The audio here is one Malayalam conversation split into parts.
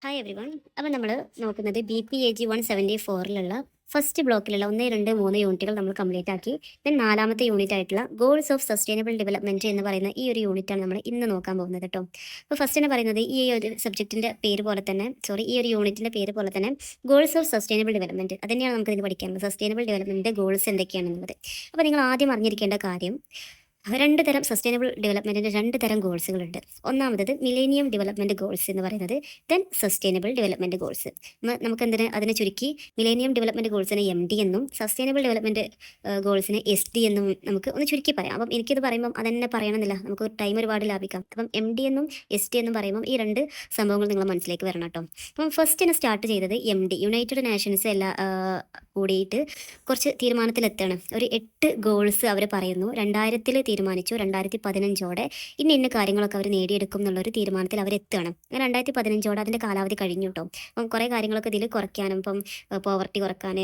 Hi every one. അപ്പം നമ്മൾ നോക്കുന്നത് BPAG 174 ഫസ്റ്റ് ബ്ലോക്കിലുള്ള 1, 2, 3 യൂണിറ്റുകൾ നമ്മൾ കംപ്ലീറ്റ് ആക്കി. ദെൻ 4ാമത്തെ യൂണിറ്റ് ആയിട്ടുള്ള ഗോൾസ് ഓഫ് സസ്റ്റൈനബിൾ ഡെവലപ്മെൻറ്റ് എന്ന് പറയുന്ന ഈ ഒരു യൂണിറ്റാണ് നമ്മൾ ഇന്ന് നോക്കാൻ പോകുന്നത് കേട്ടോ. അപ്പോൾ ഫസ്റ്റ് എന്ന് പറയുന്നത് ഈ ഒരു സബ്ജക്റ്റിൻ്റെ പേര് പോലെ തന്നെ ഈ ഒരു യൂണിറ്റിൻ്റെ പേര് പോലെ തന്നെ ഗോൾസ് ഓഫ് സസ്റ്റൈനബിൾ ഡെവലപ്മെൻറ്റ് അത് തന്നെയാണ് നമുക്ക് ഇതിൽ പഠിക്കാനുള്ളത്. സസ്റ്റൈനബിൾ ഡെവലപ്മെൻറ്റിൻ്റെ ഗോൾസ് എന്തൊക്കെയാണെന്നുള്ളത്. അപ്പോൾ നിങ്ങൾ ആദ്യം അറിഞ്ഞിരിക്കേണ്ട കാര്യം, രണ്ട് തരം സസ്റ്റൈനബിൾ ഡെവലപ്മെൻറ്റിൻ്റെ രണ്ട് തരം ഗോൾസുകളുണ്ട്. ഒന്നാമത് മിലേനിയം ഡെവലപ്മെൻറ്റ് ഗോൾസ് എന്ന് പറയുന്നത്, ദെൻ സസ്റ്റൈനബിൾ ഡെവലപ്മെൻറ്റ് ഗോൾസ്. നമുക്കെന്തിന് അതിനെ ചുരുക്കി മിലേനിയം ഡെവലപ്മെൻറ്റ് ഗോൾസിനെ MD എന്നും സസ്റ്റൈനബിൾ ഡെവലപ്മെൻറ്റ് ഗോൾസിനെ SD എന്നും നമുക്ക് ഒന്ന് ചുരുക്കി പറയാം. അപ്പം എനിക്കിത് പറയുമ്പം അതന്നെ പറയണമെന്നില്ല, നമുക്ക് ടൈം ഒരുപാട് ലാഭിക്കാം. അപ്പം MD എന്നും SD എന്നും പറയുമ്പം ഈ രണ്ട് സംഭവങ്ങൾ നിങ്ങൾ മനസ്സിലേക്ക് വരണം കേട്ടോ. അപ്പം ഫസ്റ്റിനെ സ്റ്റാർട്ട് ചെയ്തത് MD, യുണൈറ്റഡ് നേഷൻസ് കൂടിയിട്ട് കുറച്ച് തീരുമാനത്തിലെത്തണം. ഒരു 8 ഗോൾസ് അവർ പറയുന്നു. 2000 തീരുമാനിച്ചു 2015 ഇന്ന കാര്യങ്ങളൊക്കെ അവർ നേടിയെടുക്കും എന്നുള്ളൊരു തീരുമാനത്തിൽ അവരെത്തുകയാണ്. അങ്ങനെ 2015 അതിൻ്റെ കാലാവധി കഴിഞ്ഞു കേട്ടോ. അപ്പം കുറേ കാര്യങ്ങളൊക്കെ ഇതിൽ കുറയ്ക്കാനും, ഇപ്പം പോവർട്ടി കുറയ്ക്കാൻ,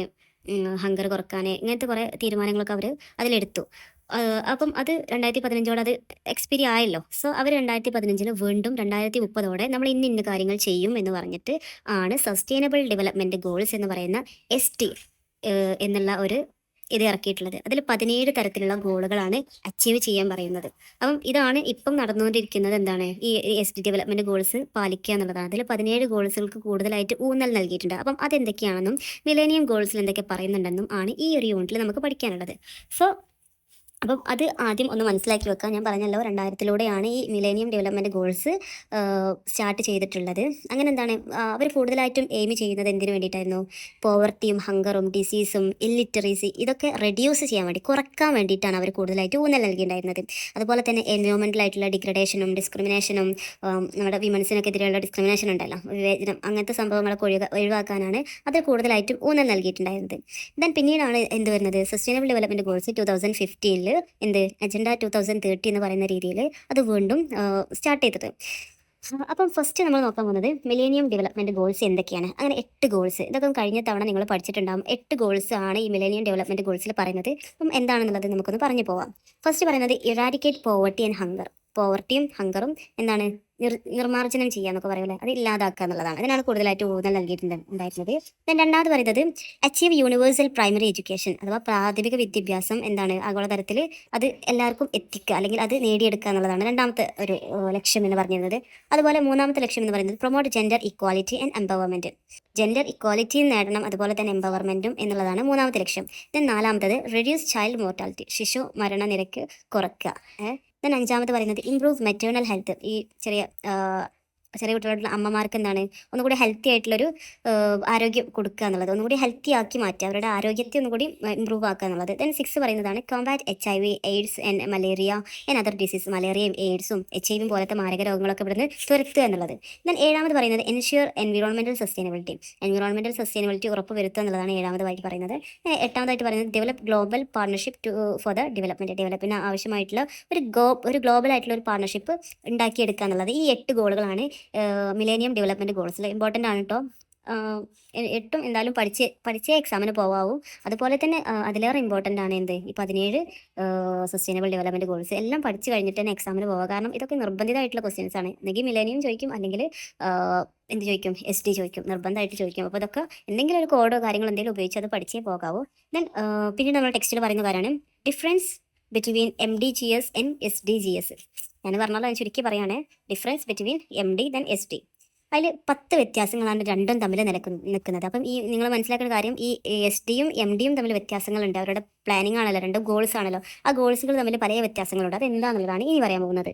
ഹങ്കർ കുറയ്ക്കാൻ, ഇങ്ങനത്തെ കുറേ തീരുമാനങ്ങളൊക്കെ അവർ അതിലെടുത്തു. അപ്പം അത് 2015 അത് എക്സ്പയറി ആയല്ലോ. സോ അവർ 2015 വീണ്ടും 2030 നമ്മൾ ഇന്ന കാര്യങ്ങൾ ചെയ്യും എന്ന് പറഞ്ഞിട്ട് ആണ് സസ്റ്റൈനബിൾ ഡെവലപ്മെൻറ്റ് ഗോൾസ് എന്ന് പറയുന്ന SD എന്നുള്ള ഒരു ഇത് ഇറക്കിയിട്ടുള്ളത്. അതിൽ 17 തരത്തിലുള്ള ഗോളുകളാണ് അച്ചീവ് ചെയ്യാൻ പറയുന്നത്. അപ്പം ഇതാണ് ഇപ്പം നടന്നുകൊണ്ടിരിക്കുന്നത്. എന്താണ് ഈ SD ഡെവലപ്മെൻറ്റ് ഗോൾസ് പാലിക്കുക എന്നുള്ളതാണ്. അതിൽ 17 ഗോൾസുകൾക്ക് കൂടുതലായിട്ട് ഊന്നൽ നൽകിയിട്ടുണ്ട്. അപ്പം അതെന്തൊക്കെയാണെന്നും മിലേനിയം ഗോൾസിൽ എന്തൊക്കെ പറയുന്നുണ്ടെന്നും ആണ് ഈ ഒരു യൂണിറ്റിൽ നമുക്ക് പഠിക്കാനുള്ളത്. സോ അപ്പം അത് ആദ്യം ഒന്ന് മനസ്സിലാക്കി വെക്കാം. ഞാൻ പറഞ്ഞല്ലോ 2000 ഈ മിലേനിയം ഡെവലപ്മെൻറ്റ് ഗോൾസ് സ്റ്റാർട്ട് ചെയ്തിട്ടുള്ളത്. അങ്ങനെ എന്താണ് അവർ കൂടുതലായിട്ടും എയിം ചെയ്യുന്നത് എന്തിനു വേണ്ടിയിട്ടായിരുന്നു? പോവർട്ടിയും ഹങ്കറും ഡിസീസും ഇല്ലിറ്ററസി ഇതൊക്കെ റെഡ്യൂസ് ചെയ്യാൻ വേണ്ടി, കുറയ്ക്കാൻ വേണ്ടിയിട്ടാണ് അവർ കൂടുതലായിട്ട് ഊന്നൽ നൽകിയിട്ടുണ്ടായിരുന്നത്. അതുപോലെ തന്നെ എൻവയോൺമെൻറ്റലായിട്ടുള്ള ഡിഗ്രഡേഷനും ഡിസ്ക്രിമിനേഷനും, നമ്മുടെ വിമൻസിനൊക്കെതിരെയുള്ള ഡിസ്ക്രിമിനേഷൻ ഉണ്ടല്ലോ, വിവേചനം, അങ്ങനത്തെ സംഭവങ്ങളൊക്കെ ഒഴിവാക്കാനാണ് അത് കൂടുതലായിട്ടും ഊന്നൽ നൽകിയിട്ടുണ്ടായിരുന്നത്. ദെൻ പിന്നീടാണ് എന്ത് വരുന്നത്, സസ്റ്റൈനബിൾ ഡെവലപ്മെൻറ്റ് ഗോൾസ് 2015 എന്ത് അജണ്ട 2030 എന്ന് പറയുന്ന രീതിയിൽ അത് വീണ്ടും സ്റ്റാർട്ട് ചെയ്തത്. അപ്പം ഫസ്റ്റ് നമ്മൾ നോക്കാൻ പോകുന്നത് മിലേനിയം ഡെവലപ്മെൻറ്റ് ഗോൾസ് എന്തൊക്കെയാണ്. അങ്ങനെ 8 ഗോൾസ്, ഇതൊക്കെ കഴിഞ്ഞ തവണ നിങ്ങൾ പഠിച്ചിട്ടുണ്ടാകും. 8 ഗോൾസ് ആണ് ഈ മിലേനിയം ഡെവലപ്മെൻറ്റ് ഗോൾസിൽ പറയുന്നത്. അപ്പം എന്താണെന്നുള്ളത് നമുക്കൊന്ന് പറഞ്ഞു പോവാം. ഫസ്റ്റ് പറയുന്നത് ഇറാഡിക്കേറ്റ് പോവർട്ടി ആൻഡ് ഹങ്കർ. പോവർട്ടിയും ഹങ്കറും എന്താണ് നിർമ്മാർജ്ജനം ചെയ്യുക എന്നൊക്കെ പറയൂലേ, അത് ഇല്ലാതാക്കുക എന്നുള്ളതാണ്. അതിനാണ് കൂടുതലായിട്ട് ഊന്നൽ നൽകിയിട്ടുണ്ടായിരുന്നത്. ദെൻ രണ്ടാമത് പറയുന്നത് അച്ചീവ് യൂണിവേഴ്സൽ പ്രൈമറി എഡ്യൂക്കേഷൻ, അഥവാ പ്രാഥമിക വിദ്യാഭ്യാസം എന്താണ് ആഗോളതലത്തിൽ അത് എല്ലാവർക്കും എത്തിക്കുക, അല്ലെങ്കിൽ അത് നേടിയെടുക്കുക എന്നുള്ളതാണ് രണ്ടാമത്തെ ഒരു ലക്ഷ്യം എന്ന് പറഞ്ഞിരുന്നത്. അതുപോലെ മൂന്നാമത്തെ ലക്ഷ്യം എന്ന് പറയുന്നത് promote gender equality and empowerment. Gender ഇക്വാലിറ്റിയും നേടണം, അതുപോലെ തന്നെ എംപവർമെൻറ്റും എന്നുള്ളതാണ് മൂന്നാമത്തെ ലക്ഷ്യം. ദെൻ നാലാമത്തത് റെഡ്യൂസ് ചൈൽഡ് മോർട്ടാലിറ്റി, ശിശു മരണനിരക്ക് കുറയ്ക്കുക. ദെൻ അഞ്ചാമത് പറയുന്നത് ഇംപ്രൂവ് മെറ്റേണൽ ഹെൽത്ത്. ഈ ചെറിയ കുട്ടികളുടെ അമ്മമാർക്ക് എന്താണ് ഒന്നുകൂടി ഹെൽത്തി ആയിട്ടുള്ളൊരു ആരോഗ്യം കൊടുക്കുക എന്നുള്ളത്, ഒന്നുകൂടി ഹെൽത്തി ആക്കി മാറ്റുക, അവരുടെ ആരോഗ്യത്തെ ഒന്നുകൂടി ഇമ്പ്രൂവ് ആക്കുക എന്നുള്ളത്. ദെൻ 6 പറയുന്നതാണ് combat HIV, AIDS and malaria and other disease. മലേറിയയും എയ്ഡ്സും HIV പോലത്തെ മാരക രോഗങ്ങളൊക്കെ ഇവിടുന്ന് തുരത്തുക എന്നുള്ളത്. ദെൻ ഏഴാമത് പറയുന്നത് ensure environmental sustainability. Environmental sustainability ഉറപ്പ് വരുത്തുക എന്നുള്ളതാണ് ഏഴാമതായിട്ട് പറയുന്നത്. എട്ടാമതായിട്ട് പറയുന്നത് develop global partnership for the ഡെവലപ്മെൻറ്റിന് ആവശ്യമായിട്ടുള്ള ഒരു ഗ്ലോബൽ ആയിട്ടുള്ള ഒരു പാർട്ണർഷിപ്പ് ഉണ്ടാക്കിയെടുക്കുക എന്നുള്ളത്. ഈ 8 ഗോളുകളാണ് മിലേനിയം ഡെവലപ്മെൻറ്റ് ഗോൾസിൽ. ഇമ്പോർട്ടൻ്റ് ആണ് കേട്ടോ. 8ഉം എന്തായാലും പഠിച്ചേ എക്സാമിന് പോകാവൂ. അതുപോലെ തന്നെ അതിലേറെ ഇമ്പോർട്ടൻ്റ് ആണ് എന്ത് ഈ 17 സസ്റ്റൈനബിൾ ഡെവലപ്മെൻറ്റ് ഗോൾസ്. എല്ലാം പഠിച്ചു കഴിഞ്ഞിട്ട് തന്നെ എക്സാമിന് പോവുക. കാരണം ഇതൊക്കെ നിർബന്ധിതമായിട്ടുള്ള ക്വസ്റ്റ്യൻസ് ആണ്. ഒന്നെങ്കിൽ മിലേനിയം ചോദിക്കും, അല്ലെങ്കിൽ എന്ത് ചോദിക്കും, SD ചോദിക്കും, നിർബന്ധമായിട്ട് ചോദിക്കും. അപ്പോൾ ഇതൊക്കെ എന്തെങ്കിലും ഒരു കോഡോ കാര്യങ്ങളോ എന്തെങ്കിലും ഉപയോഗിച്ച് അത് പഠിച്ചേ പോകാവൂ. ദെൻ പിന്നീട് നമ്മൾ ടെക്സ്റ്റിൽ പറയുന്ന കാര്യമാണ് difference between MDGS and SDGs. ഞാൻ പറഞ്ഞാൽ ഞാൻ ചുരുക്കി പറയുകയാണ്. Difference between MD then SD. അതിൽ 10 വ്യത്യാസങ്ങളാണ് രണ്ടും തമ്മിൽ നിൽക്കുന്നത്. അപ്പം ഈ നിങ്ങൾ മനസ്സിലാക്കുന്ന കാര്യം, ഈ SD-യും MD-യും തമ്മിൽ വ്യത്യാസങ്ങളുണ്ട്. അവരുടെ പ്ലാനിങ് ആണല്ലോ, രണ്ട് ഗോൾസ് ആണല്ലോ. ആ ഗോൾസുകൾ തമ്മിൽ പല വ്യത്യാസങ്ങളുണ്ട്. അത് എന്താണെന്നുള്ളതാണ് ഇനി പറയാൻ പോകുന്നത്.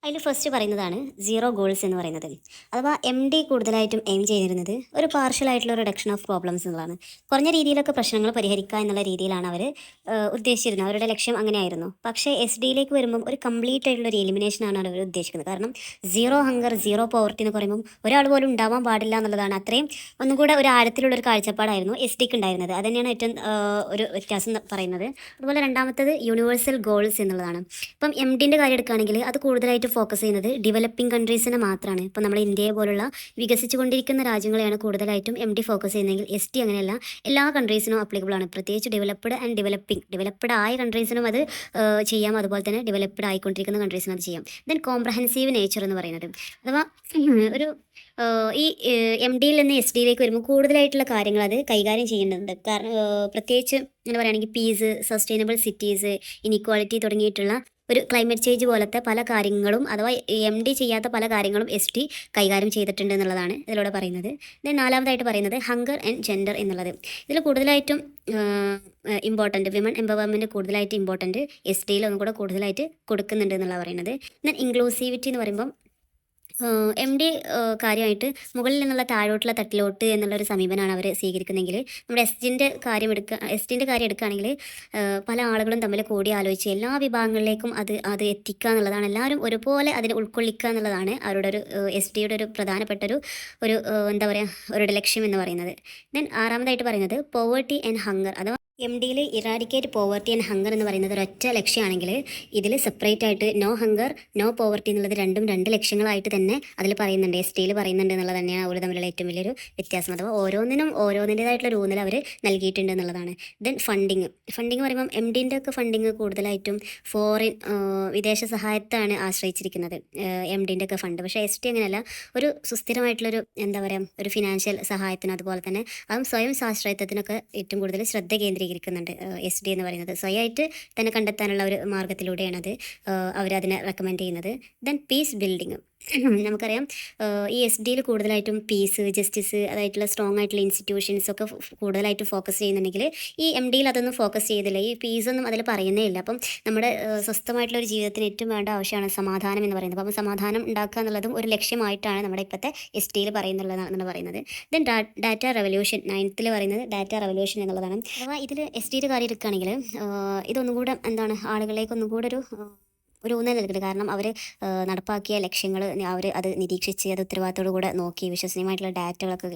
അതിൽ ഫസ്റ്റ് പറയുന്നതാണ് 0 ഗോൾസ് എന്ന് പറയുന്നത്. അഥവാ MD കൂടുതലായിട്ടും എയിം ചെയ്തിരുന്നത് ഒരു പാർഷ്യലായിട്ടുള്ള റിഡക്ഷൻ ഓഫ് പ്രോബ്ലംസ് എന്നുള്ളതാണ്. കുറഞ്ഞ രീതിയിലൊക്കെ പ്രശ്നങ്ങൾ പരിഹരിക്കുക എന്നുള്ള രീതിയിലാണ് അവർ ഉദ്ദേശിച്ചിരുന്നത്. അവരുടെ ലക്ഷ്യം അങ്ങനെയായിരുന്നു. പക്ഷേ SD-യിലേക്ക് വരുമ്പം ഒരു കംപ്ലീറ്റ് ആയിട്ടുള്ള ഒരു എലിമിനേഷനാണ് അവർ ഉദ്ദേശിക്കുന്നത്. കാരണം 0 ഹങ്കർ 0 പോവർട്ടി എന്ന് പറയുമ്പം ഒരാൾ പോലും ഉണ്ടാവാൻ പാടില്ല എന്നുള്ളതാണ്. അത്രയും ഒന്നും കൂടെ ഒരു ആഴത്തിലുള്ളൊരു കാഴ്ചപ്പാടായിരുന്നു SD-ക്ക് ഉണ്ടായിരുന്നത്. അത് തന്നെയാണ് ഏറ്റവും ഒരു വ്യത്യാസം പറയുന്നത്. അതുപോലെ രണ്ടാമത്തത് യൂണിവേഴ്സൽ ഗോൾസ് എന്നുള്ളതാണ്. ഇപ്പം MD-ൻ്റെ കാര്യം എടുക്കുകയാണെങ്കിൽ അത് കൂടുതലായിട്ട് ഫോക്കസ് ചെയ്യുന്നത് ഡെവലപ്പിംഗ് കൺട്രീസിനെ മാത്രമാണ്. ഇപ്പോൾ നമ്മുടെ ഇന്ത്യയെ പോലുള്ള വികസിച്ചുകൊണ്ടിരിക്കുന്ന രാജ്യങ്ങളെയാണ് കൂടുതലായിട്ടും MD ഫോക്കസ് ചെയ്യുന്നതെങ്കിൽ SD അങ്ങനെയല്ല, എല്ലാ കൺട്രീസിനും അപ്ലിക്കബിൾ ആണ്. പ്രത്യേകിച്ച് ഡെവലപ്ഡ് ആൻഡ് ഡെവലപ്ഡ് ആയ കൺട്രീസിനും അത് ചെയ്യാം, അതുപോലെ തന്നെ ഡെവലപ്ഡ് ആയിക്കൊണ്ടിരിക്കുന്ന കൺട്രീസിനും അത് ചെയ്യാം. ദെൻ കോംപ്രഹെൻസീവ് നേച്ചർ എന്ന് പറയുന്നത്, അഥവാ ഒരു ഈ എം ഡിയിൽ നിന്ന് എസ് ഡിയിലേക്ക് വരുമ്പോൾ കൂടുതലായിട്ടുള്ള കാര്യങ്ങൾ അത് കൈകാര്യം ചെയ്യുന്നുണ്ട്. കാരണം പ്രത്യേകിച്ച് ഇങ്ങനെ പറയുകയാണെങ്കിൽ പീസ്, സസ്റ്റൈനബിൾ സിറ്റീസ്, ഇനിക്വാളിറ്റി തുടങ്ങിയിട്ടുള്ള ഒരു ക്ലൈമറ്റ് ചേഞ്ച് പോലത്തെ പല കാര്യങ്ങളും അഥവാ എം ഡി ചെയ്യാത്ത പല കാര്യങ്ങളും എസ് ഡി കൈകാര്യം ചെയ്തിട്ടുണ്ട് എന്നുള്ളതാണ് ഇതിലൂടെ പറയുന്നത്. ദെൻ നാലാമതായിട്ട് പറയുന്നത് ഹങ്കർ ആൻഡ് ജെൻഡർ എന്നുള്ളത്. ഇതിൽ കൂടുതലായിട്ടും ഇമ്പോർട്ടൻറ്റ് വിമൺ എംപവർമെൻറ്റ് കൂടുതലായിട്ട് ഇമ്പോർട്ടൻറ്റ് എസ് ഡിയിൽ ഒന്നും കൂടെ കൂടുതലായിട്ട് കൊടുക്കുന്നുണ്ട് എന്നുള്ളത് പറയുന്നത്. ദെൻ ഇൻക്ലൂസിവിറ്റി എന്ന് പറയുമ്പം എം ഡി കാര്യമായിട്ട് മുകളിൽ നിന്നുള്ള താഴോട്ടുള്ള തട്ടിലോട്ട് എന്നുള്ളൊരു സമീപനമാണ് അവർ സ്വീകരിക്കുന്നതെങ്കിൽ നമ്മുടെ എസ് ടിൻ്റെ കാര്യം എടുക്കുകയാണെങ്കിൽ പല ആളുകളും തമ്മിൽ കൂടി ആലോചിച്ച് എല്ലാ വിഭാഗങ്ങളിലേക്കും അത് എത്തിക്കുക എന്നുള്ളതാണ്. എല്ലാവരും ഒരുപോലെ അതിനെ ഉൾക്കൊള്ളിക്കുക എന്നുള്ളതാണ് അവരുടെ ഒരു എസ് ഡിയുടെ ഒരു പ്രധാനപ്പെട്ട ഒരു എന്താ പറയുക അവരുടെ ലക്ഷ്യം എന്ന് പറയുന്നത്. ദെൻ ആറാമതായിട്ട് പറയുന്നത് പോവേർട്ടി ആൻഡ് ഹങ്കർ അഥവാ എം ഡിയിൽ ഇറാഡിക്കേറ്റ് പോവർട്ടി ആൻഡ് ഹങ്കർ എന്ന് പറയുന്നത് ഒരൊറ്റ ലക്ഷ്യമാണെങ്കിൽ ഇതിൽ സെപ്പറേറ്റ് ആയിട്ട് നോ ഹങ്കർ നോ പോവർട്ടി എന്നുള്ളത് രണ്ടും രണ്ട് ലക്ഷ്യങ്ങളായിട്ട് തന്നെ അതിൽ പറയുന്നുണ്ട്, എസ് ടിയിൽ പറയുന്നുണ്ട് എന്നുള്ളത് തന്നെയാണ് അവർ തമ്മിലുള്ള ഏറ്റവും വലിയൊരു വ്യത്യാസം. അഥവാ ഓരോന്നിനും ഓരോന്നിൻ്റേതായിട്ടുള്ള ഒരു ഊന്നൽ അവർ നൽകിയിട്ടുണ്ട് എന്നുള്ളതാണ്. ദെൻ ഫണ്ടിങ് പറയുമ്പം എം ഡിൻ്റെ ഒക്കെ ഫണ്ടിങ് കൂടുതലായിട്ടും ഫോറിൻ വിദേശ സഹായത്താണ് ആശ്രയിച്ചിരിക്കുന്നത് എം ഡിൻ്റെ ഒക്കെ ഫണ്ട്. പക്ഷേ എസ് ടി അങ്ങനെയല്ല, ഒരു സുസ്ഥിരമായിട്ടുള്ളൊരു എന്താ പറയുക ഒരു ഫിനാൻഷ്യൽ സഹായത്തിന് അതുപോലെ തന്നെ അതും സ്വയം സ്വാശ്രയത്വത്തിനൊക്കെ ഏറ്റവും കൂടുതൽ ശ്രദ്ധ കേന്ദ്രീകരിക്കുന്നുണ്ട് എസ് ഡി എന്ന് പറയുന്നത്. സ്വയമായിട്ട് തന്നെ കണ്ടെത്താനുള്ള ഒരു മാർഗ്ഗത്തിലൂടെയാണത് അവരതിനെ റെക്കമെൻഡ് ചെയ്യുന്നത്. ദെൻ പീസ് ബിൽഡിങ് നമുക്കറിയാം ഈ എസ് ഡിയിൽ കൂടുതലായിട്ടും പീസ്, ജസ്റ്റിസ് അതായിട്ടുള്ള സ്ട്രോങ് ആയിട്ടുള്ള ഇൻസ്റ്റിറ്റ്യൂഷൻസ് ഒക്കെ കൂടുതലായിട്ട് ഫോക്കസ് ചെയ്യുന്നുണ്ടെങ്കിൽ ഈ എം ഡിയിൽ അതൊന്നും ഫോക്കസ് ചെയ്തില്ല. ഈ പീസൊന്നും അതിൽ പറയുന്നേ ഇല്ല. അപ്പം നമ്മുടെ സ്വസ്ഥമായിട്ടുള്ള ഒരു ജീവിതത്തിന് ഏറ്റവും വേണ്ട ആവശ്യമാണ് സമാധാനം എന്ന് പറയുന്നത്. അപ്പം സമാധാനം ഉണ്ടാക്കുക എന്നുള്ളതും ഒരു ലക്ഷ്യമായിട്ടാണ് നമ്മുടെ ഇപ്പോഴത്തെ എസ് ഡിയിൽ പറയുന്നുള്ളതാണ് പറയുന്നത്. ദെൻ ഡാറ്റ റെവല്യൂഷൻ 9th പറയുന്നത് ഡാറ്റ റെവല്യൂഷൻ എന്നുള്ളതാണ്. അഥവാ ഇതിൽ എസ് ഡിയുടെ കാര്യം എടുക്കുകയാണെങ്കിൽ ഇതൊന്നും കൂടെ എന്താണ് ആളുകളിലേക്ക് ഒന്നും കൂടെ ഒരു ഊന്നൽ നൽകുന്നത്. കാരണം അവർ നടപ്പാക്കിയ ലക്ഷ്യങ്ങൾ അവർ അത് നിരീക്ഷിച്ച് അത് ഉത്തരവാദിത്തോടു കൂടെ നോക്കി വിശ്വസനീയമായിട്ടുള്ള ഡാറ്റകളൊക്കെ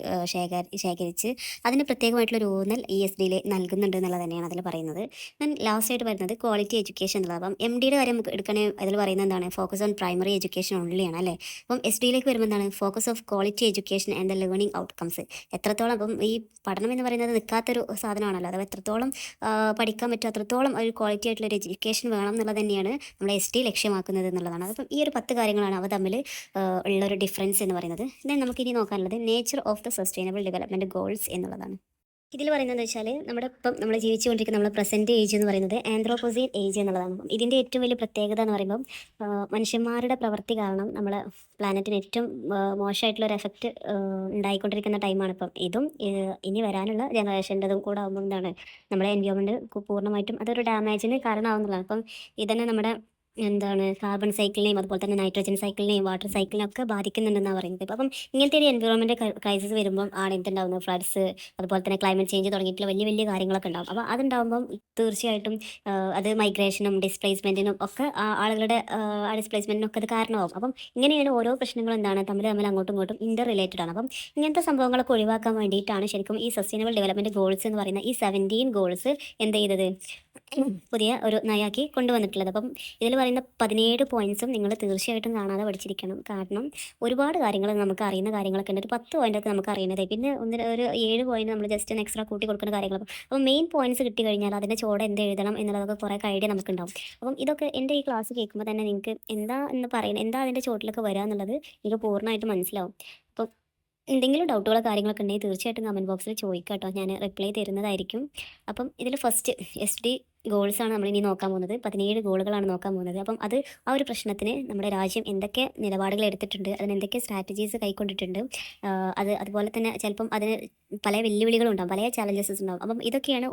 ശേഖരിച്ച് അതിന് പ്രത്യേകമായിട്ടുള്ളൊരു ഊന്നൽ ഈ എസ് ഡിയിൽ നൽകുന്നുണ്ട് എന്നുള്ളത് തന്നെയാണ് അതിൽ പറയുന്നത്. ദെൻ ലാസ്റ്റായിട്ട് പറയുന്നത് ക്വാളിറ്റി എഡ്യൂക്കേഷൻ എന്നുള്ളത്. അപ്പം എം ഡിയുടെ കാര്യം എടുക്കണമെങ്കിൽ അതിൽ പറയുന്നത് എന്താണ്, ഫോക്കസ് ഓൺ പ്രൈമറി എഡ്യൂക്കേഷൻ ഓൺലിയാണ് അല്ലേ. അപ്പം എസ് ഡിയിലേക്ക് വരുമ്പോൾ എന്താണ്, focus of quality education and the learning outcomes. എത്രത്തോളം അപ്പം ഈ പഠനം എന്ന് പറയുന്നത് നിൽക്കാത്തൊരു സാധനമാണല്ലോ, അഥവാ എത്രത്തോളം പഠിക്കാൻ പറ്റും അത്രത്തോളം ഒരു ക്വാളിറ്റി ആയിട്ടുള്ള ഒരു എഡ്യൂക്കേഷൻ വേണം എന്നുള്ളത് തന്നെയാണ് നമ്മുടെ എസ് ടി ലക്ഷ്യമാക്കുന്നത് എന്നുള്ളതാണ്. അപ്പം ഈ ഒരു 10 കാര്യങ്ങളാണ് അവ തമ്മിൽ ഉള്ളൊരു ഡിഫറൻസ് എന്ന് പറയുന്നത്. ദെൻ നമുക്കിനി നോക്കാനുള്ളത് nature of the sustainable development goals എന്നുള്ളതാണ്. ഇതിൽ പറയുന്നത് വെച്ചാൽ നമ്മൾ ജീവിച്ചുകൊണ്ടിരിക്കുന്ന നമ്മുടെ പ്രസൻറ്റ് ഏജ് എന്ന് പറയുന്നത് ആന്ത്രോപോസീൻ ഏജ് എന്നുള്ളതാണ്. ഇതിൻ്റെ ഏറ്റവും വലിയ പ്രത്യേകത എന്ന് പറയുമ്പം മനുഷ്യന്മാരുടെ പ്രവൃത്തി കാരണം നമ്മളെ പ്ലാനറ്റിന് ഏറ്റവും മോശമായിട്ടുള്ളൊരു എഫക്റ്റ് ഉണ്ടായിക്കൊണ്ടിരിക്കുന്ന ടൈമാണ് ഇപ്പം. ഇതും ഇനി വരാനുള്ള ജനറേഷൻ്റെതും കൂടെ ആകുമ്പോൾ എന്താണ് നമ്മുടെ എൻവയോൺമെൻറ്റ് പൂർണ്ണമായിട്ടും അതൊരു ഡാമേജിന് കാരണമാകുന്നതാണ്. അപ്പം ഇതന്നെ നമ്മുടെ എന്താണ് കാർബൺ സൈക്കിളിനെയും അതുപോലെ തന്നെ നൈട്രജൻ സൈക്കിളിനെയും വാട്ടർ സൈക്കിളിനെയും ഒക്കെ ബാധിക്കുന്നുണ്ടെന്നാണ് പറയുന്നത്. അപ്പം ഇങ്ങനത്തെ ഒരു എൻവയോൺമെൻറ്റ് ക്രൈസിസ് വരുമ്പം ആണ് എന്തുണ്ടാകുന്നത്, ഫ്ലഡ്സ് അതുപോലെ തന്നെ ക്ലൈമറ്റ് ചേഞ്ച് തുടങ്ങിയിട്ടുള്ള വലിയ വലിയ കാര്യങ്ങളൊക്കെ ഉണ്ടാകും. അപ്പോൾ അതുണ്ടാകുമ്പം തീർച്ചയായിട്ടും അത് മൈഗ്രേഷനും ഡിസ്പ്ലേസ്മെൻറ്റിനും ഒക്കെ ആളുകളുടെ ഡിസ്പ്ലേസ്മെൻറ്റിനും ഒക്കെ അത് കാരണമാകും. അപ്പം ഇങ്ങനെയാണ് ഓരോ പ്രശ്നങ്ങളും എന്താണ് തമ്മിൽ അങ്ങോട്ടും ഇങ്ങോട്ടും ഇൻ്റർ റിലേറ്റഡ് ആണ്. അപ്പം ഇങ്ങനത്തെ സംഭവങ്ങളൊക്കെ ഒഴിവാക്കാൻ വേണ്ടിയിട്ടാണ് ശരിക്കും ഈ സസ്റ്റൈനബിൾ ഡെവലപ്മെൻറ്റ് ഗോൾസ് എന്ന് പറയുന്ന ഈ 17 ഗോൾസ് എന്ത് ചെയ്തത് പുതിയ ഒരു നയാക്കി കൊണ്ടുവന്നിട്ടുള്ളത്. അപ്പം ഇതിൽ പറയുന്ന 17 പോയിൻറ്റ്സും നിങ്ങൾ തീർച്ചയായിട്ടും കാണാതെ പഠിച്ചിരിക്കണം. കാരണം ഒരുപാട് കാര്യങ്ങൾ നമുക്ക് അറിയുന്ന കാര്യങ്ങളൊക്കെ ഉണ്ട്. ഒരു 10 പോയിൻ്റൊക്കെ നമുക്ക് അറിയുന്നത്, പിന്നെ ഒരു 7 പോയിൻ്റ് നമ്മൾ ജസ്റ്റ് ഒന്ന് എക്സ്ട്രാ കൂട്ടി കൊടുക്കുന്ന കാര്യങ്ങളൊക്കെ. അപ്പോൾ മെയിൻ പോയിൻറ്റ്സ് കിട്ടി കഴിഞ്ഞാൽ അതിൻ്റെ ചോടെ എന്ത് എഴുതണം എന്നുള്ളതൊക്കെ കുറേ ഐഡിയ നമുക്കുണ്ടാവും. അപ്പം ഇതൊക്കെ എൻ്റെ ഈ ക്ലാസ് കേൾക്കുമ്പോൾ തന്നെ നിങ്ങൾക്ക് എന്താ എന്ന് പറയുന്നത്, എന്താ അതിൻ്റെ ചോട്ടിലൊക്കെ വരിക എന്നുള്ളത് നിങ്ങൾക്ക് പൂർണ്ണമായിട്ട് മനസ്സിലാവും. അപ്പം എന്തെങ്കിലും ഡൗട്ടുകളോ കാര്യങ്ങളൊക്കെ ഉണ്ടെങ്കിൽ തീർച്ചയായിട്ടും കമൻറ്റ് ബോക്സിൽ ചോദിക്കാം കേട്ടോ, ഞാൻ റിപ്ലൈ തരുന്നതായിരിക്കും. അപ്പം ഇതിൽ ഫസ്റ്റ് എസ് ഡി ഗോൾസാണ് നമ്മളിനി നോക്കാൻ പോകുന്നത്. 17 ഗോളുകളാണ് നോക്കാൻ പോകുന്നത്. അപ്പം അത് ആ ഒരു പ്രശ്നത്തിന് നമ്മുടെ രാജ്യം എന്തൊക്കെ നിലപാടുകൾ എടുത്തിട്ടുണ്ട്, അതിന് എന്തൊക്കെ സ്ട്രാറ്റജീസ് കൈക്കൊണ്ടിട്ടുണ്ട്, അതുപോലെ തന്നെ ചിലപ്പം അതിന് പല വെല്ലുവിളികളുണ്ടാവും, പല ചാലഞ്ചസ് ഉണ്ടാവും. അപ്പം ഇതൊക്കെയാണ്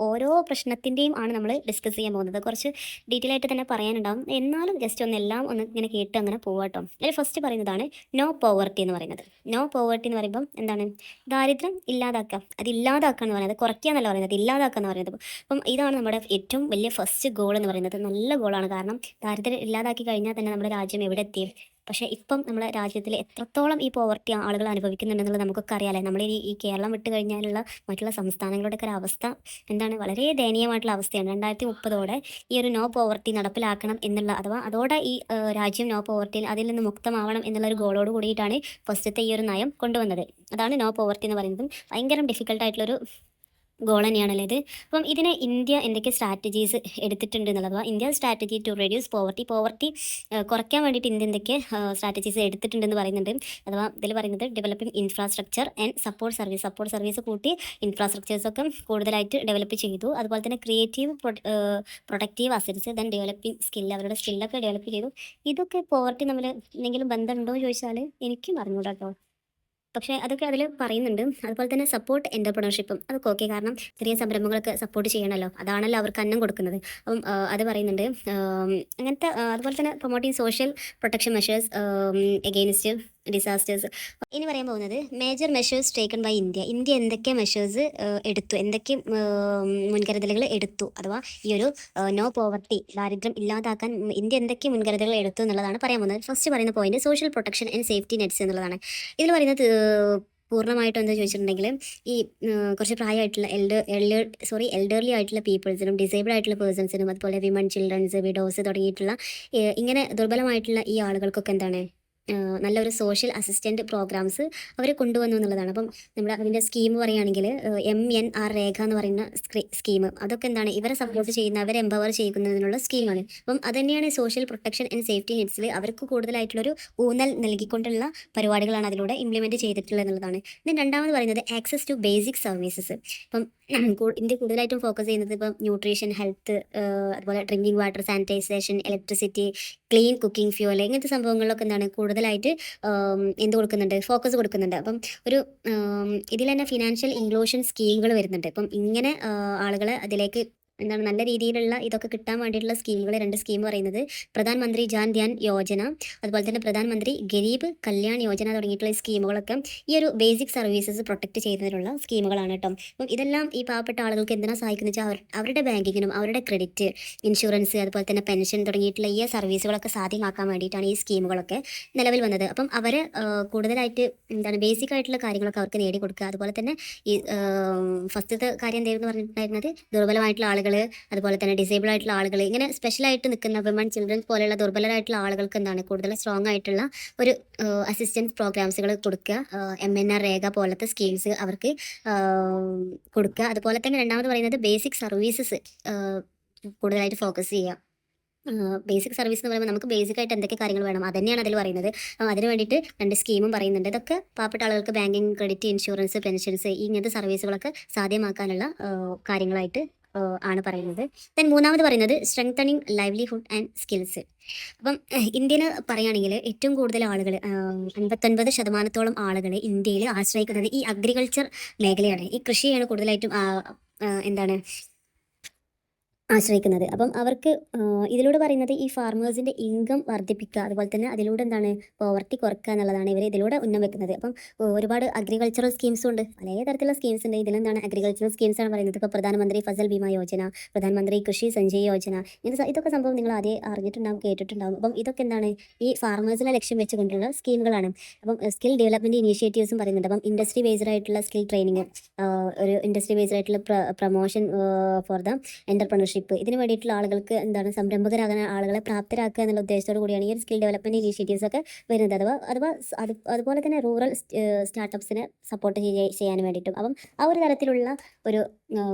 ഓരോ പ്രശ്നത്തിൻ്റെയും ആണ് നമ്മൾ ഡിസ്കസ് ചെയ്യാൻ പോകുന്നത്. കുറച്ച് ഡീറ്റെയിൽ ആയിട്ട് തന്നെ പറയാനുണ്ടാവും, എന്നാലും ജസ്റ്റ് എല്ലാം ഒന്ന് ഇങ്ങനെ കേട്ട് അങ്ങനെ പോവാട്ടോ. അതിൽ ഫസ്റ്റ് പറയുന്നതാണ് നോ പോവർട്ടി എന്ന് പറയുന്നത്. നോ പോവർട്ടി എന്ന് പറയുമ്പം എന്താണ്, ദാരിദ്ര്യം ഇല്ലാതാക്കുക, അത് ഇല്ലാതാക്കുക എന്ന് പറയുന്നത്, കുറയ്ക്കുക എന്നല്ല പറയുന്നത്, ഇല്ലാതാക്കുക എന്ന് പറയുന്നത്. അപ്പം ഇതാണ് നമ്മുടെ ഏറ്റവും വലിയ ഫസ്റ്റ് ഗോൾ എന്ന് പറയുന്നത്. നല്ല ഗോളാണ്. കാരണം ദാരിദ്ര്യം ഇല്ലാതാക്കി കഴിഞ്ഞാൽ തന്നെ നമ്മുടെ രാജ്യം എവിടെ എത്തി. പക്ഷേ ഇപ്പം നമ്മുടെ രാജ്യത്തിൽ എത്രത്തോളം ഈ പോവർട്ടി ആളുകൾ അനുഭവിക്കുന്നുണ്ടെന്നുള്ളത് നമുക്കൊക്കെ അറിയാമല്ലേ. നമ്മൾ ഈ കേരളം വിട്ട് കഴിഞ്ഞാലുള്ള മറ്റുള്ള സംസ്ഥാനങ്ങളുടെയൊക്കെ ഒരു അവസ്ഥ എന്താണ്, വളരെ ദയനീയമായിട്ടുള്ള അവസ്ഥയാണ്. 2030 ഈ ഒരു നോ പോവർട്ടി നടപ്പിലാക്കണം എന്നുള്ള, അഥവാ അതോടെ ഈ രാജ്യം നോ പോവർട്ടിയിൽ അതിൽ നിന്ന് മുക്തമാവണം എന്നുള്ളൊരു ഗോളോട് കൂടിയിട്ടാണ് ഫസ്റ്റത്തെ ഈ ഒരു നയം കൊണ്ടുവന്നത്. അതാണ് നോ പോവർട്ടി എന്ന് പറയുന്നതും ഭയങ്കര ഡിഫിക്കൽട്ടായിട്ടുള്ളൊരു ഗോൾ തന്നെയാണല്ലോ ഇത്. അപ്പം ഇതിന് ഇന്ത്യ എന്തൊക്കെ സ്ട്രാറ്റജീസ് എടുത്തിട്ടുണ്ട് എന്നുള്ളത്, അഥവാ India strategy to reduce poverty കുറയ്ക്കാൻ വേണ്ടിയിട്ട് ഇന്ത്യ എന്തൊക്കെ സ്ട്രാറ്റജീസ് എടുത്തിട്ടുണ്ടെന്ന് പറയുന്നുണ്ട്. അഥവാ ഇതിൽ പറയുന്നത് developing infrastructure and support service കൂട്ടി ഇൻഫ്രാസ്ട്രക്ചേഴ്സൊക്കെ കൂടുതലായിട്ട് ഡെവലപ്പ് ചെയ്തു. അതുപോലെ തന്നെ creative productive assets, then developing skill, അവരുടെ സ്കില്ലൊക്കെ ഡെവലപ്പ് ചെയ്തു. ഇതൊക്കെ പോവർട്ടി തമ്മിൽ എന്തെങ്കിലും ബന്ധമുണ്ടോ എന്ന് ചോദിച്ചാൽ എനിക്കും അറിഞ്ഞൂടാ കേട്ടോ. പക്ഷേ അതൊക്കെ അതിൽ പറയുന്നുണ്ട്. അതുപോലെ തന്നെ സപ്പോർട്ട് എൻ്റർപ്രണർഷിപ്പും അതൊക്കെ ഓക്കെ. കാരണം ചെറിയ സംരംഭങ്ങളൊക്കെ സപ്പോർട്ട് ചെയ്യണമല്ലോ, അതാണല്ലോ അവർക്ക് അന്നം കൊടുക്കുന്നത്. അപ്പം അത് പറയുന്നുണ്ട്. അങ്ങനത്തെ അതുപോലെ തന്നെ promoting social protection measures against disasters. ഇനി പറയാൻ പോകുന്നത് major measures taken by India എന്തൊക്കെ മെഷേഴ്സ് എടുത്തു, എന്തൊക്കെ മുൻകരുതലുകൾ എടുത്തു, അഥവാ ഈ ഒരു നോ പോവർട്ടി, ദാരിദ്ര്യം ഇല്ലാതാക്കാൻ ഇന്ത്യ എന്തൊക്കെ മുൻകരുതലുകൾ എടുത്തു എന്നുള്ളതാണ് പറയാൻ പോകുന്നത്. ഫസ്റ്റ് പറയുന്ന point social protection and safety nets എന്നുള്ളതാണ്. ഇതിൽ പറയുന്നത് പൂർണ്ണമായിട്ടും എന്താ ചോദിച്ചിട്ടുണ്ടെങ്കിൽ ഈ കുറച്ച് പ്രായമായിട്ടുള്ള എൽഡർലി ആയിട്ടുള്ള പീപ്പിൾസിനും ഡിസേബിൾ ആയിട്ടുള്ള പേഴ്സൺസിനും അതുപോലെ വിമൺ, ചിൽഡ്രൻസ്, വിഡോസ് തുടങ്ങിയിട്ടുള്ള ഇങ്ങനെ ദുർബലമായിട്ടുള്ള ഈ ആളുകൾക്കൊക്കെ എന്താണ് നല്ലൊരു സോഷ്യൽ അസിസ്റ്റൻറ്റ് പ്രോഗ്രാംസ് അവർ കൊണ്ടുവന്നു എന്നുള്ളതാണ്. അപ്പം നമ്മുടെ അതിൻ്റെ സ്കീം പറയുകയാണെങ്കിൽ MNR രേഖ എന്ന് പറയുന്ന സ്കീം, അതൊക്കെ എന്താണ് ഇവരെ സപ്പോർട്ട് ചെയ്യുന്ന, അവരെ എംപവർ ചെയ്യുന്നതിനുള്ള സ്കീമാണ്. അപ്പം അത് തന്നെയാണ് സോഷ്യൽ പ്രൊട്ടക്ഷൻ ആൻഡ് സേഫ്റ്റി നെറ്റ്സിൽ അവർക്ക് കൂടുതലായിട്ടുള്ളൊരു ഊന്നൽ നൽകിക്കൊണ്ടുള്ള പരിപാടികളാണ് അതിലൂടെ ഇംപ്ലിമെൻറ്റ് ചെയ്തിട്ടുള്ളത് എന്നുള്ളതാണ്. പിന്നെ രണ്ടാമത് പറയുന്നത് ആക്സസ് ടു ബേസിക് സർവീസസ്. ഇപ്പം ഇന്ത്യ കൂടുതലായിട്ടും ഫോക്കസ് ചെയ്യുന്നത് ഇപ്പം ന്യൂട്രീഷൻ, ഹെൽത്ത്, അതുപോലെ drinking water, sanitisation, electricity, clean cooking fuel, ഇങ്ങനത്തെ സംഭവങ്ങളിലൊക്കെ എന്താണ് കൂടുതലായിട്ട് എന്ത് കൊടുക്കുന്നുണ്ട്, ഫോക്കസ് കൊടുക്കുന്നുണ്ട്. അപ്പം ഒരു ഇതിൽ തന്നെ ഫിനാൻഷ്യൽ ഇൻക്ലൂഷൻ സ്കീമുകൾ വരുന്നുണ്ട്. അപ്പം ഇങ്ങനെ ആളുകളെ അതിലേക്ക് എന്താണ് നല്ല രീതിയിലുള്ള ഇതൊക്കെ കിട്ടാൻ വേണ്ടിയിട്ടുള്ള സ്കീമുകൾ, 2 സ്കീം പറയുന്നത് പ്രധാനമന്ത്രി ജാൻ ധ്യാൻ യോജന, അതുപോലെ തന്നെ പ്രധാനമന്ത്രി ഗരീബ് കല്യാൺ യോജന തുടങ്ങിയിട്ടുള്ള സ്കീമുകളൊക്കെ ഈ ഒരു ബേസിക് സർവീസസ് പ്രൊട്ടക്റ്റ് ചെയ്യുന്നതിനുള്ള സ്കീമുകളാണ് കേട്ടോ. അപ്പം ഇതെല്ലാം ഈ പാവപ്പെട്ട ആളുകൾക്ക് എന്തിനാണ് സഹായിക്കുന്നത് വെച്ചാൽ അവരുടെ ബാങ്കിങ്ങിനും അവരുടെ ക്രെഡിറ്റ്, ഇൻഷുറൻസ്, അതുപോലെ തന്നെ പെൻഷൻ തുടങ്ങിയിട്ടുള്ള ഈ സർവീസുകളൊക്കെ സാധ്യമാക്കാൻ വേണ്ടിയിട്ടാണ് ഈ സ്കീമുകളൊക്കെ നിലവിൽ വന്നത്. അപ്പം അവർ കൂടുതലായിട്ട് എന്താണ് ബേസിക് ആയിട്ടുള്ള കാര്യങ്ങളൊക്കെ അവർക്ക് നേടിക്കൊടുക്കുക. അതുപോലെ തന്നെ ഈ ഫസ്റ്റത്തെ കാര്യം എന്തായിരുന്നു പറഞ്ഞിട്ടുണ്ടായിരുന്നത്, ദുർബലമായിട്ടുള്ള ആളുകൾ, അതുപോലെ തന്നെ ഡിസേബിൾ ആയിട്ടുള്ള ആളുകൾ, ഇങ്ങനെ സ്പെഷ്യലായിട്ട് നിൽക്കുന്ന വിമൺ, ചിൽഡ്രൻസ് പോലെയുള്ള ദുർബലരായിട്ടുള്ള ആളുകൾക്ക് എന്താണ് കൂടുതൽ സ്ട്രോങ് ആയിട്ടുള്ള ഒരു അസിസ്റ്റൻസ് പ്രോഗ്രാംസുകൾ കൊടുക്കുക, MNR രേഖ പോലത്തെ സ്കീംസ് അവർക്ക് കൊടുക്കുക. അതുപോലെ തന്നെ രണ്ടാമത് പറയുന്നത് ബേസിക് സർവീസസ് കൂടുതലായിട്ട് ഫോക്കസ് ചെയ്യുക. ബേസിക് സർവീസ് എന്ന് പറയുമ്പോൾ നമുക്ക് ബേസിക് ആയിട്ട് എന്തൊക്കെ കാര്യങ്ങൾ വേണം അത് തന്നെയാണ് അതിൽ പറയുന്നത്. അതിന് വേണ്ടിയിട്ട് 2 സ്കീമും പറയുന്നുണ്ട്. ഇതൊക്കെ പാവപ്പെട്ട ആളുകൾക്ക് ബാങ്കിങ്, ക്രെഡിറ്റ്, ഇൻഷുറൻസ്, പെൻഷൻസ്, ഇങ്ങനത്തെ സർവീസുകളൊക്കെ സാധ്യമാക്കാനുള്ള കാര്യങ്ങളായിട്ട് ആണ് പറയുന്നത്. ദെൻ മൂന്നാമത് പറയുന്നത് സ്ട്രെങ്തനിങ് ലൈവ്ലിഹുഡ് ആൻഡ് സ്കിൽസ്. അപ്പം ഇന്ത്യയിൽ പറയുകയാണെങ്കിൽ ഏറ്റവും കൂടുതൽ ആളുകൾ 59% ആളുകൾ ഇന്ത്യയിൽ ആശ്രയിക്കുന്നത് ഈ അഗ്രികൾച്ചർ മേഖലയാണ്. ഈ കൃഷിയാണ് കൂടുതലായിട്ടും എന്താണ് ആശ്രയിക്കുന്നത്. അപ്പം അവർക്ക് ഇതിലൂടെ പറയുന്നത് ഈ ഫാർമേഴ്സിൻ്റെ ഇൻകം വർദ്ധിപ്പിക്കുക, അതുപോലെ തന്നെ അതിലൂടെ എന്താണ് പോവർട്ടി കുറയ്ക്കുക എന്നുള്ളതാണ് ഇവർ ഇതിലൂടെ ഉന്നം വെക്കുന്നത്. അപ്പം ഒരുപാട് അഗ്രികൾച്ചറൽ സ്കീംസും ഉണ്ട്, പല തരത്തിലുള്ള സ്കീംസ് ഉണ്ട്. ഇതിലെന്താണ് അഗ്രികൾച്ചറൽ സ്കീംസ് ആണ് പറയുന്നത്. ഇപ്പോൾ പ്രധാനമന്ത്രി ഫസൽ ബീമ യോജന, പ്രധാനമന്ത്രി കൃഷി സഞ്ജയ് യോജന, ഇതൊക്കെ സംഭവം നിങ്ങൾ ആദ്യം അറിഞ്ഞിട്ടുണ്ടാകും, കേട്ടിട്ടുണ്ടാകും. അപ്പം ഇതൊക്കെ എന്താണ് ഈ ഫാർമേഴ്സിനെ ലക്ഷ്യം വെച്ചുകൊണ്ടുള്ള സ്കീമുകളാണ്. അപ്പം സ്കിൽ ഡെവലപ്മെൻറ്റ് ഇനീഷ്യേറ്റീവ്സും പറയുന്നുണ്ട്. അപ്പം ഇൻഡസ്ട്രി ബേസ്ഡ് ആയിട്ടുള്ള സ്കിൽ ട്രെയിനിങ്, ഒരു ഇൻഡസ്ട്രി ബേസ്ഡ് ആയിട്ടുള്ള പ്രൊമോഷൻ ഫോർ ദ എൻ്റർപ്രണർഷിപ്പ്, ഇതിന് വേണ്ടിയിട്ടുള്ള ആളുകൾക്ക് എന്താണ് സംരംഭകരാകാൻ ആളുകളെ പ്രാപ്തരാക്കുക എന്നുള്ള ഉദ്ദേശത്തോടു കൂടിയാണ് ഈ ഒരു സ്കിൽ ഡെവലപ്മെൻറ്റ് ഇനീഷ്യേറ്റീവ്സ് ഒക്കെ വരുന്നത്. അതുപോലെ തന്നെ റൂറൽ സ്റ്റാർട്ടപ്സിനെ സപ്പോർട്ട് ചെയ്യാൻ വേണ്ടിയിട്ടും. അപ്പം ആ ഒരു തരത്തിലുള്ള ഒരു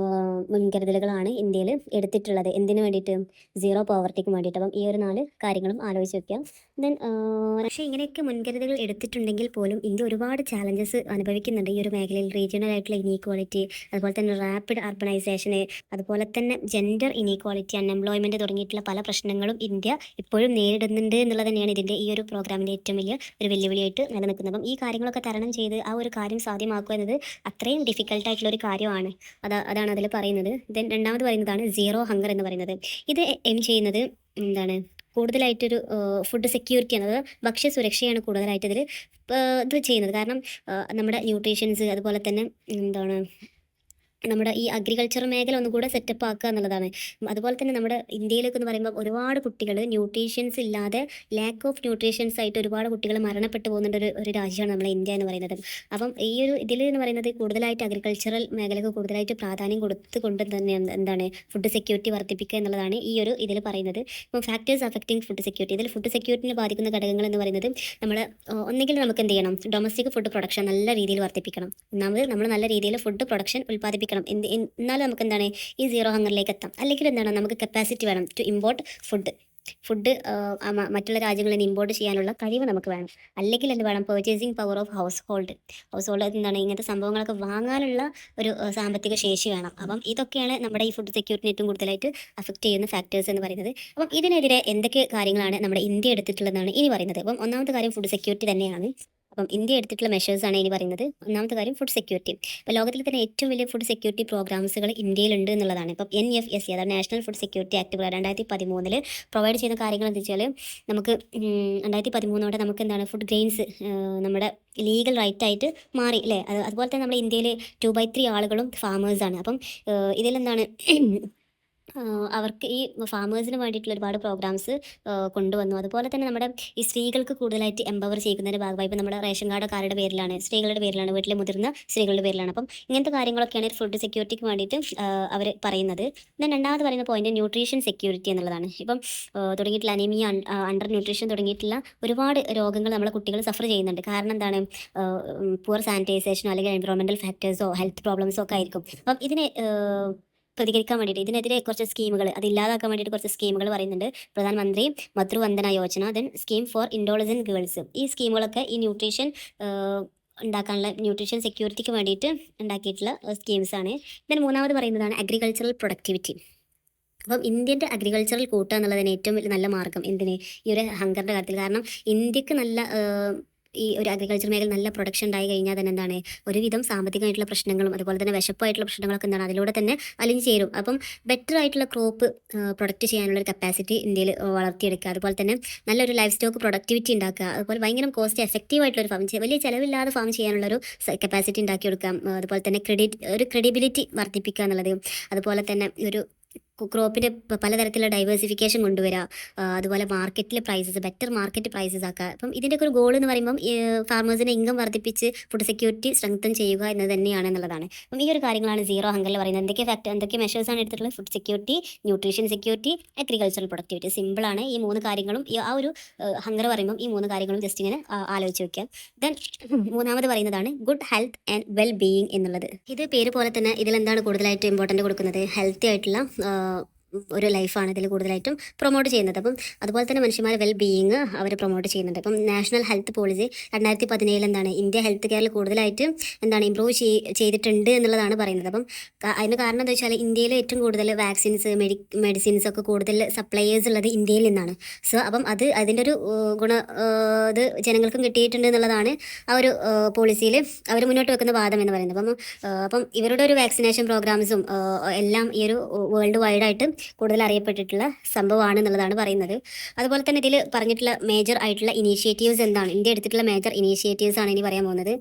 മുൻകരുതലുകളാണ് ഇന്ത്യയിൽ എടുത്തിട്ടുള്ളത്. എന്തിനു വേണ്ടിയിട്ട്? സീറോ പോവർട്ടിക്ക് വേണ്ടിയിട്ട്. അപ്പം ഈ ഒരു 4 കാര്യങ്ങളും ആലോചിച്ച് വെക്കാം. ദെൻ പക്ഷേ ഇങ്ങനെയൊക്കെ മുൻകരുതലുകൾ എടുത്തിട്ടുണ്ടെങ്കിൽ പോലും ഇന്ത്യ ഒരുപാട് ചാലഞ്ചസ് അനുഭവിക്കുന്നുണ്ട് ഈ ഒരു മേഖലയിൽ. റീജിയണൽ ആയിട്ടുള്ള ഇനീക്വാളിറ്റി, അതുപോലെ തന്നെ റാപ്പിഡ് അർബനൈസേഷന്, അതുപോലെ തന്നെ ജെൻഡർ ഇനീക്വാളിറ്റി, അൺഎംപ്ലോയ്മെൻറ്റ് തുടങ്ങിയിട്ടുള്ള പല പ്രശ്നങ്ങളും ഇന്ത്യ ഇപ്പോഴും നേരിടുന്നുണ്ട് എന്നുള്ളത് തന്നെയാണ് ഇതിൻ്റെ ഈ ഒരു പ്രോഗ്രാമിൻ്റെ ഏറ്റവും വലിയ ഒരു വെല്ലുവിളിയായിട്ട് നിലനിൽക്കുന്നത്. അപ്പം ഈ കാര്യങ്ങളൊക്കെ തരണം ചെയ്ത് ആ ഒരു കാര്യം സാധ്യമാക്കുക എന്നത് അത്രയും ഡിഫിക്കൽട്ടായിട്ടുള്ളൊരു കാര്യമാണ്. അതാണ് അതിൽ പറയുന്നത്. ദെൻ രണ്ടാമത് പറയുന്നതാണ് സീറോ ഹങ്കർ എന്ന് പറയുന്നത്. ഇത് എയിം ചെയ്യുന്നത് എന്താണ് കൂടുതലായിട്ടൊരു ഫുഡ് സെക്യൂരിറ്റി എന്നത് ഭക്ഷ്യസുരക്ഷയാണ് കൂടുതലായിട്ട് ഇതിൽ ഇത് ചെയ്യുന്നത്. കാരണം നമ്മുടെ ന്യൂട്രീഷൻസ്, അതുപോലെ തന്നെ എന്താണ് നമ്മുടെ ഈ അഗ്രികൾച്ചർ മേഖല ഒന്നുകൂടെ സെറ്റപ്പ് ആക്കുക എന്നുള്ളതാണ്. അതുപോലെ തന്നെ നമ്മുടെ ഇന്ത്യയിലൊക്കെ എന്ന് പറയുമ്പോൾ ഒരുപാട് കുട്ടികൾ ന്യൂട്രീഷ്യൻസ് ഇല്ലാതെ, ലാക്ക് ഓഫ് ന്യൂട്രീഷ്യൻസ് ആയിട്ട് ഒരുപാട് കുട്ടികൾ മരണപ്പെട്ടു പോകുന്നുണ്ട് ഒരു രാജ്യമാണ് നമ്മുടെ ഇന്ത്യ എന്ന് പറയുന്നത്. അപ്പം ഈ ഒരു ഇതിൽ എന്ന് പറയുന്നത് കൂടുതലായിട്ട് അഗ്രികൾച്ചറൽ മേഖലയ്ക്ക് കൂടുതലായിട്ട് പ്രാധാന്യം കൊടുത്തുകൊണ്ട് തന്നെ എന്താണ് ഫുഡ് സെക്യൂരിറ്റി വർദ്ധിപ്പിക്കുക എന്നുള്ളതാണ് ഈ ഒരു ഇതിൽ പറയുന്നത്. ഇപ്പോൾ ഫാക്ടേഴ്സ് അഫക്റ്റിംഗ് ഫുഡ് സെക്യൂരിറ്റി, ഇതിൽ ഫുഡ് സെക്യൂരിറ്റിനെ ബാധിക്കുന്ന ഘടകങ്ങൾ എന്ന് പറയുന്നത് നമ്മൾ ഒന്നെങ്കിൽ നമുക്ക് എന്ത് ചെയ്യണം, ഡൊമസ്റ്റിക് ഫുഡ് പ്രൊഡക്ഷൻ നല്ല രീതിയിൽ വർദ്ധിപ്പിക്കണം. ഒന്നാമത് നമ്മൾ നല്ല രീതിയിൽ ഫുഡ് പ്രൊഡക്ഷൻ ഉൽപ്പാദിപ്പിക്കുക വർദ്ധിപ്പിക്കണം. എന്നാലും നമുക്ക് എന്താണ് ഈ സീറോ ഹങ്കറിലേക്ക് എത്താം. അല്ലെങ്കിൽ എന്താണ് നമുക്ക് കപ്പാസിറ്റി വേണം ടു ഇമ്പോർട്ട് ഫുഡ് മറ്റുള്ള രാജ്യങ്ങളിൽ നിന്ന് ഇമ്പോർട്ട് ചെയ്യാനുള്ള കഴിവ് നമുക്ക് വേണം. അല്ലെങ്കിൽ എന്ത് വേണം, purchasing power of house hold എന്താണ് ഇങ്ങനത്തെ സംഭവങ്ങളൊക്കെ വാങ്ങാനുള്ള ഒരു സാമ്പത്തിക ശേഷി വേണം. അപ്പം ഇതൊക്കെയാണ് നമ്മുടെ ഈ ഫുഡ് സെക്യൂരിറ്റിനെ ഏറ്റവും കൂടുതലായിട്ട് അഫക്റ്റ് ചെയ്യുന്ന ഫാക്ടേഴ്സ് എന്ന് പറയുന്നത്. അപ്പം ഇതിനെതിരെ എന്തൊക്കെ കാര്യങ്ങളാണ് നമ്മുടെ ഇന്ത്യ എടുത്തിട്ടുള്ളതെന്നാണ് ഇനി പറയുന്നത്. അപ്പം ഒന്നാമത്തെ കാര്യം ഫുഡ് സെക്യൂരിറ്റി തന്നെയാണ്. അപ്പം ഇന്ത്യ എടുത്തിട്ടുള്ള മെഷേഴ്സാണ് ഇനി പറയുന്നത്. ഒന്നാമത്തെ കാര്യം ഫുഡ് സെക്യൂരിറ്റി. ഇപ്പോൾ ലോകത്തിലെ തന്നെ ഏറ്റവും വലിയ ഫുഡ് സെക്യൂരിറ്റി പ്രോഗ്രാംസുകൾ ഇന്ത്യയിലുണ്ട് എന്നുള്ളതാണ്. ഇപ്പം NFSC അതായത് national food security act 2013 provide ചെയ്യുന്ന കാര്യങ്ങൾ എന്താ വെച്ചാൽ നമുക്ക് 2013 നമുക്ക് എന്താണ് ഫുഡ് ഗ്രെയിൻസ് നമ്മുടെ ലീഗൽ റൈറ്റ് ആയിട്ട് മാറി അല്ലേ. അതുപോലെ തന്നെ നമ്മുടെ ഇന്ത്യയിൽ 2/3 ആളുകളും ഫാമേഴ്സാണ്. അപ്പം ഇതിലെന്താണ് അവർക്ക് ഈ ഫാമേഴ്സിന് വേണ്ടിയിട്ടുള്ള ഒരുപാട് പ്രോഗ്രാംസ് കൊണ്ടുവന്നു. അതുപോലെ തന്നെ നമ്മുടെ ഈ സ്ത്രീകൾക്ക് കൂടുതലായിട്ട് എംപവർ ചെയ്യുന്നതിൻ്റെ ഭാഗമായി ഇപ്പോൾ നമ്മുടെ റേഷൻ കാർഡൊക്കെ ആരുടെ പേരിലാണ്, സ്ത്രീകളുടെ പേരിലാണ്, വീട്ടിലെ മുതിർന്ന സ്ത്രീകളുടെ പേരിലാണ്. അപ്പം ഇങ്ങനത്തെ കാര്യങ്ങളൊക്കെയാണ് ഫുഡ് സെക്യൂരിറ്റിക്ക് വേണ്ടിയിട്ട് അവർ പറയുന്നത്. ദെൻ രണ്ടാമത് പറയുന്ന പോയിന്റ് ന്യൂട്രീഷൻ സെക്യൂരിറ്റി എന്നുള്ളതാണ്. ഇപ്പം തുടങ്ങിയിട്ടുള്ള അനീമിയ, അണ്ടർ ന്യൂട്രീഷൻ തുടങ്ങിയിട്ടുള്ള ഒരുപാട് രോഗങ്ങൾ നമ്മളെ കുട്ടികൾ സഫർ ചെയ്യുന്നുണ്ട്. കാരണം എന്താണ്, പുവർ സാനിറ്റൈസേഷനോ അല്ലെങ്കിൽ എൻവിറോൺമെൻറ്റൽ ഫാക്ടേഴ്സോ ഹെൽത്ത് പ്രോബ്ലംസോ ഒക്കെ ആയിരിക്കും. അപ്പം ഇതിനെ പ്രതികരിക്കാൻ വേണ്ടിയിട്ട് ഇതിനെതിരെ കുറച്ച് സ്കീമുകൾ അത് ഇല്ലാതാക്കാൻ വേണ്ടിയിട്ട് കുറച്ച് സ്കീമുകൾ പറയുന്നുണ്ട്. Pradhan Mantri Matruvandana Yojana, then scheme for adolescent girls. ഈ സ്കീമുകളൊക്കെ ഈ ന്യൂട്രീഷൻ ഉണ്ടാക്കാനുള്ള ന്യൂട്രീഷൻ സെക്യൂരിറ്റിക്ക് വേണ്ടിയിട്ട് ഉണ്ടാക്കിയിട്ടുള്ള സ്കീംസാണ്. ദെൻ മൂന്നാമത് പറയുന്നതാണ് അഗ്രികൾച്ചറൽ പ്രൊഡക്ടിവിറ്റി. അപ്പം ഇന്ത്യൻ്റെ അഗ്രികൾച്ചറൽ കൂട്ടുക എന്നുള്ളതിന് ഏറ്റവും നല്ല മാർഗ്ഗം എന്തിന്, ഈ ഒരു ഹങ്കറിൻ്റെ കാര്യത്തിൽ. കാരണം ഇന്ത്യക്ക് നല്ല ഈ ഒരു അഗ്രികൾച്ചർ മേഖല നല്ല പ്രൊഡക്ഷൻ ഉണ്ടായി കഴിഞ്ഞാൽ തന്നെ എന്താണ് ഒരുവിധം സാമ്പത്തികമായിട്ടുള്ള പ്രശ്നങ്ങളും അതുപോലെ തന്നെ വിശപ്പായിട്ടുള്ള പ്രശ്നങ്ങളൊക്കെ എന്താണ് അതിലൂടെ തന്നെ അലിഞ്ഞു ചേരും. അപ്പം ബെറ്റർ ആയിട്ടുള്ള ക്രോപ്പ് പ്രൊഡക്റ്റ് ചെയ്യാനുള്ള ഒരു കപ്പാസിറ്റി ഇന്ത്യയിൽ വളർത്തിയെടുക്കുക. അതുപോലെ തന്നെ നല്ലൊരു ലൈഫ് സ്റ്റോക്ക് പ്രൊഡക്ടിവിറ്റി ഉണ്ടാക്കുക. അതുപോലെ ഭയങ്കര കോസ്റ്റ് എഫക്റ്റീവ് ആയിട്ടുള്ള ഫാം, വലിയ ചിലവില്ലാതെ ഫാം ചെയ്യാനുള്ളൊരു കപ്പാസിറ്റി ഉണ്ടാക്കിയെടുക്കാം. അതുപോലെ തന്നെ ക്രെഡിബിലിറ്റി വർദ്ധിപ്പിക്കുക എന്നുള്ളത്. അതുപോലെ തന്നെ ഒരു ക്രോപ്പിൻ്റെ പലതരത്തിലുള്ള ഡൈവേഴ്സിഫിക്കേഷൻ കൊണ്ടുവരിക. അതുപോലെ മാർക്കറ്റിലെ പ്രൈസസ് ബെറ്റർ മാർക്കറ്റ് പ്രൈസസ് ആക്കുക. അപ്പം ഇതിൻ്റെയൊക്കെ ഒരു ഗോൾ എന്ന് പറയുമ്പം ഫാർമേഴ്സിൻ്റെ ഇൻകം വർദ്ധിപ്പിച്ച് ഫുഡ് സെക്യൂരിറ്റി സ്ട്രെങ്തൻ ചെയ്യുക എന്നത് തന്നെയാണ് എന്നുള്ളതാണ്. അപ്പം ഈ ഒരു കാര്യങ്ങളാണ് സീറോ ഹങ്കറിൽ പറയുന്നത്. എന്തൊക്കെ മെഷേഴ്സാണ് എടുത്തിട്ടുള്ളത്? Food security, nutrition security, agricultural productivity. സിമ്പിളാണ് ഈ മൂന്ന് കാര്യങ്ങളും. ആ ഒരു ഹങ്കർ പറയുമ്പം ഈ മൂന്ന് കാര്യങ്ങളും ജസ്റ്റ് ഇങ്ങനെ ആലോചിച്ച് വെക്കുക. ദെൻ മൂന്നാമത് പറയുന്നതാണ് good health and well being എന്നുള്ളത്. ഇത് പേര് പോലെ തന്നെ ഇതിലെന്താണ് കൂടുതലായിട്ട് ഇമ്പോർട്ടൻ്റ് കൊടുക്കുന്നത്? ഹെൽത്തി ആയിട്ടുള്ള ഒരു ലൈഫാണ് ഇതിൽ കൂടുതലായിട്ടും പ്രൊമോട്ട് ചെയ്യുന്നത്. അപ്പം അതുപോലെ തന്നെ മനുഷ്യന്മാരെ വെൽ ബീയിങ് അവർ പ്രൊമോട്ട് ചെയ്യുന്നുണ്ട്. അപ്പം നാഷണൽ ഹെൽത്ത് പോളിസി 2017 എന്താണ് ഇന്ത്യ ഹെൽത്ത് കെയറിൽ കൂടുതലായിട്ട് എന്താണ് ഇമ്പ്രൂവ് ചെയ്തിട്ടുണ്ട് എന്നുള്ളതാണ് പറയുന്നത്. അപ്പം അതിന് കാരണം എന്താ വെച്ചാൽ ഇന്ത്യയിൽ ഏറ്റവും കൂടുതൽ വാക്സിൻസ് മെഡിസിൻസ് ഒക്കെ കൂടുതൽ സപ്ലയേഴ്സ് ഉള്ളത് ഇന്ത്യയിൽ നിന്നാണ്. സോ അപ്പം അതിൻ്റെ ഒരു ഇത് ജനങ്ങൾക്കും കിട്ടിയിട്ടുണ്ട് എന്നുള്ളതാണ് ആ ഒരു പോളിസിയിൽ അവർ മുന്നോട്ട് വെക്കുന്ന വാദം എന്ന് പറയുന്നത്. അപ്പം ഇവരുടെ ഒരു വാക്സിനേഷൻ പ്രോഗ്രാംസും എല്ലാം ഈ ഒരു വേൾഡ് വൈഡായിട്ട് കൂടുതൽ അറിയപ്പെട്ടിട്ടുള്ള സംഭവമാണ് എന്നുള്ളതാണ് പറയുന്നത്. അതുപോലെ തന്നെ ഇതിൽ പറഞ്ഞിട്ടുള്ള മേജർ ആയിട്ടുള്ള ഇനീഷ്യേറ്റീവ്സ് എന്താണ്, ഇന്ത്യ എടുത്തിട്ടുള്ള മേജർ ഇനീഷ്യേറ്റീവ്സ് ആണ് ഇനി പറയാൻ പോകുന്നത്.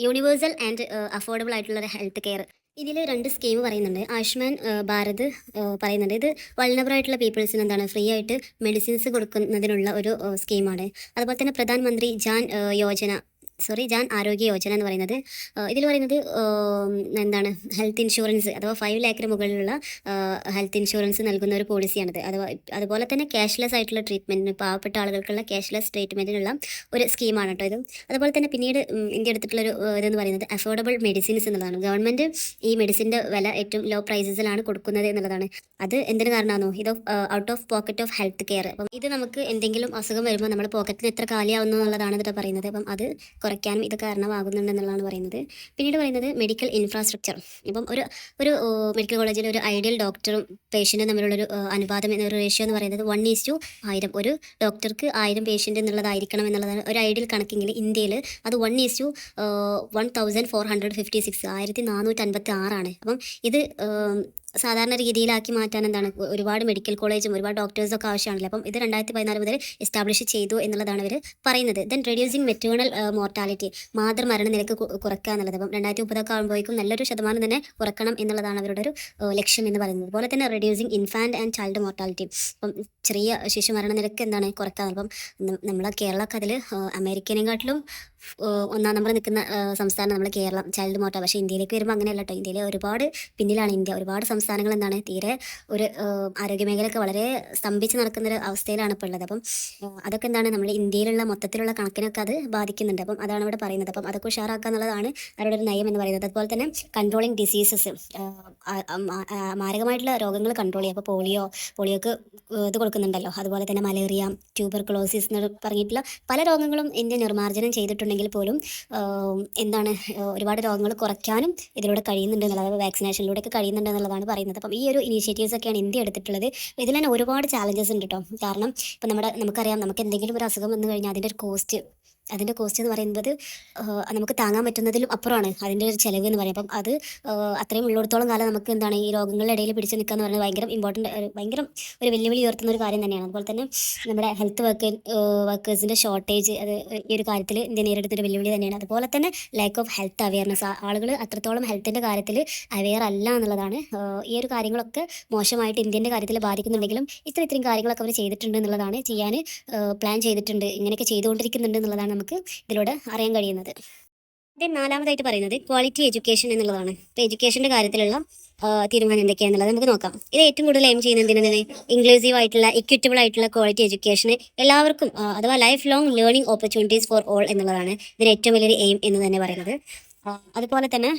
യൂണിവേഴ്സൽ ആൻഡ് അഫോർഡബിൾ ആയിട്ടുള്ള ഹെൽത്ത് കെയർ. ഇതിൽ 2 സ്കീം പറയുന്നുണ്ട്. ആയുഷ്മാൻ ഭാരത് പറയുന്നുണ്ട്. ഇത് വൾനറബിൾ ആയിട്ടുള്ള പീപ്പിൾസിന് എന്താണ് ഫ്രീ ആയിട്ട് മെഡിസിൻസ് കൊടുക്കുന്നതിനുള്ള ഒരു സ്കീമാണ്. അതുപോലെ തന്നെ പ്രധാനമന്ത്രി ജാൻ ആരോഗ്യ യോജന എന്ന് പറയുന്നത് ഇതിൽ പറയുന്നത് എന്താണ് ഹെൽത്ത് ഇൻഷുറൻസ് അഥവാ 5 ലാഖിന് മുകളിലുള്ള ഹെൽത്ത് ഇൻഷുറൻസ് നൽകുന്ന ഒരു പോളിസിയാണിത്. അതുപോലെ തന്നെ ക്യാഷ്ലെസ് ആയിട്ടുള്ള ട്രീറ്റ്മെൻറ്റിന് പാവപ്പെട്ട ആളുകൾക്കുള്ള ക്യാഷ്ലെസ് ട്രീറ്റ്മെൻറ്റിനുള്ള ഒരു സ്കീമാണ് കേട്ടോ ഇത്. അതുപോലെ തന്നെ പിന്നീട് ഇന്ത്യ എടുത്തിട്ടുള്ളൊരു ഇതെന്ന് പറയുന്നത് അഫോർഡബിൾ മെഡിസിൻസ് എന്നുള്ളതാണ്. ഗവൺമെൻറ് ഈ മെഡിസിൻ്റെ വില ഏറ്റവും ലോ പ്രൈസസിലാണ് കൊടുക്കുന്നത് എന്നുള്ളതാണ്. അത് എന്തിനു കാരണമാണോ? ഇത് out of pocket of health care. അപ്പം ഇത് നമുക്ക് എന്തെങ്കിലും അസുഖം വരുമ്പോൾ നമ്മുടെ പോക്കറ്റിൽ എത്ര കാലിയാവുന്നു എന്നുള്ളതാണ് ഇതിട്ട് പറയുന്നത്. അപ്പം അത് കുറയ്ക്കാനും ഇത് കാരണമാകുന്നുണ്ടെന്നുള്ളതാണ് പറയുന്നത്. പിന്നീട് പറയുന്നത് മെഡിക്കൽ ഇൻഫ്രാസ്ട്രക്ചർ. ഇപ്പം ഒരു മെഡിക്കൽ കോളേജിൽ ഒരു ഐഡിയൽ ഡോക്ടറും പേഷ്യൻറ്റും തമ്മിലുള്ളൊരു അനുപാതം എന്നൊരു റേഷ്യോ എന്ന് പറയുന്നത് 1:1000. ഒരു ഡോക്ടർക്ക് 1000 പേഷ്യൻ്റ് എന്നുള്ളതായിരിക്കണം എന്നുള്ളതാണ് ഒരു ഐഡിയൽ കണക്കെങ്കിൽ. ഇന്ത്യയിൽ അത് 1:1456 1456. അപ്പം ഇത് സാധാരണ രീതിയിലാക്കി മാറ്റാൻ എന്താണ് ഒരുപാട് മെഡിക്കൽ കോളേജും ഒരുപാട് ഡോക്ടേഴ്സൊക്കെ ആവശ്യമാണല്ലോ. അപ്പം ഇത് 2014 മുതൽ എസ്റ്റാബ്ലിഷ് ചെയ്തു എന്നുള്ളതാണ് ഇവർ പറയുന്നത്. ദെൻ റെഡ്യൂസിങ് മെറ്റേണൽ മോർട്ടാലിറ്റി, മാതൃമരണ നിരക്ക് കുറയ്ക്കുക എന്നുള്ളത്. അപ്പം 2030 ആകുമ്പോഴേക്കും നല്ലൊരു ശതമാനം തന്നെ കുറക്കണം എന്നുള്ളതാണ് അവരുടെ ഒരു ലക്ഷ്യം എന്ന് പറയുന്നത്. അതുപോലെ തന്നെ reducing infant and child mortality. അപ്പം ചെറിയ ശിശു മരണ നിരക്ക് എന്താണ് കുറയ്ക്കുക. അപ്പം നമ്മളെ കേരളമൊക്കെ അതിൽ അമേരിക്കനെക്കാട്ടിലും ഒന്നാം നമ്പർ നിൽക്കുന്ന സംസ്ഥാനം നമ്മുടെ കേരളം ചൈൽഡ് മോർട്ട. പക്ഷേ ഇന്ത്യയിലേക്ക് വരുമ്പോൾ അങ്ങനെയല്ല കേട്ടോ. ഇന്ത്യയിലെ ഒരുപാട് പിന്നിലാണ് ഇന്ത്യ. ഒരുപാട് സംസ്ഥാനങ്ങൾ എന്താണ് തീരെ ഒരു ആരോഗ്യമേഖലയൊക്കെ വളരെ സ്തംഭിച്ച് നടക്കുന്നൊരു അവസ്ഥയിലാണ് ഇപ്പോൾ ഉള്ളത്. അപ്പം അതൊക്കെ എന്താണ് നമ്മൾ ഇന്ത്യയിലുള്ള മൊത്തത്തിലുള്ള കണക്കിനൊക്കെ അത് ബാധിക്കുന്നുണ്ട്. അപ്പം അതാണ് ഇവിടെ പറയുന്നത്. അപ്പം അതൊക്കെ ഉഷാറാക്കുക എന്നുള്ളതാണ് അവരുടെ ഒരു നയം എന്ന് പറയുന്നത്. അതുപോലെ തന്നെ കൺട്രോളിങ് ഡിസീസസ്, മാരകമായിട്ടുള്ള രോഗങ്ങൾ കൺട്രോൾ ചെയ്യുക. അപ്പോൾ പോളിയോക്ക് ഇത് കൊടുക്കുന്നുണ്ടല്ലോ. അതുപോലെ തന്നെ മലേറിയ, ട്യൂബർകുലോസിസ് എന്ന് പറഞ്ഞിട്ടുള്ള പല രോഗങ്ങളും ഇന്ത്യ നിർമ്മാർജ്ജനം ചെയ്തിട്ടുണ്ടെങ്കിൽ പോലും എന്താണ് ഒരുപാട് രോഗങ്ങൾ കുറയ്ക്കാനും ഇതിലൂടെ കഴിയുന്നുണ്ട് എന്നുള്ളത്, അതായത് വാക്സിനേഷനിലൂടെയൊക്കെ കഴിയുന്നുണ്ട് എന്നുള്ളതാണ് പറയുന്നത്. അപ്പം ഈ ഒരു ഇനീഷ്യേറ്റീവ്സ് ഒക്കെയാണ് ഇന്ത്യ എടുത്തിട്ടുള്ളത്. ഇതിൽ തന്നെ ഒരുപാട് ചാലഞ്ചസ് ഉണ്ട് കേട്ടോ. കാരണം ഇപ്പം നമുക്കറിയാം, നമുക്ക് എന്തെങ്കിലും ഒരു അസുഖം വന്നു കഴിഞ്ഞാൽ അതിൻ്റെ കോസ്റ്റ് എന്ന് പറയുന്നത് നമുക്ക് താങ്ങാൻ പറ്റുന്നതിലും അപ്പുറമാണ് അതിൻ്റെ ഒരു ചിലവ് എന്ന് പറയും. അപ്പം അത് അത്രയും ഉള്ളിടത്തോളം കാലം നമുക്ക് എന്താണ് ഈ രോഗങ്ങളുടെ ഇടയിൽ പിടിച്ചു നിൽക്കുക എന്ന് പറയുന്നത് ഭയങ്കര ഒരു വെല്ലുവിളി ഉയർത്തുന്ന ഒരു കാര്യം തന്നെയാണ്. അതുപോലെ തന്നെ നമ്മുടെ ഹെൽത്ത് വർക്കേഴ്സിൻ്റെ ഷോർട്ടേജ്, അത് ഈ ഒരു കാര്യത്തിൽ ഇന്ത്യ നേരിടുന്നൊരു വെല്ലുവിളി തന്നെയാണ്. അതുപോലെ തന്നെ ലാക്ക് ഓഫ് ഹെൽത്ത് അവയർനെസ്, ആളുകൾ അത്രത്തോളം ഹെൽത്തിൻ്റെ കാര്യത്തിൽ അവെയർ അല്ല എന്നുള്ളതാണ്. ഈ ഒരു കാര്യങ്ങളൊക്കെ മോശമായിട്ട് ഇന്ത്യൻ്റെ കാര്യത്തിൽ ബാധിക്കുന്നുണ്ടെങ്കിലും ഇത്രയും കാര്യങ്ങളൊക്കെ അവർ ചെയ്തിട്ടുണ്ട് എന്നുള്ളതാണ്, ചെയ്യാൻ പ്ലാൻ ചെയ്തിട്ടുണ്ട്, ഇങ്ങനെയൊക്കെ ചെയ്തുകൊണ്ടിരിക്കുന്നുണ്ട് എന്നുള്ളതാണ് നമുക്ക് ഇതിലൂടെ അറിയാൻ കഴിയുന്നത്. ഇത് നാലാമതായിട്ട് പറയുന്നത് ക്വാളിറ്റി എഡ്യൂക്കേഷൻ എന്നുള്ളതാണ്. ഇപ്പോൾ എഡ്യൂക്കേഷൻ്റെ കാര്യത്തിലുള്ള തീരുമാനം എന്തൊക്കെയാണെന്നുള്ളത് നമുക്ക് നോക്കാം. ഇത് ഏറ്റവും കൂടുതൽ എയിം ചെയ്യുന്നത് എന്തിനാണ്? ഇൻക്ലൂസീവ് ആയിട്ടുള്ള, ഇക്വിറ്റബിൾ ആയിട്ടുള്ള ക്വാളിറ്റി എഡ്യൂക്കേഷന് എല്ലാവർക്കും, അഥവാ life long learning opportunities for all എന്നുള്ളതാണ് ഇതിന് ഏറ്റവും വലിയൊരു എയിം എന്ന് തന്നെ പറയുന്നത്. അതുപോലെ തന്നെ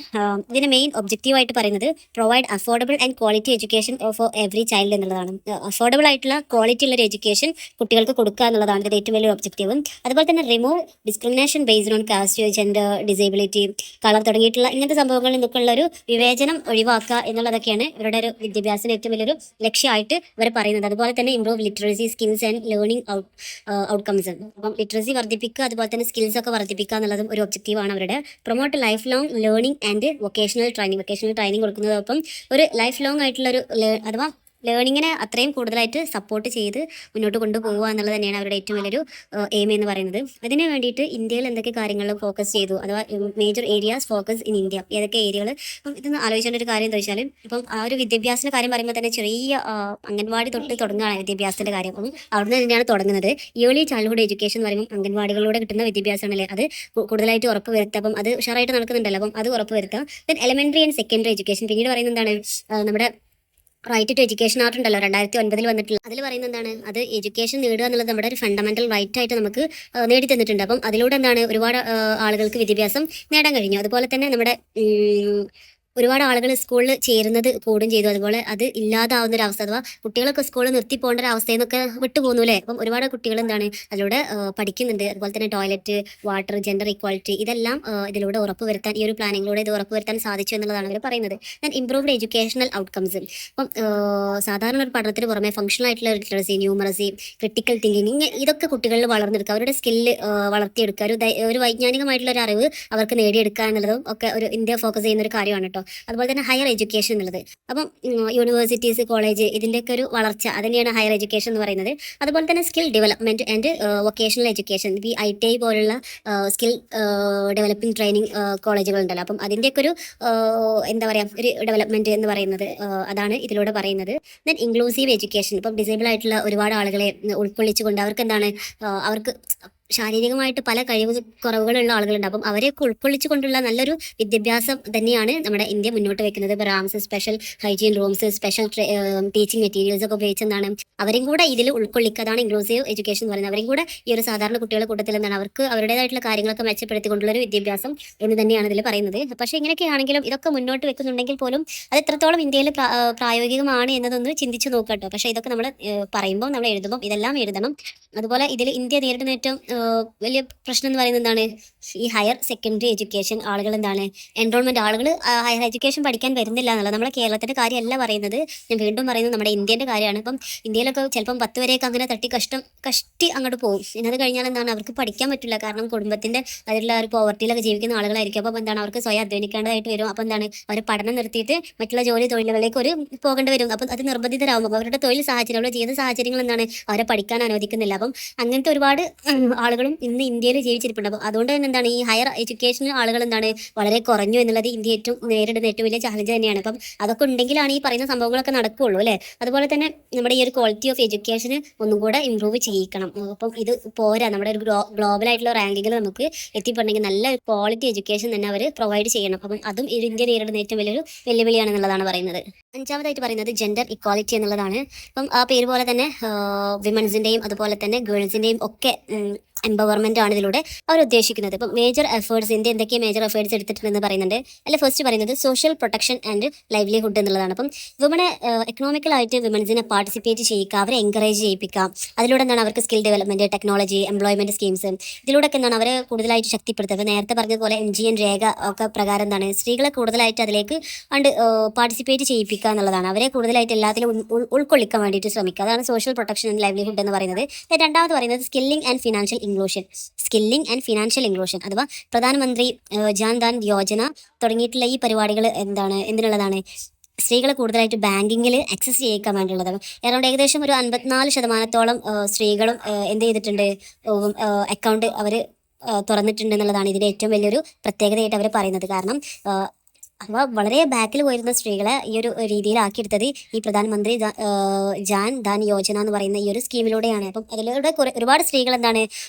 ഇതിന് മെയിൻ ഒബ്ജക്റ്റീവായിട്ട് പറയുന്നത് provide affordable and quality education for every child എന്നുള്ളതാണ്. അഫോർഡബിൾ ആയിട്ടുള്ള ക്വാളിറ്റി ഉള്ളൊരു എഡ്യൂക്കേഷൻ കുട്ടികൾക്ക് കൊടുക്കുക എന്നുള്ളതാണ് ഇതിൻ്റെ ഏറ്റവും വലിയ ഒബ്ജക്റ്റീവ്. അതുപോലെ തന്നെ remove discrimination based on caste, gender, disability, colour തുടങ്ങിയിട്ടുള്ള ഇങ്ങനത്തെ സംഭവങ്ങളിൽ നിന്നൊക്കെയുള്ള ഒരു വിവേചനം ഒഴിവാക്കുക എന്നുള്ളതൊക്കെയാണ് ഇവരുടെ ഒരു വിദ്യാഭ്യാസത്തിന് ഏറ്റവും വലിയൊരു ലക്ഷ്യമായിട്ട് ഇവർ പറയുന്നത്. അതുപോലെ തന്നെ improve literacy skills and learning outcomes. അപ്പം ലിറ്ററസി വർദ്ധിപ്പിക്കുക, അതുപോലെ തന്നെ സ്കിൽസ് ഒക്കെ വർദ്ധിപ്പിക്കുക എന്നുള്ളതും ഒരു ഒബ്ജക്റ്റീവാണ് അവരുടെ. Promote life long learning and vocational training കൊടുക്കുന്നതോടൊപ്പം ഒരു ലൈഫ് ലോങ് ആയിട്ടുള്ള ഒരു അഥവാ ലേണിങ്ങിനെ അത്രയും കൂടുതലായിട്ട് സപ്പോർട്ട് ചെയ്ത് മുന്നോട്ട് കൊണ്ടുപോകുക എന്നുള്ളത് തന്നെയാണ് അവരുടെ ഏറ്റവും വലിയൊരു എയിം എന്ന് പറയുന്നത്. അതിന് വേണ്ടിയിട്ട് ഇന്ത്യയിൽ എന്തൊക്കെ കാര്യങ്ങൾ ഫോക്കസ് ചെയ്തു, അഥവാ major areas focus in India, ഏതൊക്കെ ഏരിയകൾ. അപ്പം ഇതൊന്ന് ആലോചിക്കേണ്ട ഒരു കാര്യം എന്താ വെച്ചാൽ, ഇപ്പം ആ ഒരു വിദ്യാഭ്യാസത്തിൻ്റെ കാര്യം പറയുമ്പോൾ തന്നെ ചെറിയ അംഗൻവാടി തൊട്ട് തുടങ്ങുകയാണ് വിദ്യാഭ്യാസത്തിൻ്റെ കാര്യം. അപ്പം അവിടെ തന്നെയാണ് തുടങ്ങുന്നത്. ഏർലി ചൈൽഡ്ഹുഡ് എഡ്യൂക്കേഷൻ എന്ന് പറയുമ്പോൾ അംഗൻവാടികളിലൂടെ കിട്ടുന്ന വിദ്യാഭ്യാസമാണല്ലേ, അത് കൂടുതലായിട്ട് ഉറപ്പ് വരുത്തുക. അപ്പം അത് ഉഷാറായിട്ട് നടക്കുന്നുണ്ടല്ലോ, അപ്പം അത് ഉറപ്പ് വരുത്തുക. Then elementary and secondary education, പിന്നീട് പറയുന്നത് എന്താണ്, നമ്മുടെ റൈറ്റ് ടു എഡ്യൂക്കേഷൻ ആക്ട് ഉണ്ടല്ലോ 2009 വന്നിട്ടുള്ള, അതിൽ പറയുന്നത് എന്താണ്, അത് എഡ്യൂക്കേഷൻ നേടുക എന്നുള്ളത് നമ്മുടെ ഒരു ഫണ്ടമെന്റൽ റൈറ്റ് ആയിട്ട് നമുക്ക് നേടി തന്നിട്ടുണ്ട്. അപ്പം അതിലൂടെ എന്താണ് ഒരുപാട് ആളുകൾക്ക് വിദ്യാഭ്യാസം നേടാൻ കഴിഞ്ഞു. അതുപോലെ തന്നെ നമ്മുടെ ഒരുപാട് ആളുകൾ സ്കൂളിൽ ചേരുന്നത് കൂടും ചെയ്തു. അതുപോലെ അത് ഇല്ലാതാവുന്ന ഒരു അവസ്ഥ, അഥവാ കുട്ടികളൊക്കെ സ്കൂളിൽ നിർത്തി പോകേണ്ട ഒരു അവസ്ഥയിൽ നിന്നൊക്കെ വിട്ടുപോകുന്നു അല്ലേ. അപ്പം ഒരുപാട് കുട്ടികൾ എന്താണ് അതിലൂടെ പഠിക്കുന്നുണ്ട്. അതുപോലെ തന്നെ ടോയ്ലറ്റ്, വാട്ടർ, ജെൻഡർ ഈക്വാലിറ്റി, ഇതെല്ലാം ഇതിലൂടെ ഉറപ്പുവരുത്താൻ, ഈ ഒരു പ്ലാനിങ്ങിലൂടെ ഇത് ഉറപ്പുവരുത്താൻ സാധിച്ചു എന്നുള്ളതാണ് അവർ പറയുന്നത്. Then improved educational outcomes. അപ്പം സാധാരണ ഒരു പഠനത്തിന് പുറമെ ഫംഗ്ഷണൽ ആയിട്ടുള്ള ലിറ്ററസി, ന്യൂമറസി, ക്രിട്ടിക്കൽ തിങ്കിങ്, ഇതൊക്കെ കുട്ടികളിൽ വളർന്നെടുക്കുക, അവരുടെ സ്കില്ല് വളർത്തിയെടുക്കുക, ഒരു വൈജ്ഞാനികമായിട്ടുള്ള ഒരു അറിവ് അവർക്ക് നേടിയെടുക്കുക എന്നുള്ളതും ഒക്കെ ഒരു ഇന്ത്യ ഫോക്കസ് ചെയ്യുന്ന ഒരു കാര്യമാണ് കേട്ടോ. അതുപോലെ തന്നെ ഹയർ എഡ്യൂക്കേഷൻ എന്നുള്ളത്, അപ്പം യൂണിവേഴ്സിറ്റീസ്, കോളേജ്, ഇതിൻ്റെയൊക്കെ ഒരു വളർച്ച, അതിനെയാണ് ഹയർ എഡ്യൂക്കേഷൻ എന്ന് പറയുന്നത്. അതുപോലെ തന്നെ skill development and vocational education, ഈ ITI പോലുള്ള സ്കിൽ ഡെവലപ്പിംഗ് ട്രെയിനിങ് കോളേജുകളുണ്ടല്ലോ, അപ്പം അതിൻ്റെയൊക്കെ ഒരു എന്താ പറയുക, ഒരു ഡെവലപ്മെൻറ്റ് എന്ന് പറയുന്നത് അതാണ് ഇതിലൂടെ പറയുന്നത്. ദെൻ ഇൻക്ലൂസീവ് എഡ്യൂക്കേഷൻ, ഇപ്പം ഡിസേബിൾ ആയിട്ടുള്ള ഒരുപാട് ആളുകളെ ഉൾക്കൊള്ളിച്ചുകൊണ്ട് അവർക്ക് എന്താണ്, അവർക്ക് ശാരീരികമായിട്ട് പല കുറവുകളുള്ള ആളുകളുണ്ട്. അപ്പം അവരെയൊക്കെ ഉൾക്കൊള്ളിച്ചു കൊണ്ടുള്ള നല്ലൊരു വിദ്യാഭ്യാസം തന്നെയാണ് നമ്മുടെ ഇന്ത്യ മുന്നോട്ട് വെക്കുന്നത്. ഇപ്പോൾ rams, special hygiene rooms, special teaching materials ഒക്കെ ഉപയോഗിച്ചെന്താണ് അവരെയും കൂടെ ഇതിൽ ഉൾക്കൊള്ളിക്കുക. അതാണ് ഇൻക്ലൂസീവ് എഡ്യൂക്കേഷൻ എന്ന് പറയുന്നത്. അവരെയും കൂടെ ഈ ഒരു സാധാരണ കുട്ടികളുടെ കൂട്ടത്തിൽ എന്താണ് അവർക്ക് അവരുടേതായിട്ടുള്ള കാര്യങ്ങളൊക്കെ മെച്ചപ്പെടുത്തിക്കൊണ്ടുള്ള ഒരു വിദ്യാഭ്യാസം എന്ന് തന്നെയാണ് ഇതിൽ പറയുന്നത്. പക്ഷേ ഇങ്ങനെയൊക്കെ ആണെങ്കിലും ഇതൊക്കെ മുന്നോട്ട് വെക്കുന്നുണ്ടെങ്കിൽ പോലും അത് എത്രത്തോളം ഇന്ത്യയിൽ പ്രായോഗികമാണ് എന്നതൊന്ന് ചിന്തിച്ച് നോക്കട്ടോ. പക്ഷേ ഇതൊക്കെ നമ്മൾ പറയുമ്പോൾ, നമ്മൾ എഴുതുമ്പോൾ ഇതെല്ലാം എഴുതണം. അതുപോലെ ഇതിൽ ഇന്ത്യ നേരിടുന്ന ഏറ്റവും വലിയ പ്രശ്നം എന്ന് പറയുന്നത് എന്താണ്, ഈ ഹയർ സെക്കൻഡറി എഡ്യൂക്കേഷൻ ആളുകൾ എന്താണ് എൻറോൾമെൻറ്റ്, ആളുകൾ ഹയർ എഡ്യൂക്കേഷൻ പഠിക്കാൻ വരുന്നില്ല എന്നുള്ളത്. നമ്മുടെ കേരളത്തിൻ്റെ കാര്യമല്ല പറയുന്നത്, ഞാൻ വീണ്ടും പറയുന്നത് നമ്മുടെ ഇന്ത്യൻ്റെ കാര്യമാണ്. ഇപ്പം ഇന്ത്യയിലൊക്കെ ചിലപ്പം 10 വരെയൊക്കെ അങ്ങനെ കഷ്ടി അങ്ങോട്ട് പോകും. അത് കഴിഞ്ഞാൽ എന്താണ് അവർക്ക് പഠിക്കാൻ പറ്റില്ല. കാരണം കുടുംബത്തിൻ്റെ അതിലുള്ള ഒരു പോവർട്ടിയിലൊക്കെ ജീവിക്കുന്ന ആളുകളായിരിക്കും. അപ്പം എന്താണ് അവർക്ക് സ്വയം അധ്വാനിക്കേണ്ടതായിട്ട് വരും. അപ്പം എന്താണ് അവർ പഠനം നിർത്തിയിട്ട് മറ്റുള്ള തൊഴിലുകളിലേക്ക് പോകേണ്ടി വരും. അപ്പം അത് നിർബന്ധിതരാകുമ്പോൾ അവരുടെ തൊഴിൽ സാഹചര്യം, അവരുടെ ജീവിത സാഹചര്യങ്ങൾ എന്താണ് അവരെ പഠിക്കാൻ അനുവദിക്കുന്നില്ല. അപ്പം അങ്ങനത്തെ ഒരുപാട് ആളുകളും ഇന്ന് ഇന്ത്യയിൽ ജീവിച്ചിരിപ്പുണ്ട്. അപ്പോൾ അതുകൊണ്ട് തന്നെ എന്താണ് ഈ ഹയർ എഡ്യൂക്കേഷൻ ആളുകൾ എന്താണ് വളരെ കുറഞ്ഞു എന്നുള്ളത് ഇന്ത്യ നേരിടുന്ന ഏറ്റവും വലിയ ചാലഞ്ച് തന്നെയാണ്. അപ്പം അതൊക്കെ ഉണ്ടെങ്കിലാണ് ഈ പറയുന്ന സംഭവങ്ങളൊക്കെ നടക്കുകയുള്ളൂ അല്ലേ. അതുപോലെ തന്നെ നമ്മുടെ ഈ ഒരു ക്വാളിറ്റി ഓഫ് എഡ്യൂക്കേഷന് ഒന്നും കൂടെ ഇമ്പ്രൂവ് ചെയ്യിക്കണം. അപ്പം ഇത് പോരാ, നമ്മുടെ ഒരു ഗ്ലോബൽ ആയിട്ടുള്ള റാങ്കിങ്ങിൽ നമുക്ക് എത്തിപ്പെടണമെങ്കിൽ നല്ല ക്വാളിറ്റി എഡ്യൂക്കേഷൻ തന്നെ അവർ പ്രൊവൈഡ് ചെയ്യണം. അപ്പം അതും ഇന്ത്യ നേരിടുന്ന ഏറ്റവും വലിയൊരു വെല്ലുവിളിയാണെന്നുള്ളതാണ് പറയുന്നത്. അഞ്ചാമതായിട്ട് പറയുന്നത് ജെൻഡർ ഇക്വാലിറ്റി എന്നുള്ളതാണ്. അപ്പം ആ പേര് പോലെ തന്നെ വിമൻസിൻ്റെയും അതുപോലെ തന്നെ ഗേൾസിൻ്റെയും ഒക്കെ എംപവർമെൻ്റ് ആണ് ഇതിലൂടെ അവർ ഉദ്ദേശിക്കുന്നത്. ഇപ്പം മേജർ എഫേർട്സ് ഇന്ത്യ എന്തൊക്കെ മേജർ എഫേർട്സ് എടുത്തിട്ടുണ്ടെന്ന് പറയുന്നുണ്ട്. അല്ല ഫസ്റ്റ് പറയുന്നത് സോഷ്യൽ പ്രൊട്ടക്ഷൻ ആൻഡ് ലൈവ്ലിഹുഡ് എന്നുള്ളതാണ്. അപ്പം വിമനെ എക്കണോമിക്കലായിട്ട് വിമൻസിനെ പാർട്ടിസിപ്പേറ്റ് ചെയ്യിക്കുക, അവരെ എൻകറേജ് ചെയ്യിപ്പിക്കുക. അതിലൂടെ എന്താണ് അവർക്ക് skill development, technology, employment schemes, ഇതിലൂടെയൊക്കെ എന്താണ് അവരെ കൂടുതലായിട്ട് ശക്തിപ്പെടുത്തുക. അപ്പോൾ നേരത്തെ പറഞ്ഞതുപോലെ MGN രേഖ ഒക്കെ പ്രകാരം എന്താണ് സ്ത്രീകളെ കൂടുതലായിട്ട് അതിലേക്ക് പാർട്ടിസിപ്പേറ്റ് ചെയ്യിപ്പിക്കുക എന്നുള്ളതാണ്. അവരെ കൂടുതലായിട്ട് എല്ലാത്തിലും ഉൾക്കൊള്ളിക്കാൻ വേണ്ടിയിട്ട് ശ്രമിക്കുക. അതാണ് സോഷ്യൽ പ്രൊട്ടക്ഷൻ ആൻഡ് ലൈവ്ലിഹുഡ് എന്ന് പറയുന്നത്. രണ്ടാമത് പറയുന്നത് സ്കില്ലിംഗ് ആൻഡ് ഫിനാൻഷ്യൽ ഇൻക്ലൂഷൻ അഥവാ പ്രധാനമന്ത്രി ജാൻ ധൻ യോജന തുടങ്ങിയിട്ടുള്ള ഈ പരിപാടികൾ എന്തിനുള്ളതാണ്, സ്ത്രീകളെ കൂടുതലായിട്ട് ബാങ്കിങ്ങിൽ ആക്സസ് ചെയ്യിക്കാൻ വേണ്ടിയുള്ളതാണ്. ഏകദേശം ഒരു 54% സ്ത്രീകളും എന്ത് ചെയ്തിട്ടുണ്ട്, അക്കൗണ്ട് അവർ തുറന്നിട്ടുണ്ട് എന്നുള്ളതാണ് ഇതിൻ്റെ ഏറ്റവും വലിയൊരു പ്രത്യേകതയായിട്ട് അവർ പറയുന്നത്. കാരണം അപ്പോൾ വളരെ ബാക്കിൽ പോയിരുന്ന സ്ത്രീകളെ ഈ ഒരു രീതിയിലാക്കിയെടുത്തത് ഈ പ്രധാനമന്ത്രി ജാൻ ധൻ യോജന എന്ന് പറയുന്ന ഈ ഒരു സ്കീമിലൂടെയാണ്. അപ്പം അതിലൂടെ ഒരുപാട് സ്ത്രീകൾ എന്താണ്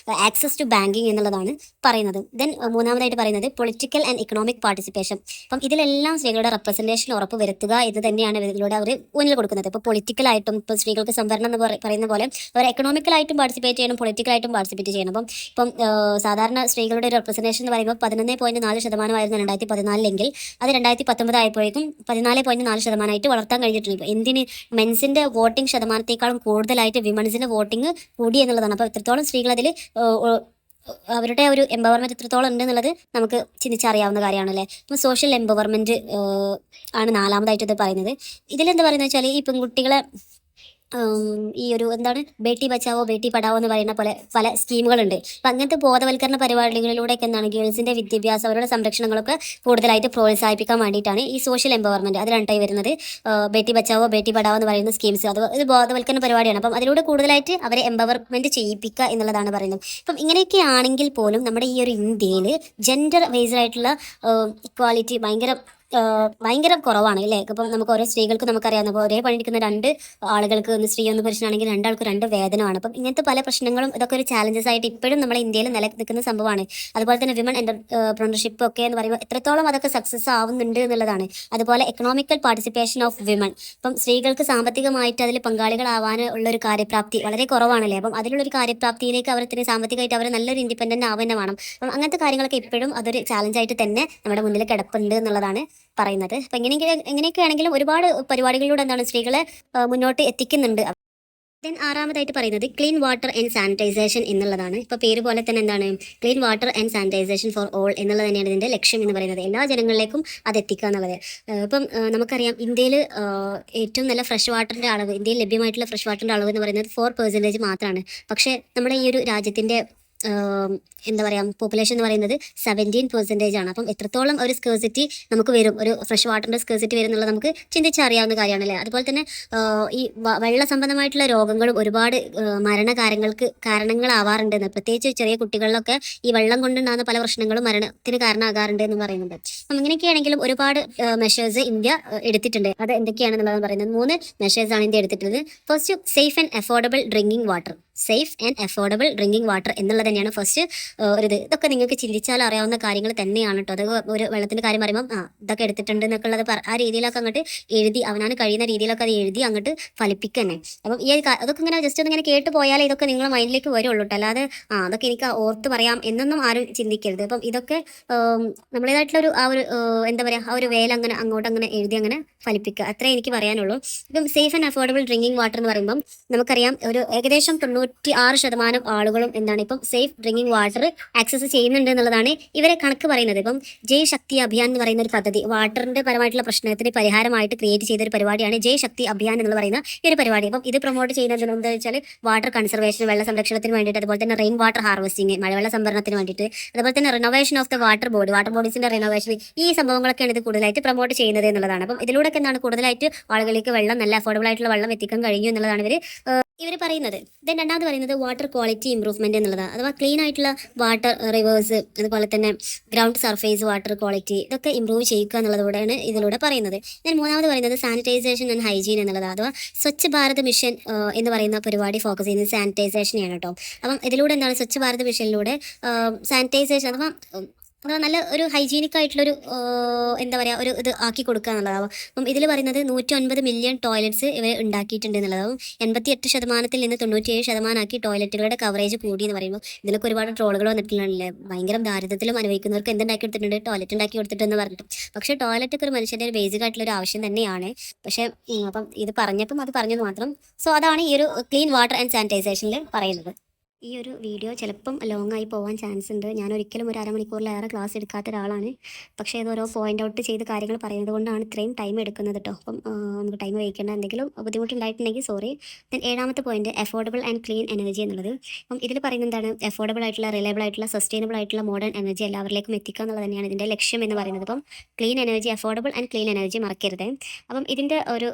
ആക്സസ് ടു ബാങ്കിങ് എന്നുള്ളതാണ് പറയുന്നത്. ദെൻ മൂന്നാമതായിട്ട് പറയുന്നത് പൊളിറ്റിക്കൽ ആൻഡ് ഇക്കണോമിക് പാർട്ടിസിപ്പേഷൻ. അപ്പം ഇതിലെല്ലാം സ്ത്രീകളുടെ റെപ്രസെൻറ്റേഷൻ ഉറപ്പ് വരുത്തുക എന്ന് തന്നെയാണ് ഇതിലൂടെ അവർ ഊന്നൽ കൊടുക്കുന്നത്. ഇപ്പോൾ പൊളിറ്റിക്കലായിട്ടും ഇപ്പോൾ സ്ത്രീകൾക്ക് സംവരണം എന്ന് പറയുന്ന പോലെ അവർ എക്കണോമിക്കലായിട്ടും പാർട്ടിസിപ്പേറ്റ് ചെയ്യണം, പൊളിറ്റിക്കലായിട്ടും പാർട്ടിസിപ്പേറ്റ് ചെയ്യണം. ഇപ്പം സാധാരണ സ്ത്രീകളുടെ ഒരു റെപ്രസെൻറ്റേഷൻ എന്ന് പറയുമ്പോൾ 11.4% 2014 അത് 2019 ആയപ്പോഴേക്കും 14.4% വളർത്താൻ കഴിഞ്ഞിട്ടുണ്ട്. എന്തിന് മെൻസിൻ്റെ വോട്ടിംഗ് ശതമാനത്തേക്കാളും കൂടുതലായിട്ട് വിമൻസിൻ്റെ വോട്ടിംഗ് കൂടി എന്നുള്ളതാണ്. അപ്പോൾ എത്രത്തോളം സ്ത്രീകൾ അതിൽ അവരുടെ ഒരു എംപവർമെൻറ്റ് എത്രത്തോളം ഉണ്ട് എന്നുള്ളത് നമുക്ക് ചിന്തിച്ചറിയാവുന്ന കാര്യമാണല്ലേ. അപ്പോൾ സോഷ്യൽ എംപവർമെൻറ്റ് ആണ് നാലാമതായിട്ട് ഇത് പറയുന്നത്. ഇതിലെന്താ പറയുന്നത് വെച്ചാൽ ഈ പെൺകുട്ടികളെ ഈ ഒരു എന്താണ് ബേട്ടി ബച്ചാവോ ബേട്ടി പഠാവോ എന്ന് പറയുന്ന പോലെ പല സ്കീമുകളുണ്ട്. അപ്പം അങ്ങനത്തെ ബോധവൽക്കരണ പരിപാടികളിലൂടെയൊക്കെ എന്താണ് ഗേൾസിൻ്റെ വിദ്യാഭ്യാസം, അവരുടെ സംരക്ഷണങ്ങളൊക്കെ കൂടുതലായിട്ട് പ്രോത്സാഹിപ്പിക്കാൻ വേണ്ടിയിട്ടാണ് ഈ സോഷ്യൽ എംപവർമെൻറ്റ് അത് രണ്ടായി വരുന്നത്. ബേട്ടി ബച്ചാവോ ബേട്ടി പഠാവോ എന്ന് പറയുന്ന സ്കീംസ് അത് ഒരു ബോധവൽക്കരണ പരിപാടിയാണ്. അപ്പം അതിലൂടെ കൂടുതലായിട്ട് അവരെ എംപവർമെൻറ്റ് ചെയ്യിപ്പിക്കുക എന്നുള്ളതാണ് പറയുന്നത്. അപ്പം ഇങ്ങനെയൊക്കെ ആണെങ്കിൽ പോലും നമ്മുടെ ഈ ഒരു ഇന്ത്യയിൽ ജെൻഡർ ബേസ്ഡ് ആയിട്ടുള്ള ഇക്വാലിറ്റി ഭയങ്കര കുറവാണ് അല്ലേ. ഇപ്പം നമുക്ക് ഓരോ സ്ത്രീകൾക്ക് നമുക്കറിയാവുന്ന ഇപ്പോൾ ഒരേ പണിയെടുക്കുന്ന രണ്ട് ആളുകൾക്ക്, ഒന്ന് സ്ത്രീ ഒന്ന് പുരുഷനാണെങ്കിൽ രണ്ടാൾക്ക് രണ്ട് വേതനമാണ്. അപ്പം ഇങ്ങനത്തെ പല പ്രശ്നങ്ങളും ഇതൊക്കെ ഒരു ചാലഞ്ചസ് ആയിട്ട് ഇപ്പോഴും നമ്മുടെ ഇന്ത്യയിൽ നിലനിൽക്കുന്ന സംഭവമാണ്. അതുപോലെ തന്നെ വിമൻ എൻ്റർപ്രണർഷിപ്പ് ഒക്കെ എന്ന് പറയുമ്പോൾ എത്രത്തോളം അതൊക്കെ സക്സസ് ആവുന്നുണ്ട് എന്നുള്ളതാണ്. അതുപോലെ എക്കണോമിക്കൽ പാർട്ടിസിപ്പേഷൻ ഓഫ് വിമൻ, ഇപ്പം സ്ത്രീകൾക്ക് സാമ്പത്തികമായിട്ട് അതിൽ പങ്കാളികളാവാൻ ഉള്ളൊരു കാര്യപ്രാപ്തി വളരെ കുറവാണല്ലേ. അപ്പം അതിലുള്ളൊരു കാര്യപ്രാപ്തിയിലേക്ക് അവർ സാമ്പത്തികമായിട്ട് അവർ നല്ലൊരു ഇൻഡിപെൻഡൻ്റ് ആവുക തന്നെ വേണം. അപ്പം അങ്ങനത്തെ കാര്യങ്ങളൊക്കെ ഇപ്പോഴും അതൊരു ചാലഞ്ചായിട്ട് തന്നെ നമ്മുടെ മുന്നിൽ കിടപ്പുണ്ട് എന്നുള്ളതാണ് പറയുന്നത്. അപ്പം എങ്ങനെയൊക്കെയാണെങ്കിലും ഒരുപാട് പരിപാടികളിലൂടെ എന്താണ് സ്ത്രീകളെ മുന്നോട്ട് എത്തിക്കുന്നുണ്ട്. ദെൻ ആറാമതായിട്ട് പറയുന്നത് ക്ലീൻ വാട്ടർ ആൻഡ് സാനിറ്റൈസേഷൻ എന്നുള്ളതാണ്. ഇപ്പോൾ പേര് പോലെ തന്നെ എന്താണ് clean water and sanitisation for all എന്നുള്ളത് തന്നെയാണ് ഇതിൻ്റെ ലക്ഷ്യം എന്ന് പറയുന്നത്. എല്ലാ ജനങ്ങളിലേക്കും അത് എത്തിക്കുക എന്നുള്ളത്. ഇപ്പം നമുക്കറിയാം ഇന്ത്യയിൽ ഏറ്റവും നല്ല ഫ്രഷ് വാട്ടറിൻ്റെ അളവ്, ഇന്ത്യയിൽ ലഭ്യമായിട്ടുള്ള ഫ്രഷ് വാട്ടറിൻ്റെ അളവ് എന്ന് പറയുന്നത് 4% മാത്രമാണ്. പക്ഷേ നമ്മുടെ ഈ ഒരു രാജ്യത്തിൻ്റെ എന്താ പറയുക പോപ്പുലേഷൻ എന്ന് പറയുന്നത് 17% ആണ്. അപ്പം എത്രത്തോളം ഒരു സ്കേഴ്സിറ്റി നമുക്ക് വരും, ഒരു ഫ്രഷ് വാട്ടറിൻ്റെ സ്കേഴ്സിറ്റി വരും എന്നുള്ളത് നമുക്ക് ചിന്തിച്ചറിയാവുന്ന കാര്യമാണല്ലേ. അതുപോലെ തന്നെ ഈ വെള്ള സംബന്ധമായിട്ടുള്ള രോഗങ്ങളും ഒരുപാട് കാരണങ്ങളാവാറുണ്ടെന്ന്, പ്രത്യേകിച്ച് ചെറിയ കുട്ടികളിലൊക്കെ ഈ വെള്ളം കൊണ്ടുണ്ടാകുന്ന പല പ്രശ്നങ്ങളും മരണത്തിന് കാരണമാകാറുണ്ട് എന്ന് പറയുന്നുണ്ട്. അപ്പം ഇങ്ങനെയൊക്കെയാണെങ്കിലും ഒരുപാട് മെഷേഴ്സ് ഇന്ത്യ എടുത്തിട്ടുണ്ട്. അത് എന്തൊക്കെയാണെന്നുള്ളത് പറയുന്നത് 3 മെഷേഴ്സാണ് ഇന്ത്യ എടുത്തിട്ടുള്ളത്. First safe and affordable drinking water എന്നുള്ളത് തന്നെയാണ് ഫസ്റ്റ് ഇതൊക്കെ നിങ്ങൾക്ക് ചിന്തിച്ചാൽ അറിയാവുന്ന കാര്യങ്ങൾ തന്നെയാണ് കേട്ടോ. അത് ഒരു വെള്ളത്തിൻ്റെ കാര്യം പറയുമ്പോൾ ഇതൊക്കെ എടുത്തിട്ടുണ്ട് എന്നൊക്കെ ഉള്ളത് ആ രീതിയിലൊക്കെ അങ്ങോട്ട് എഴുതി അവനാണ് കഴിയുന്ന രീതിയിലൊക്കെ അത് എഴുതി അങ്ങോട്ട് ഫലിപ്പിക്കുക തന്നെ. അപ്പം ഈ അതൊക്കെ ഇങ്ങനെ ജസ്റ്റ് ഒന്നിങ്ങനെ കേട്ട് പോയാലേ ഇതൊക്കെ നിങ്ങളുടെ മൈൻഡിലേക്ക് വരുള്ളൂ കേട്ടോ. അല്ലാതെ അതൊക്കെ എനിക്ക് ഓർത്ത് പറയാം എന്നൊന്നും ആരും ചിന്തിക്കരുത്. അപ്പം ഇതൊക്കെ നമ്മളേതായിട്ടുള്ള എന്താ പറയുക ആ ഒരു വേല അങ്ങനെ അങ്ങോട്ട് അങ്ങനെ എഴുതി അങ്ങനെ ഫലിപ്പിക്കുക, അത്രേ എനിക്ക് പറയാനുള്ളൂ. ഇപ്പം safe and affordable drinking water എന്ന് പറയുമ്പം നമുക്കറിയാം ഒരു ഏകദേശം 96% ആളുകളും എന്താണ് ഇപ്പം സേഫ് ഡ്രിങ്കിങ് വാട്ടർ ആക്സസ് ചെയ്യുന്നുണ്ട് എന്നുള്ളതാണ് ഇവരെ കണക്ക് പറയുന്നത്. ഇപ്പം ജയ് ശക്തി അഭിയാൻ എന്ന് പറയുന്ന ഒരു പദ്ധതി വാട്ടറിൻ്റെ പരമായിട്ടുള്ള പ്രശ്നത്തിന് പരിഹാരമായിട്ട് ക്രിയേറ്റ് ചെയ്തൊരു പരിപാടിയാണ് ജയ് ശക്തി അഭിയാൻ എന്ന് പറയുന്ന ഈ ഒരു പരിപാടി. അപ്പം ഇത് പ്രൊമോട്ട് ചെയ്യുന്നത് എന്താ വെച്ചാൽ വാട്ടർ കൺസർവേഷൻ, വെള്ള സംരക്ഷണത്തിന് വേണ്ടിയിട്ട്, അതുപോലെ തന്നെ റെയിൻ വാട്ടർ ഹാർവെസ്റ്റിംഗ്, മഴവെള്ള സംഭരണത്തിന് വേണ്ടിയിട്ട്, അതുപോലെ തന്നെ റിനോവേഷൻ ഓഫ് ദ വാട്ടർ ബോഡീസിൻ്റെ റിനോവേഷൻ, ഈ സംഭവങ്ങളൊക്കെയാണ് ഇത് കൂടുതലായിട്ട് പ്രൊമോട്ട് ചെയ്യുന്നത് എന്നുള്ളതാണ്. അപ്പം ഇതിലൂടെ എന്താണ് കൂടുതലായിട്ട് ആളുകളിലേക്ക് വെള്ളം, നല്ല അഫോർഡബിൾ ആയിട്ടുള്ള വെള്ളം എത്തിക്കാൻ കഴിഞ്ഞു എന്നുള്ളതാണ് ഇവർ ഇവർ പറയുന്നത്. ദെൻ രണ്ടാമത് പറയുന്നത് വാട്ടർ ക്വാളിറ്റി ഇംപ്രൂവ്മെന്റ് എന്നുള്ളതാണ്. അഥവാ ക്ലീൻ ആയിട്ടുള്ള വാട്ടർ റിവേഴ്സ്, അതുപോലെ തന്നെ ഗ്രൗണ്ട് സർഫേസ് വാട്ടർ ക്വാളിറ്റി ഇതൊക്കെ ഇംപ്രൂവ് ചെയ്യുക എന്നുള്ളതോടെയാണ് ഇതിലൂടെ പറയുന്നത്. ദെൻ മൂന്നാമത് പറയുന്നത് സാനിറ്റൈസേഷൻ ആൻഡ് ഹൈജീൻ എന്നുള്ളതാണ്. അഥവാ സ്വച്ഛ് ഭാരത് മിഷൻ എന്ന് പറയുന്ന പരിപാടി ഫോക്കസ് ചെയ്യുന്നത് സാനിറ്റൈസേഷനെയാണ് കേട്ടോ. അപ്പം ഇതിലൂടെ എന്താണ് സ്വച്ഛ് ഭാരത് മിഷനിലൂടെ സാനിറ്റൈസേഷൻ അഥവാ നല്ല ഒരു ഹൈജീനിക് ആയിട്ടുള്ളൊരു എന്താ പറയുക ഒരു ഇത് ആക്കി കൊടുക്കുക എന്നുള്ളതാവും. അപ്പം ഇതിൽ പറയുന്നത് 109 മില്യൺ ടോയ്ലറ്റ്സ് ഇവർ ഉണ്ടാക്കിയിട്ടുണ്ട് എന്നുള്ളതാവും. 88% നിന്ന് 97% ആക്കി ടോയ്ലറ്റുകളുടെ കവറേജ് കൂടി എന്ന് പറയുമ്പോൾ ഇതിലൊക്കെ ഒരുപാട് ട്രോളുകൾ വന്നിട്ടുള്ളതല്ലേ. ഭയങ്കര ദാരിദ്ര്യത്തിലും അനുഭവിക്കുന്നവർക്ക് എന്തുണ്ടാക്കി കൊടുത്തിട്ടുണ്ട്, ടോയ്ലറ്റ് ഉണ്ടാക്കി കൊടുത്തിട്ടെന്ന് പറഞ്ഞിട്ട്. പക്ഷേ ടോയ്ലറ്റ് ഒക്കെ ഒരു മനുഷ്യൻ്റെ ഒരു ബേസിക് ആയിട്ടുള്ള ഒരു ആവശ്യം തന്നെയാണ്. പക്ഷേ അപ്പം ഇത് പറഞ്ഞപ്പം അത് പറഞ്ഞത് മാത്രം. സോ അതാണ് ഈ ഒരു ക്ലീൻ വാട്ടർ ആൻഡ് സാനിറ്റൈസേഷനിൽ പറയുന്നത്. ഈ ഒരു വീഡിയോ ചിലപ്പം ലോങ് ആയി പോകാൻ ചാൻസ് ഉണ്ട്. ഞാൻ ഒരിക്കലും ഒരു അരമണിക്കൂറിലേറെ ക്ലാസ് എടുക്കാത്ത ഒരാളാണ്. പക്ഷേ ഇത് ഓരോ പോയിന്റ് ഔട്ട് ചെയ്ത് കാര്യങ്ങൾ പറയുന്നത് കൊണ്ടാണ് ഇത്രയും ടൈം എടുക്കുന്നത് കേട്ടോ. അപ്പം നമുക്ക് ടൈം വഹിക്കേണ്ട എന്തെങ്കിലും ബുദ്ധിമുട്ടുണ്ടായിട്ടുണ്ടെങ്കിൽ സോറി. ദെൻ ഏഴാമത്തെ point affordable and clean energy എന്നുള്ളത്. അപ്പം ഇതിൽ പറയുന്നത് എന്താണ്, അഫോർഡബിൾ ആയിട്ടുള്ള റിലയബിൾ ആയിട്ടുള്ള സസ്റ്റൈനബിൾ ആയിട്ടുള്ള മോഡേൺ എനർജി എല്ലാവരിലേക്കും എത്തിക്കുക എന്നുള്ളത് തന്നെയാണ് ഇതിൻ്റെ ലക്ഷ്യം എന്ന് പറയുന്നത്. അപ്പം clean energy, affordable and clean energy മറക്കരുത്. അപ്പം ഇതിൻ്റെ ഒരു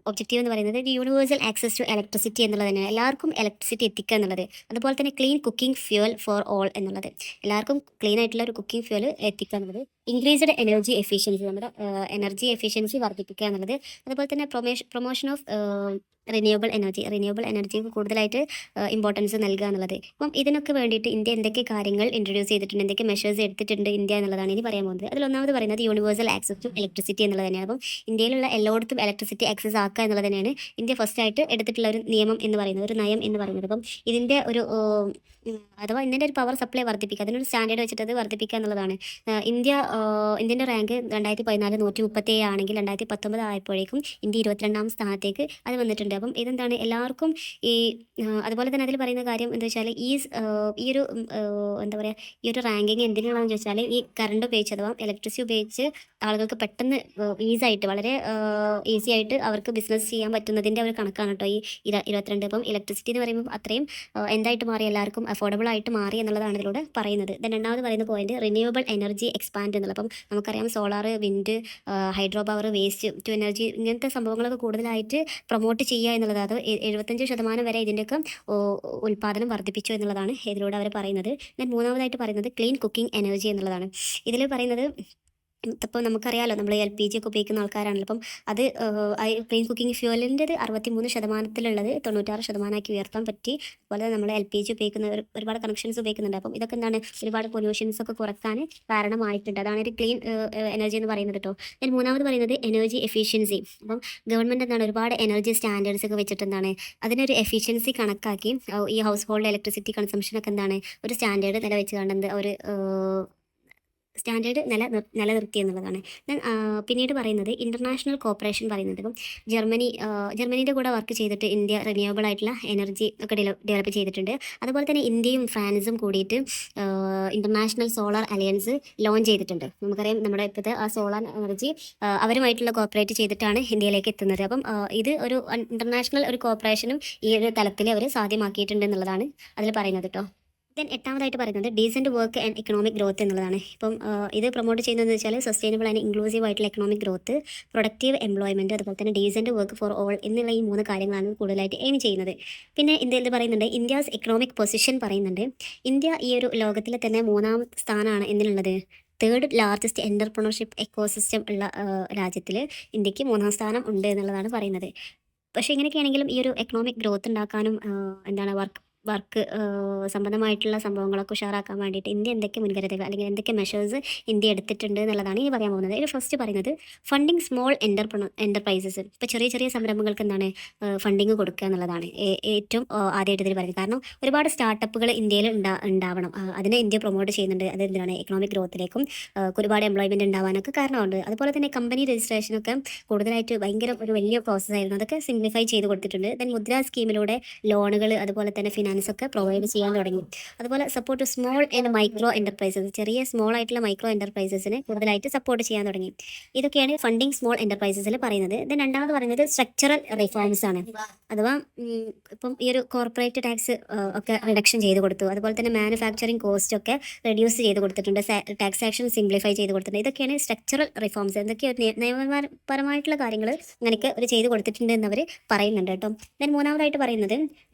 ഒബ്ജക്റ്റീവ് എന്ന് പറയുന്നത് ഒരു യൂണിവേഴ്സൽ ആക്സസ് ടു ഇലക്ട്രിസിറ്റി എന്നുള്ളത് തന്നെയാണ്. എല്ലാവർക്കും ഇലക്ട്രിസിറ്റി എത്തിക്കുക എന്നുള്ളത്. അതുപോലെ തന്നെ clean cooking fuel for all എന്നുള്ളത്. എല്ലാവർക്കും ക്ലീൻ ആയിട്ടുള്ള ഒരു കുക്കിംഗ് ഫ്യൂവൽ എത്തിക്കുക എന്നുള്ളത്. ഇൻക്രീസ്ഡ് എനർജി എഫിഷ്യൻസി, നമ്മുടെ എനർജി എഫിഷ്യൻസി വർദ്ധിപ്പിക്കുക എന്നുള്ളത്. അതുപോലെ തന്നെ പ്രൊമോഷൻ ഓഫ് റിന്യൂവബിൾ എനർജിക്ക് കൂടുതലായിട്ട് ഇമ്പോർട്ടൻസ് നൽകുക എന്നുള്ളത്. അപ്പം ഇതിനൊക്കെ വേണ്ടിയിട്ട് ഇന്ത്യ എന്തൊക്കെ കാര്യങ്ങൾ ഇൻട്രൊഡ്യൂസ് ചെയ്തിട്ടുണ്ട്, എന്തൊക്കെ മെഷേഴ്സ് എടുത്തിട്ടുണ്ട് ഇന്ത്യ എന്നുള്ളതാണ് ഇനി പറയാൻ പോകുന്നത്. അതിലൊന്നാമത് പറയുന്നത് യൂണിവേഴ്സൽ ആക്സസ് ടു ഇലക്ട്രിസിറ്റി എന്നുള്ളത് തന്നെയാണ്. അപ്പം ഇന്ത്യയിലുള്ള എല്ലായിടത്തും ഇലക്ട്രിസിറ്റി ആക്സസ് ആക്കുക എന്നുള്ളത് തന്നെയാണ് ഇന്ത്യ ഫസ്റ്റ് ആയിട്ട് എടുത്തിട്ടുള്ള ഒരു നിയമം എന്ന് പറയുന്നത്, ഒരു നയം എന്ന് പറയുന്നത്. അപ്പം ഇതിൻ്റെ ഒരു അഥവാ ഇന്ത്യൻ്റെ ഒരു പവർ സപ്ലൈ വർദ്ധിപ്പിക്കുക, അതിനൊരു സ്റ്റാൻഡേർഡ് വെച്ചിട്ട് അത് വർദ്ധിപ്പിക്കുക എന്നുള്ളതാണ്. ഇന്ത്യൻ്റെ റാങ്ക് 2014 137 ആണെങ്കിൽ 2019 ആയപ്പോഴേക്കും ഇന്ത്യ 22ാം സ്ഥാനത്തേക്ക് അത് വന്നിട്ടുണ്ട്. അപ്പം ഇതെന്താണ് എല്ലാവർക്കും ഈ അതുപോലെ തന്നെ അതിൽ പറയുന്ന കാര്യം എന്താ വെച്ചാൽ ഈ ഒരു എന്താ പറയുക ഈ ഒരു റാങ്കിങ് എന്തിനാണെന്ന് ചോദിച്ചാൽ ഈ കറണ്ട് ഉപയോഗിച്ച് അഥവാ ഇലക്ട്രിസിറ്റി ഉപയോഗിച്ച് ആളുകൾക്ക് പെട്ടെന്ന് ഈസായിട്ട് വളരെ ഈസി ആയിട്ട് അവർക്ക് ബിസിനസ് ചെയ്യാൻ പറ്റുന്നതിൻ്റെ ഒരു കണക്കാണ് കേട്ടോ ഈ 22. അപ്പം ഇലക്ട്രിസിറ്റി എന്ന് പറയുമ്പോൾ അത്രയും എന്തായിട്ട് മാറി, എല്ലാവർക്കും അഫോർഡബിൾ ആയിട്ട് മാറി എന്നുള്ളതാണ് ഇതിലൂടെ പറയുന്നത്. ദെൻ രണ്ടാമത് പറയുന്ന പോയിന്റ് റിന്യൂവബിൾ എനർജി എക്സ്പാൻഡ് എന്നുള്ളത്. അപ്പം നമുക്കറിയാം solar, wind, hydro power, waste to energy ഇങ്ങനത്തെ സംഭവങ്ങളൊക്കെ കൂടുതലായിട്ട് പ്രൊമോട്ട് ചെയ്യുക എന്നുള്ളത്. അത് 75% വരെ ഇതിൻ്റെയൊക്കെ ഉൽപ്പാദനം വർദ്ധിപ്പിച്ചു എന്നുള്ളതാണ് ഇതിലൂടെ അവർ പറയുന്നത്. ദെൻ മൂന്നാമതായിട്ട് പറയുന്നത് ക്ലീൻ കുക്കിംഗ് എനർജി എന്നുള്ളതാണ്. ഇതിൽ പറയുന്നത് ഇപ്പോൾ നമുക്കറിയാമല്ലോ നമ്മൾ LPG ഒക്കെ ഉപയോഗിക്കുന്ന ആൾക്കാരാണല്ലോ. അപ്പം അത് ക്ലീൻ കുക്കിംഗ് ഫ്യൂവലിൻ്റെത് 63%-ലുള്ളത് 96% ഉയർത്താൻ പറ്റി. അതുപോലെ നമ്മൾ LPG ഉപയോഗിക്കുന്ന ഒരുപാട് കണക്ഷൻസ് ഉപയോഗിക്കുന്നുണ്ട്. അപ്പം ഇതൊക്കെ എന്താണ് ഒരുപാട് പൊല്യൂഷൻസ് ഒക്കെ കുറക്കാൻ കാരണമായിട്ടുണ്ട്. അതാണ് ഒരു ക്ലീൻ എനർജി എന്ന് പറയുന്നത് കേട്ടോ. ദെൻ മൂന്നാമത് പറയുന്നത് എനർജി എഫിഷ്യൻസി. അപ്പം ഗവൺമെൻറ് എന്താണ് ഒരുപാട് എനർജി സ്റ്റാൻഡേർഡ്സ് ഒക്കെ വെച്ചിട്ട് എന്താണ് അതിനൊരു എഫിഷ്യൻസി കണക്കാക്കി ഈ ഹൗസ് ഹോൾഡ് ഇലക്ട്രിസിറ്റി കൺസംഷനൊക്കെ എന്താണ് ഒരു സ്റ്റാൻഡേർഡ് നിലവെച്ച് കണ്ടെന്ത് ഒരു സ്റ്റാൻഡേർഡ് നിലനിർത്തി എന്നുള്ളതാണ്. ദെൻ പിന്നീട് പറയുന്നത് ഇൻ്റർനാഷണൽ കോപ്പറേഷൻ പറയുന്നുണ്ട്. ഇപ്പം ജർമ്മനിയുടെ കൂടെ വർക്ക് ചെയ്തിട്ട് ഇന്ത്യ റിന്യൂവബിൾ ആയിട്ടുള്ള എനർജി ഒക്കെ ഡെവലപ്പ് ചെയ്തിട്ടുണ്ട്. അതുപോലെ തന്നെ ഇന്ത്യയും ഫ്രാൻസും കൂടിയിട്ട് ഇൻ്റർനാഷണൽ സോളാർ അലയൻസ് ലോഞ്ച് ചെയ്തിട്ടുണ്ട്. നമുക്കറിയാം നമ്മുടെ ഇപ്പോഴത്തെ ആ സോളാർ എനർജി അവരുമായിട്ടുള്ള കോപ്പറേറ്റ് ചെയ്തിട്ടാണ് ഇന്ത്യയിലേക്ക് എത്തുന്നത്. അപ്പം ഇത് ഒരു ഇൻ്റർനാഷണൽ ഒരു കോപ്പറേഷനും ഈ ഒരു തലത്തിൽ അവർ സാധ്യമാക്കിയിട്ടുണ്ട് എന്നുള്ളതാണ് അതിൽ പറയുന്നത് കേട്ടോ. ദെൻ എട്ടാമതായിട്ട് പറയുന്നത് decent work and economic growth എന്നുള്ളതാണ്. ഇപ്പം ഇത് പ്രൊമോട്ട് ചെയ്യുന്നതെന്ന് വെച്ചാൽ സസ്റ്റൈനബിൾ ആൻഡ് ഇൻക്ലൂസീവ് ആയിട്ടുള്ള എക്കണോമിക് ഗ്രോത്ത്, പ്രൊഡക്റ്റീവ് എംപ്ലോയ്മെൻറ്റ്, അതുപോലെ തന്നെ ഡീസൻറ്റ് വർക്ക് ഫോർ ഓൾ എന്നുള്ള ഈ 3 കാര്യങ്ങളാണ് കൂടുതലായിട്ട് എയിം ചെയ്യുന്നത്. പിന്നെ ഇന്ത്യയിൽ പറയുന്നുണ്ട് ഇന്ത്യാസ് എക്കണോമിക് പൊസിഷൻ പറയുന്നുണ്ട്. ഇന്ത്യ ഈ ഒരു ലോകത്തിലെ തന്നെ 3ാം സ്ഥാനമാണ് എന്തിനുള്ളത്, 3rd ലാർജസ്റ്റ് എൻ്റർപ്രണർഷിപ്പ് എക്കോസിസ്റ്റം ഉള്ള രാജ്യത്തിൽ ഇന്ത്യക്ക് 3ാം സ്ഥാനം ഉണ്ട് എന്നുള്ളതാണ് പറയുന്നത്. പക്ഷേ ഇങ്ങനെയൊക്കെയാണെങ്കിലും ഈ ഒരു എക്കണോമിക് ഗ്രോത്ത് ഉണ്ടാക്കാനും എന്താണ് വർക്ക് സംബന്ധമായിട്ടുള്ള സംഭവങ്ങളൊക്കെ ഉഷാറാക്കാൻ വേണ്ടിയിട്ട് ഇന്ത്യ എന്തൊക്കെ മുൻകരുതൽ അല്ലെങ്കിൽ എന്തൊക്കെ മെഷേഴ്സ് ഇന്ത്യ എടുത്തിട്ടുണ്ട് എന്നുള്ളതാണ് ഇനി പറയാൻ പോകുന്നത്. ഇതിൽ ഫസ്റ്റ് പറയുന്നത് ഫണ്ടിങ് സ്മോൾ എൻ്റർപ്രൈസസ്. ഇപ്പോൾ ചെറിയ ചെറിയ സംരംഭങ്ങൾക്ക് എന്താണ് ഫണ്ടിങ് കൊടുക്കുക എന്നുള്ളതാണ് ഏറ്റവും ആദ്യമായിട്ട് ഇതിൽ പറയുന്നത്. കാരണം ഒരുപാട് സ്റ്റാർട്ടപ്പുകൾ ഇന്ത്യയിൽ ഉണ്ടാവണം. അതിനെ ഇന്ത്യ പ്രൊമോട്ട് ചെയ്യുന്നുണ്ട്. അത് എന്താണ് എക്കണോമിക് ഗ്രോത്തിലേക്കും ഒരുപാട് എംപ്ലോയ്മെൻറ്റ് ഉണ്ടാവാനൊക്കെ കാരണമുണ്ട്. അതുപോലെ തന്നെ കമ്പനി രജിസ്ട്രേഷനൊക്കെ കൂടുതലായിട്ട് ഭയങ്കര ഒരു വലിയ പ്രോസസ്സായിരുന്നു. അതൊക്കെ സിംപ്ലിഫൈ ചെയ്ത് കൊടുത്തിട്ടുണ്ട്. ദെൻ മുദ്ര സ്കീമിലൂടെ ലോണുകൾ, അതുപോലെ തന്നെ ഫിനാൻസ് ഫിനാൻസ് ഒക്കെ പ്രൊവൈഡ് ചെയ്യാൻ തുടങ്ങി. അതുപോലെ support small and micro enterprises, ചെറിയ സ്മോൾ ആയിട്ടുള്ള മൈക്രോ എന്റർപ്രൈസസിനെ കൂടുതലായിട്ട് സപ്പോർട്ട് ചെയ്യാൻ തുടങ്ങി. ഇതൊക്കെയാണ് ഫണ്ടിങ് സ്മോൾ എന്റർപ്രൈസസിൽ പറയുന്നത്. ദെൻ രണ്ടാമത് പറയുന്നത് സ്ട്രക്ചറൽ റിഫോംസ് ആണ്. അഥവാ ഇപ്പം ഈ ഒരു കോർപ്പറേറ്റ് ടാക്സ് ഒക്കെ റിഡക്ഷൻ ചെയ്ത് കൊടുത്തു. അതുപോലെ തന്നെ മാനുഫാക്ചറിങ് കോസ്റ്റ് ഒക്കെ റെഡ്യൂസ് ചെയ്ത് കൊടുത്തിട്ടുണ്ട്. ടാക്സേഷൻ സിംപ്ലിഫൈ ചെയ്ത് കൊടുത്തിട്ടുണ്ട്. ഇതൊക്കെയാണ് സ്ട്രക്ചറൽ റിഫോംസ്. എന്തൊക്കെയോ നിയമപരമായിട്ടുള്ള കാര്യങ്ങൾ അങ്ങനെയൊക്കെ അവർ ചെയ്ത് കൊടുത്തിട്ടുണ്ട് എന്നവർ പറയുന്നുണ്ട് കേട്ടോ. ദെൻ മൂന്നാമതായിട്ട് പറയുന്നത്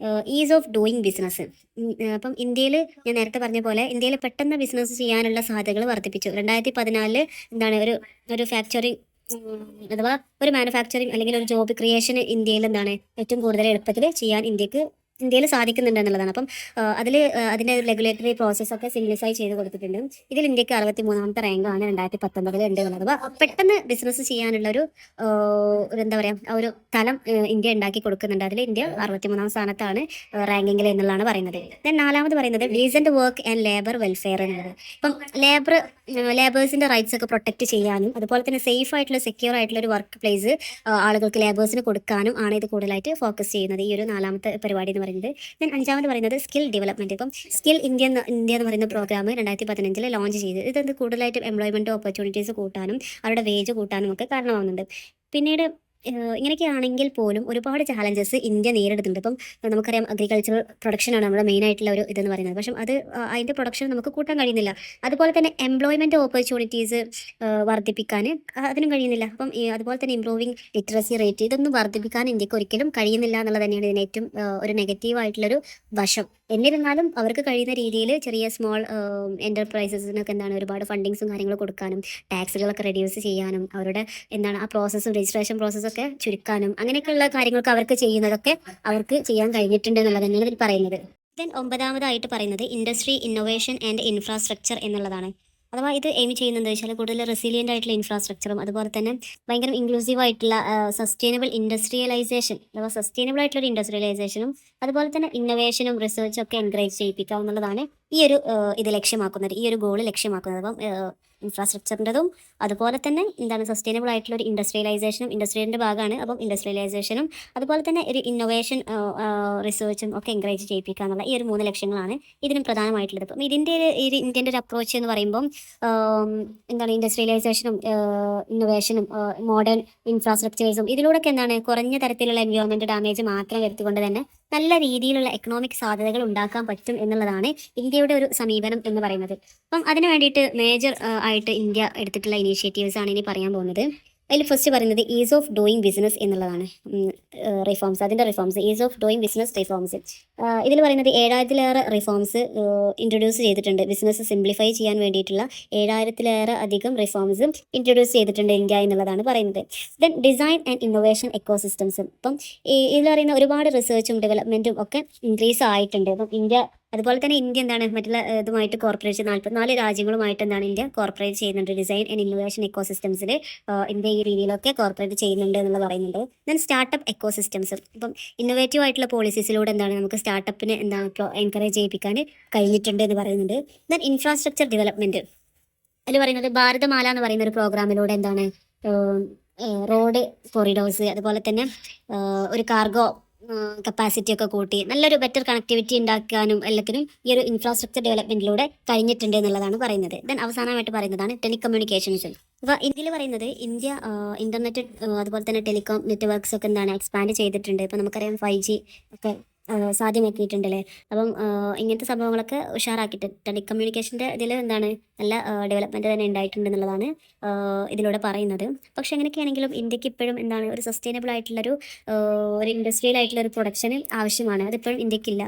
ഈസ് ഓഫ് ഡൂയിങ് ബിസിനസ്. അപ്പം ഇന്ത്യയിൽ ഞാൻ നേരത്തെ പറഞ്ഞ പോലെ ഇന്ത്യയിൽ പെട്ടെന്ന് ബിസിനസ് ചെയ്യാനുള്ള സാധ്യതകൾ വർദ്ധിപ്പിച്ചു. 2014 എന്താണ് ഒരു ഫാക്ടറി അഥവാ ഒരു മാനുഫാക്ചറിങ് അല്ലെങ്കിൽ ഒരു ജോബ് ക്രിയേഷൻ ഇന്ത്യയിൽ എന്താണ് ഏറ്റവും കൂടുതൽ എളുപ്പത്തിൽ ചെയ്യാൻ ഇന്ത്യയിൽ സാധിക്കുന്നുണ്ട് എന്നുള്ളതാണ്. അപ്പം അതിൻ്റെ റെഗുലേറ്ററി പ്രോസസ്സൊക്കെ സിംപ്ലിഫൈ ചെയ്ത് കൊടുത്തിട്ടുണ്ട്. ഇതിൽ ഇന്ത്യക്ക് 63ാമത്തെ റാങ്കാണ് 2019 ഉണ്ട്. അഥവാ പെട്ടെന്ന് ബിസിനസ് ചെയ്യാനുള്ള ഒരു എന്താ പറയുക ഒരു തലം ഇന്ത്യ ഉണ്ടാക്കി കൊടുക്കുന്നുണ്ട്. അതിൽ ഇന്ത്യ 63ാം സ്ഥാനത്താണ് റാങ്കിങ്ങിൽ എന്നുള്ളതാണ് പറയുന്നത്. ദെൻ നാലാമത് പറയുന്നത് decent work and labour welfare എന്നുള്ളത്. ഇപ്പം ലേബേഴ്സിൻ്റെ റൈറ്റ്സ് ഒക്കെ പ്രൊട്ടക്റ്റ് ചെയ്യാനും അതുപോലെ തന്നെ സേഫ് ആയിട്ടുള്ള സെക്യൂർ ആയിട്ടുള്ള ഒരു വർക്ക് പ്ലേസ് ആളുകൾക്ക് ലേബേഴ്സിന് കൊടുക്കാനും ആണ് ഇത് കൂടുതലായിട്ട് ഫോക്കസ് ചെയ്യുന്നത്, ഈ ഒരു നാലാമത്തെ പരിപാടി എന്ന് പറയുന്നത്. ദെൻ അഞ്ചാമത് പറയുന്നത് സ്കിൽ ഡെവലപ്മെൻറ്റ്. ഇപ്പം സ്കിൽ ഇന്ത്യ എന്ന് പറയുന്ന പ്രോഗ്രാം 2015 ലോഞ്ച് ചെയ്ത് ഇതെന്ത് കൂടുതലായിട്ടും എംപ്ലോയ്മെൻറ്റ് ഓപ്പർച്യൂണിറ്റീസ് കൂട്ടാനും അവരുടെ വേജ് കൂട്ടാനും ഒക്കെ കാരണമാകുന്നുണ്ട്. പിന്നീട് ഇങ്ങനെയൊക്കെ ആണെങ്കിൽ പോലും ഒരുപാട് ചാലഞ്ചസ് ഇന്ത്യ നേരിടുന്നുണ്ട്. ഇപ്പം നമുക്കറിയാം അഗ്രികൾച്ചറൽ പ്രൊഡക്ഷനാണ് നമ്മുടെ മെയിൻ ആയിട്ടുള്ള ഒരു ഇതെന്ന് പറയുന്നത്. പക്ഷേ അതിൻ്റെ പ്രൊഡക്ഷൻ നമുക്ക് കൂട്ടാൻ കഴിയുന്നില്ല. അതുപോലെ തന്നെ എംപ്ലോയ്മെൻറ്റ് ഓപ്പർച്യൂണിറ്റീസ് വർദ്ധിപ്പിക്കാൻ അതിനും കഴിയുന്നില്ല. അപ്പം അതുപോലെ തന്നെ ഇംപ്രൂവിങ് ലിറ്ററസി റേറ്റ് ഇതൊന്നും വർദ്ധിപ്പിക്കാൻ ഇന്ത്യക്ക് ഒരിക്കലും കഴിയുന്നില്ല എന്നുള്ളത് തന്നെയാണ് ഇതിന് ഏറ്റവും ഒരു നെഗറ്റീവായിട്ടുള്ളൊരു വശം. എന്നിരുന്നാലും അവർക്ക് കഴിയുന്ന രീതിയിൽ ചെറിയ സ്മോൾ എൻ്റർപ്രൈസസിനൊക്കെ എന്താണ് ഒരുപാട് ഫണ്ടിങ്സും കാര്യങ്ങളും കൊടുക്കാനും ടാക്സുകളൊക്കെ റെഡ്യൂസ് ചെയ്യാനും അവരുടെ എന്താണ് ആ പ്രോസസ്സും രജിസ്ട്രേഷൻ പ്രോസസ്സൊക്കെ ചുരുക്കാനും അങ്ങനെയൊക്കെയുള്ള കാര്യങ്ങളൊക്കെ അവർക്ക് ചെയ്യുന്നതൊക്കെ അവർക്ക് ചെയ്യാൻ കഴിഞ്ഞിട്ടുണ്ട് എന്നുള്ളത് തന്നെയാണ് ഇതിൽ പറയുന്നത്. ദെൻ 9ാമതായിട്ട് പറയുന്നത് ഇൻഡസ്ട്രി ഇന്നൊവേഷൻ ആൻഡ് ഇൻഫ്രാസ്ട്രക്ചർ എന്നുള്ളതാണ്. അഥവാ ഇത് എയിം ചെയ്യുന്നത് എന്താ വെച്ചാൽ കൂടുതൽ റെസിലിയൻ്റ് ആയിട്ടുള്ള ഇൻഫ്രാസ്ട്രക്ചറും അതുപോലെ തന്നെ ഭയങ്കര ഇൻക്ലൂസീവ് ആയിട്ടുള്ള സസ്റ്റൈനബിൾ ഇൻഡസ്ട്രിയലൈസേഷൻ അഥവാ സസ്റ്റൈനബിൾ ആയിട്ടുള്ള ഇൻഡസ്ട്രിയലൈസേഷനും അതുപോലെ തന്നെ ഇന്നൊവേഷനും റിസർച്ചും ഒക്കെ എൻകറേജ് ചെയ്യിപ്പിക്കുക എന്നുള്ളതാണ് ഈ ഒരു ഇത് ലക്ഷ്യമാക്കുന്നത്, ഈ ഒരു ഗോൾ ലക്ഷ്യമാക്കുന്നത്. അപ്പം ഇൻഫ്രാസ്ട്രക്ചറിൻ്റെതും അതുപോലെ തന്നെ എന്താണ് സസ്റ്റൈനബിൾ ആയിട്ടുള്ള ഒരു ഇൻഡസ്ട്രിയലൈസേഷനും ഇൻഡസ്ട്രിയലിൻ്റെ ഭാഗമാണ്. അപ്പം ഇൻഡസ്ട്രിയലൈസേഷനും അതുപോലെ തന്നെ ഒരു ഇന്നൊവേഷൻ റിസർച്ചും ഒക്കെ എൻകറേജ് ചെയ്യിപ്പിക്കുക എന്നുള്ള ഈ ഒരു 3 ലക്ഷ്യങ്ങളാണ് ഇതിനും പ്രധാനമായിട്ടുള്ളത്. അപ്പം ഇതിൻ്റെ ഒരു ഇന്ത്യൻ്റെ ഒരു അപ്രോച്ച് എന്ന് പറയുമ്പം എന്താണ് ഇൻഡസ്ട്രിയലൈസേഷനും ഇന്നൊവേഷനും മോഡേൺ ഇൻഫ്രാസ്ട്രക്ചേഴ്സും ഇതിലൂടെയൊക്കെ എന്താണ് കുറഞ്ഞ തരത്തിലുള്ള എൻവയോൺമെൻറ്റ് ഡാമേജ് മാത്രം വരുത്തിക്കൊണ്ട് തന്നെ നല്ല രീതിയിലുള്ള എക്കണോമിക് സാധ്യതകൾ ഉണ്ടാക്കാൻ പറ്റും എന്നുള്ളതാണ് ഇന്ത്യയുടെ ഒരു സമീപനം എന്ന് പറയുന്നത്. അപ്പം അതിന് വേണ്ടിയിട്ട് മേജർ ആയിട്ട് ഇന്ത്യ എടുത്തിട്ടുള്ള ഇനീഷ്യേറ്റീവ്സ് ആണ് ഇനി പറയാൻ പോകുന്നത്. അതിൽ ഫസ്റ്റ് പറയുന്നത് ഈസ് ഓഫ് ഡൂയിങ് ബിസിനസ് എന്നുള്ളതാണ്. റിഫോംസ്, അതിൻ്റെ reforms is of doing business reforms. ഇതിൽ പറയുന്നത് 7000-ലേറെ റിഫോംസ് ഇൻട്രൊഡ്യൂസ് ചെയ്തിട്ടുണ്ട്. ബിസിനസ് സിംപ്ലിഫൈ ചെയ്യാൻ വേണ്ടിയിട്ടുള്ള 7000-ലേറെ അധികം റിഫോംസ് ഇൻട്രൊഡ്യൂസ് ചെയ്തിട്ടുണ്ട് ഇന്ത്യ എന്നുള്ളതാണ് പറയുന്നത്. Then design and innovation ecosystems. ഇപ്പം ഇതിൽ പറയുന്ന ഒരുപാട് റിസർച്ചും ഡെവലപ്മെൻറ്റും ഒക്കെ ഇൻക്രീസ് ആയിട്ടുണ്ട്. അപ്പം ഇന്ത്യ അതുപോലെ തന്നെ ഇന്ത്യ എന്താണ് മറ്റുള്ള ഇതുമായിട്ട് കോർപ്പറേറ്റ് 44 രാജ്യങ്ങളുമായിട്ട് എന്താണ് ഇന്ത്യ കോർപ്പറേറ്റ് ചെയ്യുന്നുണ്ട്. ഡിസൈൻ ആൻഡ് ഇന്നോവേഷൻ എക്കോസിസ്റ്റംസിൽ ഇന്ത്യ ഈ രീതിയിലൊക്കെ കോർപ്പറേറ്റ് ചെയ്യുന്നുണ്ട് എന്ന് പറയുന്നുണ്ട്. Then startup ecosystems. ഇപ്പം ഇന്നോവേറ്റീവ് ആയിട്ടുള്ള പോളിസീസിലൂടെ എന്താണ് നമുക്ക് സ്റ്റാർട്ടപ്പിനെ എന്താണ് എൻകറേജ് ചെയ്യിപ്പിക്കാൻ കഴിഞ്ഞിട്ടുണ്ട് എന്ന് പറയുന്നുണ്ട്. Then infrastructure development. അതിൽ പറയുന്നത് ഭാരതമാല എന്ന് പറയുന്ന ഒരു പ്രോഗ്രാമിലൂടെ എന്താണ് റോഡ് കൊറിഡോഴ്സ് അതുപോലെ തന്നെ ഒരു കാർഗോ കപ്പാസിറ്റി ഒക്കെ കൂട്ടി നല്ലൊരു ബെറ്റർ കണക്ടിവിറ്റി ഉണ്ടാക്കാനും എല്ലാത്തിനും ഈ ഒരു ഇൻഫ്രാസ്ട്രക്ചർ ഡെവലപ്മെൻറ്റിലൂടെ കഴിഞ്ഞിട്ടുണ്ട് എന്നുള്ളതാണ് പറയുന്നത്. ദെൻ അവസാനമായിട്ട് പറയുന്നതാണ് ടെലികമ്മ്യൂണിക്കേഷൻസ്. അപ്പോൾ ഇന്ത്യയിൽ പറയുന്നത് ഇന്ത്യ ഇൻ്റർനെറ്റ് അതുപോലെ തന്നെ ടെലികോം നെറ്റ്വർക്ക്സ് ഒക്കെ എന്താണ് എക്സ്പാൻഡ് ചെയ്തിട്ടുണ്ട്. ഇപ്പോൾ നമുക്കറിയാം 5G ഒക്കെ സാധ്യമാക്കിയിട്ടുണ്ടല്ലേ. അപ്പം ഇങ്ങനത്തെ സംഭവങ്ങളൊക്കെ ഉഷാറാക്കിയിട്ട് ടെലികമ്മ്യൂണിക്കേഷൻ്റെ ഇതിൽ എന്താണ് നല്ല ഡെവലപ്മെൻറ്റ് തന്നെ ഉണ്ടായിട്ടുണ്ട് എന്നുള്ളതാണ് ഇതിലൂടെ പറയുന്നത്. പക്ഷേ എങ്ങനെയൊക്കെയാണെങ്കിലും ഇന്ത്യക്ക് ഇപ്പോഴും എന്താണ് ഒരു സസ്റ്റൈനബിൾ ആയിട്ടുള്ളൊരു ഒരു ഇൻഡസ്ട്രിയൽ ആയിട്ടുള്ള ഒരു പ്രൊഡക്ഷൻ ആവശ്യമാണ്. അതിപ്പോഴും ഇന്ത്യക്കില്ല.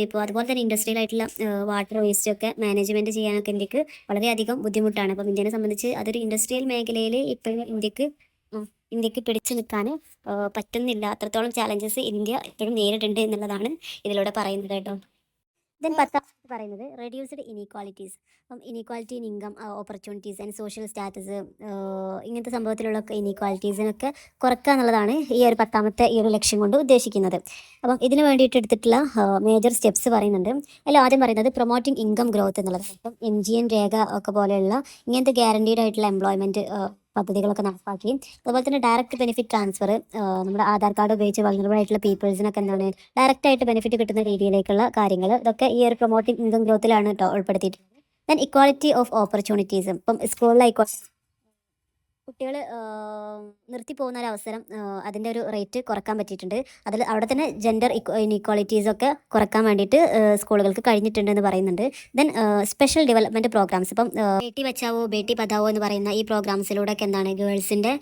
ഇപ്പോൾ അതുപോലെ തന്നെ ഇൻഡസ്ട്രിയൽ ആയിട്ടുള്ള വാട്ടർ വേസ്റ്റ് ഒക്കെ മാനേജ്മെൻറ്റ് ചെയ്യാനൊക്കെ ഇന്ത്യക്ക് വളരെയധികം ബുദ്ധിമുട്ടാണ്. അപ്പം ഇന്ത്യനെ സംബന്ധിച്ച് അതൊരു ഇൻഡസ്ട്രിയൽ മേഖലയിൽ ഇപ്പോഴും ഇന്ത്യക്ക് പിടിച്ചു നിൽക്കാൻ പറ്റുന്നില്ല. അത്രത്തോളം ചാലഞ്ചസ് ഇന്ത്യ ഇപ്പോഴും നേരിടുന്നുണ്ട് എന്നുള്ളതാണ് ഇതിലൂടെ പറയുന്നത് കേട്ടോ. ദെൻ 10ാമത് പറയുന്നത് റെഡ്യൂസ്ഡ് ഇനീക്വാളിറ്റീസ്. അപ്പം inequality in income opportunities and social status ഇങ്ങനത്തെ സംഭവത്തിലുള്ള ഇനീക്വാലിറ്റീസിനൊക്കെ കുറക്കുക എന്നുള്ളതാണ് ഈ ഒരു 10ാമത്തെ ഈ ഒരു ലക്ഷ്യം കൊണ്ട് ഉദ്ദേശിക്കുന്നത്. അപ്പം ഇതിന് വേണ്ടിയിട്ട് എടുത്തിട്ടുള്ള മേജർ സ്റ്റെപ്സ് പറയുന്നുണ്ട്. അതിൽ ആദ്യം പറയുന്നത് പ്രൊമോട്ടിങ് ഇൻകം ഗ്രോത്ത് എന്നുള്ളത്. അപ്പം MGN രേഖ ഒക്കെ പോലെയുള്ള ഇങ്ങനത്തെ ഗ്യാരണ്ടീഡ് ആയിട്ടുള്ള എംപ്ലോയ്മെൻറ്റ് പദ്ധതികളൊക്കെ നടപ്പാക്കി. അതുപോലെ തന്നെ ഡയറക്റ്റ് ബെനിഫിറ്റ് ട്രാൻസ്ഫർ, നമ്മുടെ ആധാർ കാർഡ് ഉപയോഗിച്ച് വൾണറബിൾ ആയിട്ടുള്ള പീപ്പിൾസിനൊക്കെ എന്താണ് ഡയറക്റ്റ് ആയിട്ട് ബെനിഫിറ്റ് കിട്ടുന്ന രീതിയിലേക്കുള്ള കാര്യങ്ങൾ ഇതൊക്കെ ഈ ഒരു പ്രൊമോട്ടിംഗ് ഇൻകം ഗ്രോത്തിലാണ് കേട്ടോ ഉൾപ്പെടുത്തിയിട്ടുള്ളത്. ദെൻ ഇക്വാളിറ്റി ഓഫ് ഓപ്പർച്യൂണിറ്റീസും ഇപ്പം സ്കൂളിലായിക്കോട്ടെ കുട്ടികൾ നിർത്തി പോകുന്ന ഒരു അവസരം, അതിൻ്റെ ഒരു റേറ്റ് കുറക്കാൻ പറ്റിയിട്ടുണ്ട്. അവിടെ തന്നെ ജെൻഡർ ഇനീക്വാളിറ്റീസൊക്കെ കുറക്കാൻ വേണ്ടിയിട്ട് സ്കൂളുകൾക്ക് കഴിഞ്ഞിട്ടുണ്ടെന്ന് പറയുന്നുണ്ട്. ദെൻ സ്പെഷ്യൽ ഡെവലപ്മെൻറ്റ് പ്രോഗ്രാംസ് ഇപ്പം ബേട്ടി ബച്ചാവോ ബേട്ടി പഠാവോ എന്ന് പറയുന്ന ഈ പ്രോഗ്രാംസിലൂടെയൊക്കെ എന്താണ് ഗേൾസിൻ്റെ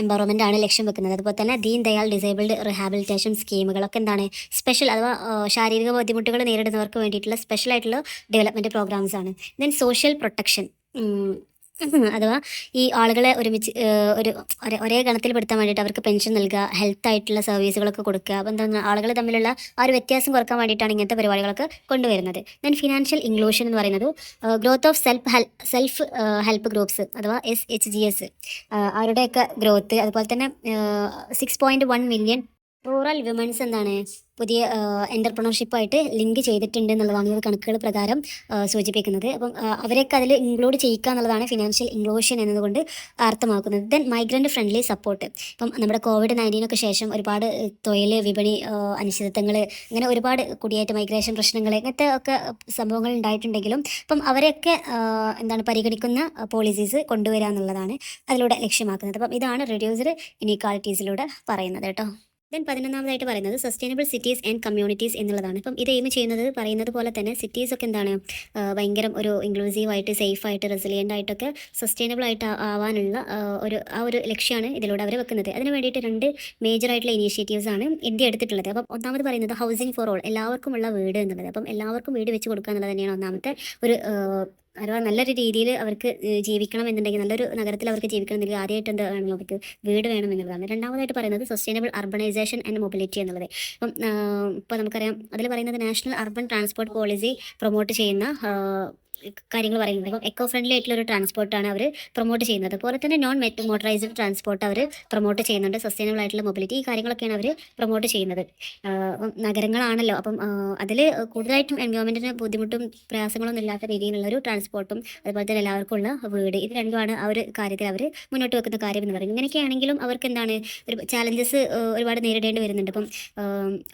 എംപവർമെൻ്റ് ആണ് ലക്ഷ്യം വെക്കുന്നത്. അതുപോലെ തന്നെ ദീൻ ദയാൽ ഡിസേബിൾഡ് റിഹാബിലിറ്റേഷൻ സ്കീമുകളൊക്കെ എന്താണ് സ്പെഷ്യൽ അഥവാ ശാരീരിക ബുദ്ധിമുട്ടുകൾ നേരിടുന്നവർക്ക് വേണ്ടിയിട്ടുള്ള സ്പെഷ്യൽ ആയിട്ടുള്ള ഡെവലപ്മെൻറ്റ് പ്രോഗ്രാംസ് ആണ്. ദെൻ സോഷ്യൽ പ്രൊട്ടക്ഷൻ അഥവാ ഈ ആളുകളെ ഒരുമിച്ച് ഒരേ ഗണത്തിൽ പെടുത്താൻ വേണ്ടിയിട്ട് അവർക്ക് പെൻഷൻ നൽകുക, ഹെൽത്ത് ആയിട്ടുള്ള സർവീസുകളൊക്കെ കൊടുക്കുക. അപ്പോൾ എന്താണ് ആളുകൾ തമ്മിലുള്ള ആ ഒരു വ്യത്യാസം കുറക്കാൻ വേണ്ടിയിട്ടാണ് ഇങ്ങനത്തെ പരിപാടികളൊക്കെ കൊണ്ടുവരുന്നത്. ദെൻ ഫിനാൻഷ്യൽ ഇൻക്ലൂഷൻ എന്ന് പറയുന്നത് growth of self help groups അഥവാ SHGS അവരുടെയൊക്കെ ഗ്രോത്ത്. അതുപോലെ തന്നെ 6.1 മില്യൺ റൂറൽ വിമൻസ് എന്താണ് പുതിയ എൻ്റർപ്രണർഷിപ്പായിട്ട് ലിങ്ക് ചെയ്തിട്ടുണ്ട് എന്നുള്ളതാണ് ഈ ഒരു കണക്കുകൾ പ്രകാരം സൂചിപ്പിക്കുന്നത്. അപ്പം അവരെയൊക്കെ അതിൽ ഇൻക്ലൂഡ് ചെയ്യുക എന്നുള്ളതാണ് ഫിനാൻഷ്യൽ ഇൻക്ലൂഷൻ എന്നതുകൊണ്ട് അർത്ഥമാക്കുന്നത്. Then migrant friendly support. ഇപ്പം നമ്മുടെ COVID-19 ശേഷം ഒരുപാട് തൊഴിൽ വിപണി അനിശ്ചിതത്വങ്ങൾ, അങ്ങനെ ഒരുപാട് കുടിയേറ്റ മൈഗ്രേഷൻ പ്രശ്നങ്ങൾ, ഇങ്ങനത്തെ ഒക്കെ സംഭവങ്ങൾ ഉണ്ടായിട്ടുണ്ടെങ്കിലും അപ്പം അവരെയൊക്കെ എന്താണ് പരിഗണിക്കുന്ന പോളിസീസ് കൊണ്ടുവരിക എന്നുള്ളതാണ് അതിലൂടെ ലക്ഷ്യമാക്കുന്നത്. അപ്പം ഇതാണ് റെഡ്യൂസ്ഡ് ഇനീക്വാളിറ്റീസിലൂടെ പറയുന്നത് കേട്ടോ. ദെൻ 11ാമതായിട്ട് പറയുന്നത് സസ്റ്റൈനബിൾ സിറ്റീസ് ആൻഡ് കമ്മ്യൂണിറ്റീസ് എന്നുള്ളതാണ്. ഇപ്പം ഇത് എയിം ചെയ്യുന്നത് പറയുന്നത് പോലെ തന്നെ സിറ്റീസൊക്കെ എന്താണ് ഭയങ്കര ഒരു ഇൻക്ലൂസീവായിട്ട് സേഫായിട്ട് റെസിലിയൻ്റ് ആയിട്ടൊക്കെ സസ്റ്റൈനബിൾ ആയിട്ട് ആവാനുള്ള ഒരു ലക്ഷ്യമാണ് ഇതിലൂടെ അവർ വെക്കുന്നത്. അതിന് വേണ്ടിയിട്ട് 2 മേജറായിട്ടുള്ള ഇനീഷ്യേറ്റീവ്സ് ആണ് ഇന്ത്യ എടുത്തിട്ടുള്ളത്. അപ്പം ഒന്നാമത് പറയുന്നത് ഹൗസിംഗ് ഫോർ ഓൾ, എല്ലാവർക്കുമുള്ള വീട് എന്നുള്ളത്. അപ്പം എല്ലാവർക്കും വീട് വെച്ച് കൊടുക്കുക എന്നുള്ളത് തന്നെയാണ് ഒന്നാമത്തെ ഒരു അഥവാ നല്ലൊരു രീതിയിൽ അവർക്ക് ജീവിക്കണം എന്നുണ്ടെങ്കിൽ, നല്ലൊരു നഗരത്തിൽ അവർക്ക് ജീവിക്കണം എന്നുണ്ടെങ്കിൽ ആദ്യമായിട്ട് എന്താ വേണം അവർക്ക് വീട് വേണം എന്നുള്ളതാണ്. രണ്ടാമതായിട്ട് പറയുന്നത് സസ്റ്റൈനബിൾ അർബണൈസേഷൻ ആൻഡ് മൊബിലിറ്റി എന്നുള്ളത്. ഇപ്പോൾ നമുക്കറിയാം അതിൽ പറയുന്നത് national urban transport policy promote ചെയ്യുന്ന കാര്യങ്ങൾ പറയുന്നത്. അപ്പം എക്കോ ഫ്രണ്ട്ലി ആയിട്ടുള്ള ഒരു ട്രാൻസ്പോർട്ടാണ് അവർ പ്രൊമോട്ട് ചെയ്യുന്നത്. അതുപോലെ തന്നെ നോൺ മോട്ടറൈസ്ഡ് ട്രാൻസ്പോർട്ട് അവർ പ്രൊമോട്ട് ചെയ്യുന്നുണ്ട്. സസ്റ്റൈനബിൾ ആയിട്ടുള്ള മൊബിലിറ്റി, ഈ കാര്യങ്ങളൊക്കെയാണ് അവർ പ്രൊമോട്ട് ചെയ്യുന്നത്. അപ്പം നഗരങ്ങളാണല്ലോ, അപ്പം അതിൽ കൂടുതലായിട്ടും എൻവയോൺമെൻറ്റിന് ബുദ്ധിമുട്ടും പ്രയാസങ്ങളൊന്നും ഇല്ലാത്ത രീതിയിലുള്ള ഒരു ട്രാൻസ്പോർട്ടും അതുപോലെ തന്നെ എല്ലാവർക്കും ഉള്ള വീട്, ഇത് രണ്ടുമാണ് ആ ഒരു കാര്യത്തിൽ അവർ മുന്നോട്ട് വെക്കുന്ന കാര്യം എന്ന് പറയുന്നത്. ഇങ്ങനെയൊക്കെയാണെങ്കിലും അവർക്ക് എന്താണ് ഒരു ചാലഞ്ചസ് ഒരുപാട് നേരിടേണ്ടി വരുന്നുണ്ട്. അപ്പം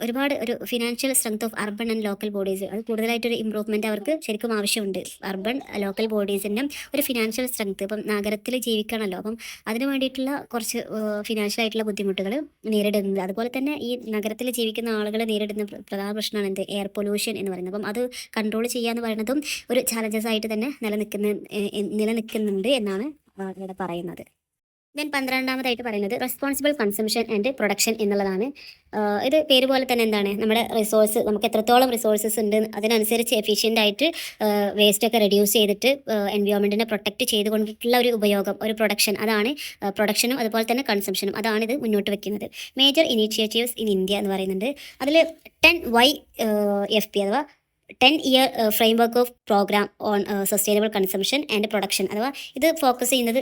ഒരുപാട് ഒരു financial strength of urban and local bodies, അത് കൂടുതലായിട്ടൊരു ഇമ്പ്രൂവ്മെൻറ്റ് അവർക്ക് ശരിക്കും ആവശ്യമുണ്ട്. അർബൻ ലോക്കൽ ബോഡീസിൻ്റെ ഒരു ഫിനാൻഷ്യൽ സ്ട്രെങ്ത്, ഇപ്പം നഗരത്തിൽ ജീവിക്കണമല്ലോ, അപ്പം അതിന് വേണ്ടിയിട്ടുള്ള കുറച്ച് ഫിനാൻഷ്യൽ ആയിട്ടുള്ള ബുദ്ധിമുട്ടുകൾ നേരിടുന്നത്. അതുപോലെ തന്നെ ഈ നഗരത്തിൽ ജീവിക്കുന്ന ആളുകൾ നേരിടുന്ന പ്രധാന പ്രശ്നമാണ് എന്ത് എയർ പൊല്യൂഷൻ എന്ന് പറയുന്നത്. അപ്പം അത് കൺട്രോൾ ചെയ്യുക എന്ന് പറയുന്നതും ഒരു ചാലഞ്ചസ് ആയിട്ട് തന്നെ നിലനിൽക്കുന്നുണ്ട് എന്നാണ് ഇവിടെ പറയുന്നത്. ദെൻ 12ാമതായിട്ട് പറയുന്നത് റെസ്പോൺസിബിൾ കൺസംഷൻ ആൻഡ് പ്രൊഡക്ഷൻ എന്നുള്ളതാണ്. ഇത് പേര് പോലെ തന്നെ എന്താണ് നമ്മുടെ റിസോഴ്സ്, നമുക്ക് എത്രത്തോളം റിസോഴ്സസ് ഉണ്ട് അതിനനുസരിച്ച് എഫിഷ്യൻ്റ് ആയിട്ട് വേസ്റ്റൊക്കെ റെഡ്യൂസ് ചെയ്തിട്ട് എൻവയോൺമെൻറ്റിനെ പ്രൊട്ടക്റ്റ് ചെയ്തുകൊണ്ടിട്ടുള്ള ഒരു ഉപയോഗം, ഒരു പ്രൊഡക്ഷൻ, അതാണ് പ്രൊഡക്ഷനും അതുപോലെ തന്നെ കൺസംഷനും, അതാണ് ഇത് മുന്നോട്ട് വെക്കുന്നത്. മേജർ ഇനീഷ്യേറ്റീവ്സ് ഇൻ ഇന്ത്യ എന്ന് പറയുന്നുണ്ട്. അതിൽ 10YFP അഥവാ 10-year framework of programme on sustainable consumption and production, അഥവാ ഇത് ഫോക്കസ് ചെയ്യുന്നത്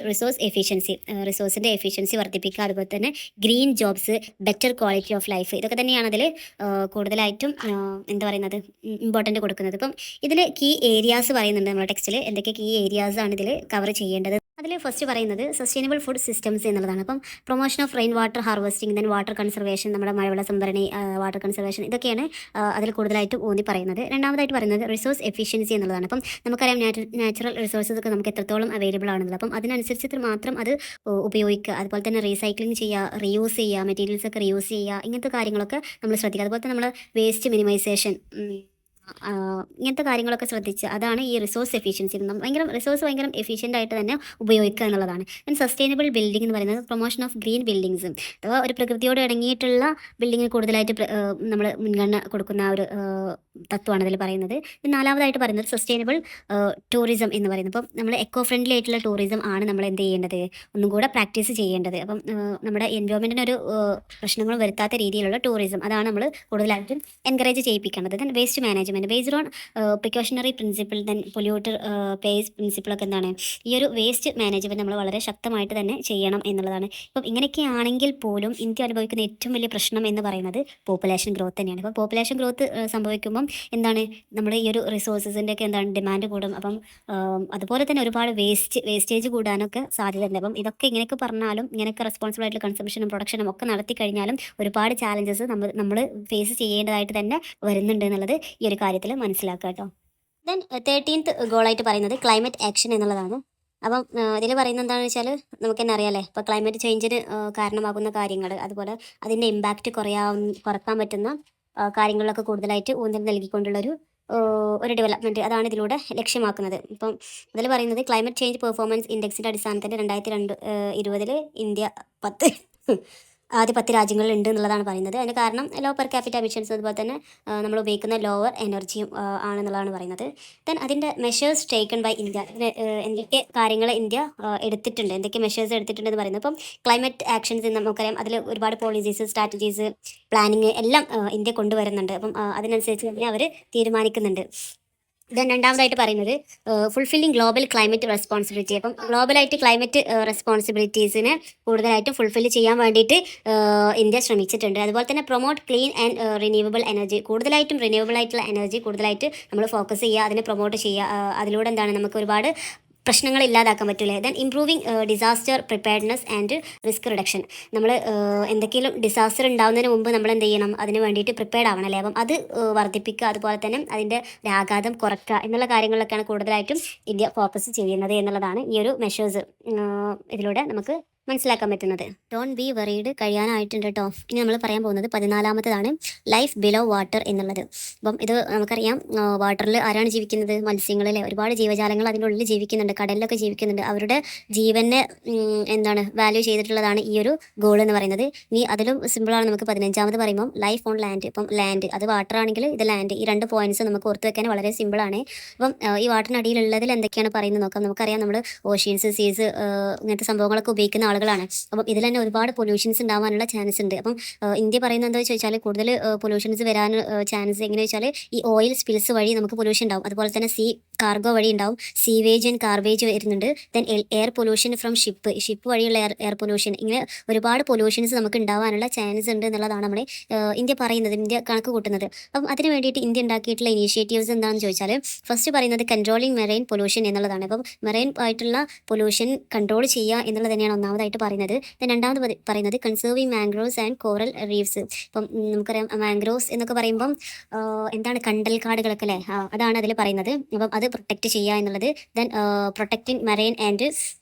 റിസോഴ്സിൻ്റെ എഫിഷ്യൻസി വർദ്ധിപ്പിക്കുക, അതുപോലെ തന്നെ green jobs, better quality of life, ഇതൊക്കെ തന്നെയാണ് അതിൽ കൂടുതലായിട്ടും എന്താ പറയുന്നത് ഇമ്പോർട്ടൻ്റ് കൊടുക്കുന്നത്. ഇപ്പം ഇതിൽ കീ ഏരിയാസ് പറയുന്നുണ്ട് നമ്മുടെ ടെക്സ്റ്റിൽ, എന്തൊക്കെ കീ ഏരിയാസ് ആണ് ഇതിൽ കവർ ചെയ്യേണ്ടത്. അതിൽ ഫസ്റ്റ് പറയുന്നത് സസ്റ്റൈനബിൾ ഫുഡ് സിസ്റ്റംസ് എന്നുള്ളതാണ്. അപ്പം promotion of rain water harvesting, then water conservation, നമ്മുടെ മഴവെള്ള സംഭരണി, വാട്ടർ കൺസർവേഷൻ, ഇതൊക്കെയാണ് അതിൽ കൂടുതലായിട്ട് ഊന്നി പറയുന്നത്. രണ്ടാമതായിട്ട് പറയുന്നത് റിസോഴ്സ് എഫിഷ്യൻസി എന്നുള്ളതാണ്. അപ്പം നമുക്കറിയാം നാച്ചുറൽ റിസോഴ്സസ് ഒക്കെ നമുക്ക് എത്രത്തോളം അവൈലബിൾ ആണെന്നുള്ളത്. അപ്പം അതിനനുസരിച്ച് മാത്രം അത് ഉപയോഗിക്കുക, അതുപോലെ തന്നെ റീസൈക്ലിംഗ് ചെയ്യുക, റീയൂസ് ചെയ്യുക, മെറ്റീരിയൽസ് ഒക്കെ റീയൂസ് ചെയ്യുക, ഇങ്ങനത്തെ കാര്യങ്ങളൊക്കെ നമ്മൾ ശ്രദ്ധിക്കുക. അതുപോലെ തന്നെ നമ്മൾ വേസ്റ്റ് മിനിമൈസേഷൻ, ഇങ്ങനത്തെ കാര്യങ്ങളൊക്കെ ശ്രദ്ധിച്ച് അതാണ് ഈ റിസോഴ്സ് എഫിഷ്യൻസി, ഭയങ്കര എഫിഷ്യൻ്റ് ആയിട്ട് തന്നെ ഉപയോഗിക്കുക എന്നുള്ളതാണ്. ദെൻ സസ്റ്റൈനബിൾ ബിൽഡിംഗ് എന്ന് പറയുന്നത് പ്രൊമോഷൻ ഓഫ് ഗ്രീൻ ബിൽഡിങ്സ്, അഥവാ ഒരു പ്രകൃതിയോട് ഇണങ്ങിയിട്ടുള്ള ബിൽഡിങ്ങിന് കൂടുതലായിട്ട് നമ്മൾ മുൻഗണന കൊടുക്കുന്ന ഒരു തത്വമാണ് ഇതിൽ പറയുന്നത്. നാലാമതായിട്ട് പറയുന്നത് സസ്റ്റൈനബിൾ ടൂറിസം എന്ന് പറയുന്നത്. അപ്പം നമ്മൾ എക്കോ ഫ്രണ്ട്ലി ആയിട്ടുള്ള ടൂറിസം ആണ് നമ്മൾ എന്ത് ചെയ്യേണ്ടത്, ഒന്നും കൂടെ പ്രാക്ടീസ് ചെയ്യേണ്ടത്. അപ്പം നമ്മുടെ എൻവയോൺമെൻറ്റിനൊരു പ്രശ്നങ്ങളും വരുത്താത്ത രീതിയിലുള്ള ടൂറിസം, അതാണ് നമ്മൾ കൂടുതലായിട്ടും എൻകറേജ് ചെയ്യിപ്പിക്കേണ്ടത്. ദെൻ വേസ്റ്റ് മാനേജ്മെൻറ്റ് പറയുന്നത്. Based on precautionary principle then polluter pays പ്രിൻസിപ്പിളൊക്കെ എന്താണ് ഈ ഒരു വേസ്റ്റ് മാനേജ്മെൻറ്റ് നമ്മൾ വളരെ ശക്തമായിട്ട് തന്നെ ചെയ്യണം എന്നുള്ളതാണ്. ഇപ്പം ഇങ്ങനെയൊക്കെ ആണെങ്കിൽ പോലും ഇന്ത്യ അനുഭവിക്കുന്ന ഏറ്റവും വലിയ പ്രശ്നം എന്ന് പറയുന്നത് പോപ്പുലേഷൻ ഗ്രോത്ത് തന്നെയാണ്. അപ്പോൾ പോപ്പുലേഷൻ ഗ്രോത്ത് സംഭവിക്കുമ്പം എന്താണ് നമ്മുടെ ഈ ഒരു റിസോഴ്സസിൻ്റെ ഒക്കെ എന്താണ് ഡിമാൻഡ് കൂടും. അപ്പം അതുപോലെ തന്നെ ഒരുപാട് വേസ്റ്റേജ് കൂടാനൊക്കെ സാധ്യതയുണ്ട്. അപ്പം ഇതൊക്കെ ഇങ്ങനെയൊക്കെ പറഞ്ഞാലും ഇങ്ങനെയൊക്കെ റെസ്പോൺസിബിൾ ആയിട്ടുള്ള കൺസംഷനും പ്രൊഡക്ഷനും ഒക്കെ നടത്തി കഴിഞ്ഞാലും ഒരുപാട് ചാലഞ്ചസ് നമ്മൾ ഫേസ് ചെയ്യേണ്ടതായിട്ട് തന്നെ വരുന്നുണ്ട് എന്നുള്ളത് ഈ ഒരു കാര്യത്തിൽ മനസ്സിലാക്കുക കേട്ടോ. ദെൻ 13th ഗോളായിട്ട് പറയുന്നത് ക്ലൈമറ്റ് ആക്ഷൻ എന്നുള്ളതാണ്. അപ്പം ഇതിൽ പറയുന്നത് എന്താണെന്ന് വെച്ചാൽ നമുക്ക് തന്നെ അറിയാമല്ലേ, ഇപ്പോൾ ക്ലൈമറ്റ് ചേഞ്ചിന് കാരണമാകുന്ന കാര്യങ്ങൾ, അതുപോലെ അതിൻ്റെ ഇമ്പാക്റ്റ് കുറക്കാൻ പറ്റുന്ന കാര്യങ്ങളിലൊക്കെ കൂടുതലായിട്ട് ഊന്നൽ നൽകിക്കൊണ്ടുള്ളൊരു ഒരു ഡെവലപ്മെൻറ്റ് അതാണ് ഇതിലൂടെ ലക്ഷ്യമാക്കുന്നത്. ഇപ്പം ഇതിൽ പറയുന്നത് ക്ലൈമറ്റ് ചേഞ്ച് പെർഫോമൻസ് ഇൻഡെക്സിൻ്റെ അടിസ്ഥാനത്തിൽ 2020 ഇന്ത്യ 10 രാജ്യങ്ങളിൽ ഉണ്ട് എന്നുള്ളതാണ് പറയുന്നത്. അതിന് കാരണം ലോ പെർ ക്യാപിറ്റ എമിഷൻസ്, അതുപോലെ തന്നെ നമ്മൾ ഉപയോഗിക്കുന്ന ലോവർ എനർജിയും ആണെന്നുള്ളതാണ് പറയുന്നത്. ദെൻ അതിൻ്റെ മെഷേഴ്സ് ടേക്കൺ ബൈ ഇന്ത്യ, എന്തൊക്കെ കാര്യങ്ങൾ ഇന്ത്യ എടുത്തിട്ടുണ്ട്, എന്തൊക്കെ മെഷേഴ്സ് എടുത്തിട്ടുണ്ടെന്ന് പറയുന്നത്. ഇപ്പം ക്ലൈമറ്റ് ആക്ഷൻസ് നമുക്കറിയാം, അതിൽ ഒരുപാട് പോളിസീസ്, സ്ട്രാറ്റജീസ്, പ്ലാനിങ് എല്ലാം ഇന്ത്യ കൊണ്ടുവരുന്നുണ്ട്. അപ്പം അതിനനുസരിച്ച് തന്നെ അവർ തീരുമാനിക്കുന്നുണ്ട്. ദെൻ രണ്ടാമതായിട്ട് പറയുന്നത് ഫുൾഫില്ലിങ് ഗ്ലോബൽ ക്ലൈമറ്റ് റെസ്പോൺസിബിലിറ്റി. അപ്പം ഗ്ലോബലായിട്ട് ക്ലൈമറ്റ് റെസ്പോൺസിബിലിറ്റീസിനെ കൂടുതലായിട്ടും ഫുൾഫില്ല് ചെയ്യാൻ വേണ്ടിയിട്ട് ഇന്ത്യ ശ്രമിച്ചിട്ടുണ്ട്. അതുപോലെ തന്നെ promote clean and renewable energy, കൂടുതലായിട്ടും റിന്യൂവബിൾ ആയിട്ടുള്ള എനർജി കൂടുതലായിട്ട് നമ്മൾ ഫോക്കസ് ചെയ്യുക, അതിനെ പ്രൊമോട്ട് ചെയ്യുക. അതിലൂടെ എന്താണ് നമുക്ക് ഒരുപാട് പ്രശ്നങ്ങൾ ഇല്ലാതാക്കാൻ പറ്റില്ലേ. Then improving disaster preparedness and risk reduction. നമ്മൾ എന്തെങ്കിലും ഡിസാസ്റ്റർ ഉണ്ടാകുന്നതിന് മുമ്പ് നമ്മൾ എന്ത് ചെയ്യണം, അതിന് വേണ്ടിയിട്ട് പ്രിപ്പയർഡ് ആവണം അല്ലേ. അപ്പം അത് വർദ്ധിപ്പിക്കുക, അതുപോലെ തന്നെ അതിൻ്റെ ആഘാതം കുറയ്ക്കുക എന്നുള്ള കാര്യങ്ങളിലൊക്കെയാണ് കൂടുതലായിട്ടും ഇന്ത്യ ഫോക്കസ് ചെയ്യുന്നത് എന്നുള്ളതാണ് ഈ ഒരു മെഷേഴ്സ് ഇതിലൂടെ നമുക്ക് മനസ്സിലാക്കാൻ പറ്റുന്നത്. ഡോണ്ട് ബി വറീഡ് കഴിയാനായിട്ടുണ്ട് കേട്ടോ. ഇനി നമ്മൾ പറയാൻ പോകുന്നത് 14ാമത്തേതാണ് ലൈഫ് ബിലോ വാട്ടർ എന്നുള്ളത്. അപ്പം ഇത് നമുക്കറിയാം, വാട്ടറിൽ ആരാണ് ജീവിക്കുന്നത്, മത്സ്യങ്ങളിലെ ഒരുപാട് ജീവജാലങ്ങൾ അതിൻ്റെ ഉള്ളിൽ ജീവിക്കുന്നുണ്ട്, കടലിലൊക്കെ ജീവിക്കുന്നുണ്ട്. അവരുടെ ജീവനെ എന്താണ് വാല്യൂ ചെയ്തിട്ടുള്ളതാണ് ഈ ഒരു ഗോൾ എന്ന് പറയുന്നത്. ഇനി അതിലും സിമ്പിളാണ് നമുക്ക് 15ാമത് പറയുമ്പം ലൈഫ് ഓൺ ലാൻഡ്. ഇപ്പം ലാൻഡ് അത് വാട്ടർ ആണെങ്കിൽ ഇത് ലാൻഡ്, ഈ 2 പോയിന്റ്സ് നമുക്ക് ഓർത്ത് വെക്കാൻ വളരെ സിമ്പിളാണ്. അപ്പം ഈ വാട്ടറിനടിയിലുള്ളതിൽ എന്തൊക്കെയാണ് പറയുന്നത് നോക്കാം. നമുക്കറിയാം, നമ്മൾ ഓഷ്യൻസ്, സീസ് ഇങ്ങനത്തെ സംഭവങ്ങളൊക്കെ ഉപയോഗിക്കുന്ന ആളുകളാണ്. അപ്പം ഇതിൽ തന്നെ ഒരുപാട് പൊല്യൂഷൻസ് ഉണ്ടാവാനുള്ള ചാൻസ് ഉണ്ട്. അപ്പം ഇന്ത്യ പറയുന്നത് എന്താ ചോദിച്ചാൽ കൂടുതൽ പൊല്യൂഷൻസ് വരാൻ ചാൻസ് എങ്ങനെ വെച്ചാൽ ഈ ഓയിൽ സ്പിൽസ് വഴി നമുക്ക് പൊല്യൂഷൻ ഉണ്ടാവും. അതുപോലെ തന്നെ കാർഗോ വഴി ഉണ്ടാവും, സീവേജ് ആൻഡ് കാർബേജ് വരുന്നുണ്ട്. Then air pollution from ship വഴിയുള്ള എയർ പൊല്യൂഷൻ, ഇങ്ങനെ ഒരുപാട് പൊല്യൂഷൻസ് നമുക്ക് ഉണ്ടാവാനുള്ള ചാൻസ് ഉണ്ട് എന്നുള്ളതാണ് നമ്മുടെ ഇന്ത്യ പറയുന്നത്, ഇന്ത്യ കണക്ക് കൂട്ടുന്നത്. അപ്പം അതിന് വേണ്ടിയിട്ട് ഇന്ത്യ ഉണ്ടാക്കിയിട്ടുള്ള ഇനീഷ്യേറ്റീവ്സ് എന്താണെന്ന് ചോദിച്ചാൽ ഫസ്റ്റ് പറയുന്നത് കൺട്രോളിങ് മെറൈൻ പൊല്യൂഷൻ എന്നുള്ളതാണ്. അപ്പം മെറൈൻ ആയിട്ടുള്ള പൊല്യൂഷൻ കൺട്രോൾ ചെയ്യുക എന്നുള്ളത് തന്നെയാണ് ഒന്നാമതായിട്ട് പറയുന്നത്. ദെൻ രണ്ടാമത് പറയുന്നത് conserving mangroves and coral reefs. ഇപ്പം നമുക്കറിയാം മാംഗ്രോവ്സ് എന്നൊക്കെ പറയുമ്പം എന്താണ് കണ്ടൽ കാടുകളൊക്കെ അല്ലേ, അതാണ് അതിൽ പറയുന്നത്. അപ്പം അത് പ്രൊട്ടക്റ്റ് ചെയ്യുക എന്നുള്ളത്. Then protecting marine and